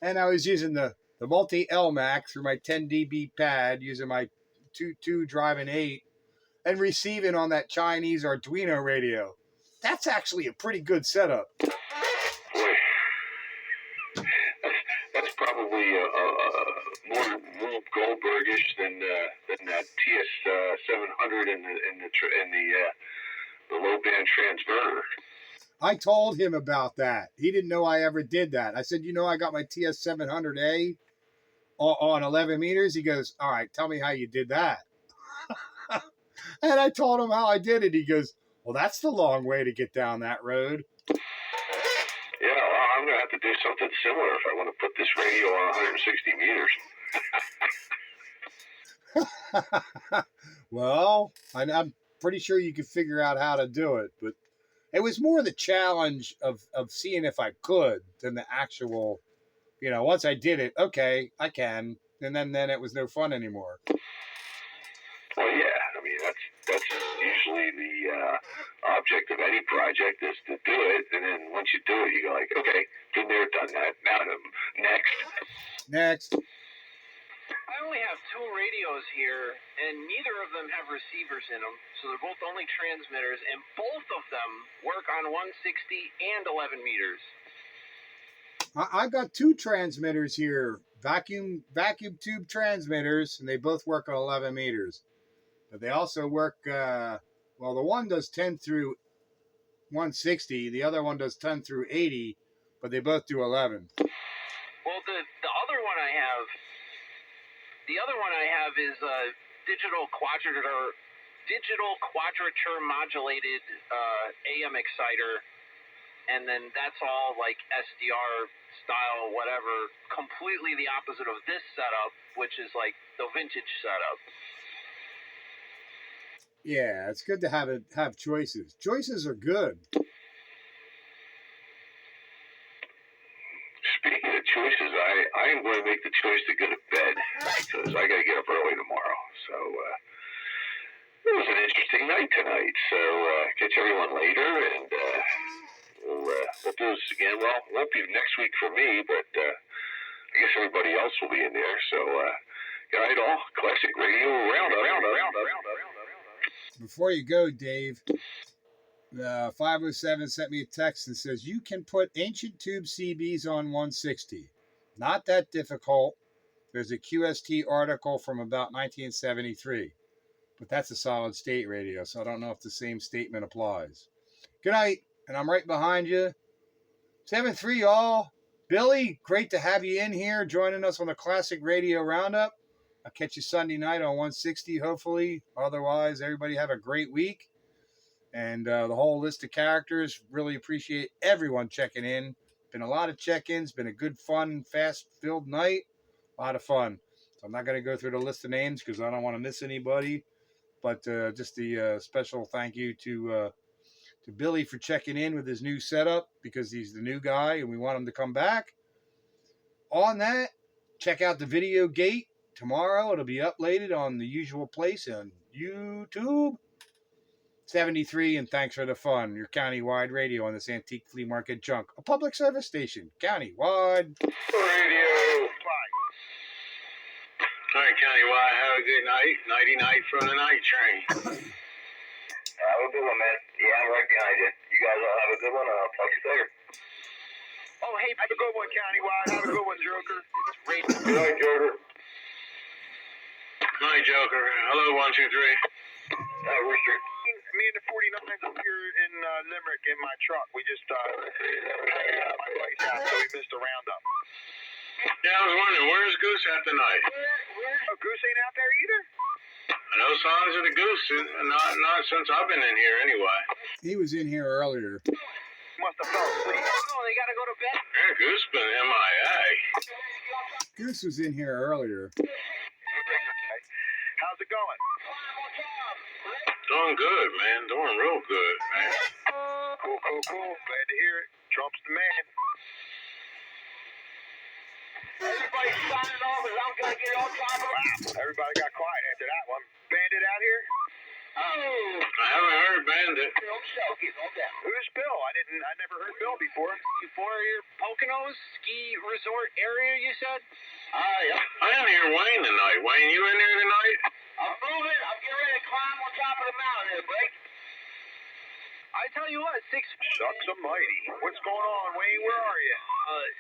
Speaker 2: And I was using the multi-LMAX for my 10 dB pad, using my 2 driving 8, and receiving on that Chinese Arduino radio. That's actually a pretty good setup.
Speaker 4: Boy, that's probably more Rube Goldbergish than that TS-700 and the low band transverter.
Speaker 2: I told him about that. He didn't know I ever did that. I said, I got my TS-700A on 11 meters. He goes, all right, tell me how you did that. And I told him how I did it. He goes, well, that's the long way to get down that road.
Speaker 4: Yeah, well, I'm going to have to do something similar if I want to put this radio on 160 meters.
Speaker 2: Well, I'm pretty sure you could figure out how to do it, but it was more the challenge of seeing if I could than the actual, once I did it, okay, I can. And then it was no fun anymore.
Speaker 4: Well, yeah, I mean, that's usually the object of any project is to do it. And then once you do it, you go like, okay, been there, done that. Now next.
Speaker 3: I only have 2 radios here, and neither of them have receivers in them, so they're both only transmitters, and both of them work on 160 and 11 meters.
Speaker 2: I got 2 transmitters here, vacuum tube transmitters, and they both work on 11 meters. But they also work, the one does 10 through 160, the other one does 10 through 80, but they both do 11.
Speaker 3: Well, the other one I have is a digital quadrilateral digital quadrature modulated AM exciter, and then that's all like SDR style, whatever. Completely the opposite of this setup, which is like the vintage setup.
Speaker 2: Yeah, it's good to have choices. Choices are good.
Speaker 4: Speaking of choices, I am going to make the choice to go to bed because I got to get up early tomorrow. So it was an interesting night tonight. So catch everyone later, and we'll do this again. Well, it won't be next week for me, but I guess everybody else will be in there. So good night, all. Classic Radio Roundup.
Speaker 2: Before you go, Dave, 507 sent me a text that says you can put ancient tube CBs on 160. Not that difficult. There's a QST article from about 1973, but that's a solid state radio, so I don't know if the same statement applies. Good night, and I'm right behind you. 7-3, y'all. Billy, great to have you in here joining us on the Classic Radio Roundup. I'll catch you Sunday night on 160, hopefully. Otherwise, everybody have a great week. And the whole list of characters, really appreciate everyone checking in. Been a lot of check-ins, been a good, fun, fast-filled night. A lot of fun. So I'm not going to go through the list of names because I don't want to miss anybody. But just the special thank you to Billy for checking in with his new setup because he's the new guy and we want him to come back. On that, check out the video gate tomorrow. It'll be uploaded on the usual place on YouTube. 73, and thanks for the fun. Your county-wide radio on this antique flea market junk. A public service station. County-wide.
Speaker 4: Radio. All right, Countywide, have a good night. Nighty-night from the night train. Have a good one, man. Yeah, I'm right behind you. You guys all have a good one, and I'll talk to you later.
Speaker 3: Oh, hey, have a good one, Countywide. Have a good one, Joker.
Speaker 4: Good night, Joker. Good night, Joker. Hello, 1, 2, 3. Hi, Rooster.
Speaker 3: Me and the 49s up here in Limerick in my truck. We just hanging out at my place out, so we missed the roundup.
Speaker 4: Yeah, I was wondering, where's Goose at tonight?
Speaker 3: Oh, Goose ain't out there either?
Speaker 4: No signs of the Goose, not since I've been in here anyway.
Speaker 2: He was in here earlier.
Speaker 3: Must have fell asleep. Oh, they gotta go to bed?
Speaker 4: Yeah, Goose been MIA.
Speaker 2: Goose was in here earlier.
Speaker 3: How's it going?
Speaker 4: Doing good, man. Doing real good, man.
Speaker 3: Cool. Glad to hear it. Trump's the man. Everybody signing off as I'm gonna get on top of it. Everybody got quiet after that one. Bandit out here? Oh.
Speaker 4: I haven't heard Bandit.
Speaker 3: Who's Bill? I never heard Bill before. Before your Poconos ski resort area, you said?
Speaker 4: Yeah. I didn't hear Wayne tonight. Wayne, you in there tonight?
Speaker 3: I'm moving. I'm getting ready to climb on top of the mountain here, Blake. I tell you what, 6 Shucks almighty. What's going on, Wayne? Where are you?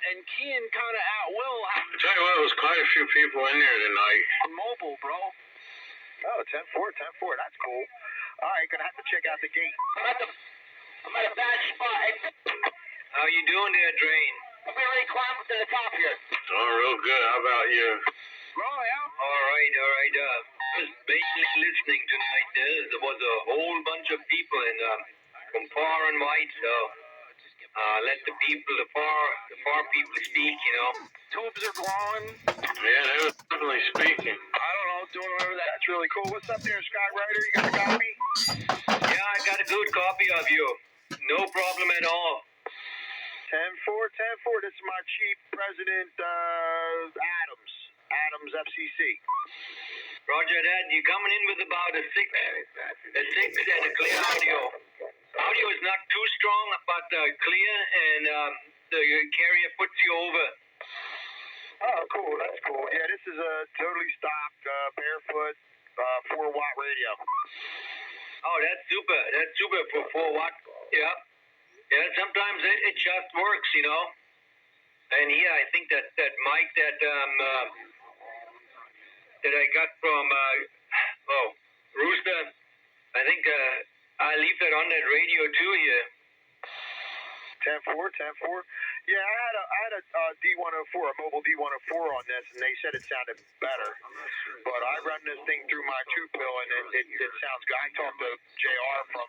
Speaker 3: And Kean kind of at will.
Speaker 4: I tell you what, there was quite a few people in there tonight.
Speaker 3: Mobile, bro. Oh, 10-4. That's cool. All right, gonna have to check out the gate. I'm at a bad spot.
Speaker 4: How you doing there, Drain?
Speaker 3: I'm getting ready to climb up to the top here.
Speaker 4: Doing real good. How about you?
Speaker 3: Oh, yeah?
Speaker 4: All right. I was basically listening tonight. There was a whole bunch of people from far and wide, so let the far people speak, you know.
Speaker 3: Tubes are glowing.
Speaker 4: Yeah, they were definitely speaking.
Speaker 3: I don't know, doing whatever that's really cool. What's up there, Skyrider? You got a copy?
Speaker 4: Yeah, I got a good copy of you. No problem at all.
Speaker 3: 10-4. This is my chief president, Adams FCC.
Speaker 4: Roger that. You're coming in with about a 6 and a clear audio. Audio is not too strong, but clear, and the carrier puts you over.
Speaker 3: Oh, cool. That's cool. Yeah, this is a totally stock, barefoot, 4-watt radio.
Speaker 4: Oh, that's super. That's super for 4 watt. Yeah. Yeah, sometimes it just works, you know. And here, I think that mic that I got from Rooster, I think I leave that on that radio too here.
Speaker 3: 10-4.
Speaker 1: Yeah, I had a D104, a mobile D104 on this, and they said it sounded better. But I run this thing through my 2-pill, and it sounds good. I talked to JR from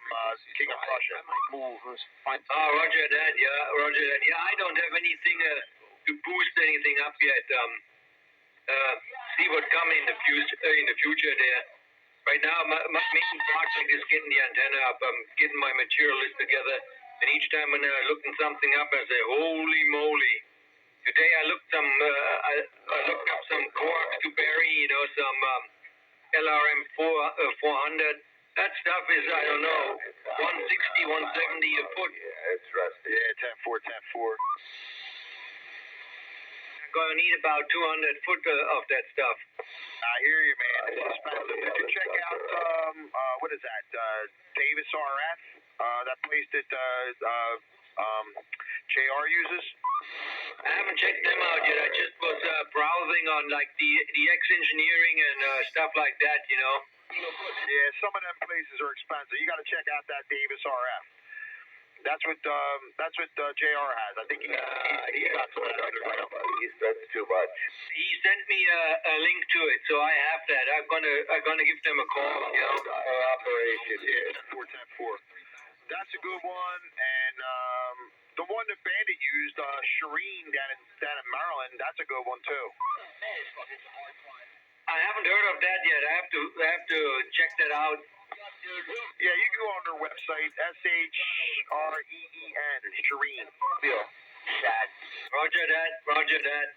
Speaker 1: King of Prussia.
Speaker 4: Oh, roger that, yeah, roger that. Yeah, I don't have anything to boost anything up yet. See what comes in the future there. Right now, my main project is getting the antenna up. I'm getting my material list together, and each time when I'm looking something up, I say, "Holy moly!" Today I looked I looked up some coax to bury, some LRM 400. That stuff is, I don't know, 160, 170 a foot.
Speaker 1: Yeah, it's rusty. Yeah, 10-4, 10-4.
Speaker 4: I'm gonna need about 200 foot of that stuff.
Speaker 1: I hear you, man. It's expensive. Did you check out, what is that, Davis RF? That place that, JR uses?
Speaker 4: I haven't checked them out yet. I just was browsing on like the X engineering and stuff like that,
Speaker 1: Yeah, some of them places are expensive. You got to check out that Davis RF. That's what JR has. I think he got some of that.
Speaker 4: That's too much. He sent me a link to it, so I have that. I'm gonna give them a call.
Speaker 1: Operation. Yeah, 10-4. That's a good one, and the one that Bandit used, Shireen down in Maryland. That's a good one too.
Speaker 4: I haven't heard of that yet. I have to check that out.
Speaker 1: Yeah, you can go on their website, SHREEN, Shireen.
Speaker 4: Yeah. Roger that. Roger that.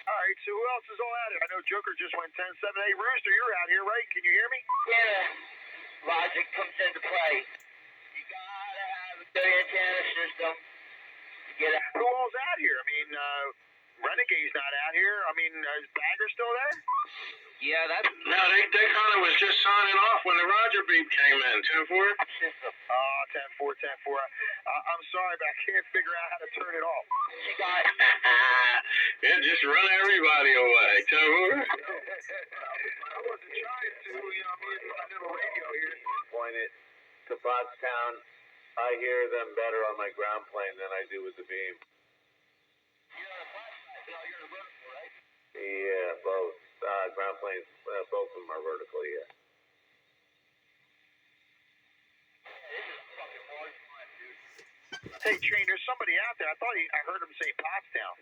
Speaker 1: All right, so who else is all out here? I know Joker just went 10-7. Hey, Rooster, you're out here, right? Can you hear me?
Speaker 3: Yeah. Logic comes into play. You gotta have a good antenna system to get out.
Speaker 1: Who all's out here? I mean, Renegade's not out here. I mean, is Bagger still there?
Speaker 3: Yeah, that's...
Speaker 4: No, they kind of was just signing off when the Roger beep came in. 10-4?
Speaker 1: Oh, 10-4, 10-4. I'm sorry, but I can't figure out how to turn it off.
Speaker 3: You got...
Speaker 4: Yeah, just run everybody away. 10-4?
Speaker 1: I wasn't trying to, I'm in my little radio here.
Speaker 5: Point it to Pottstown. I hear them better on my ground plane than I do with the beam. Yeah, both. Ground planes, both of them are vertical, yeah.
Speaker 1: Hey, Train, there's somebody out there. I heard him say Pottstown.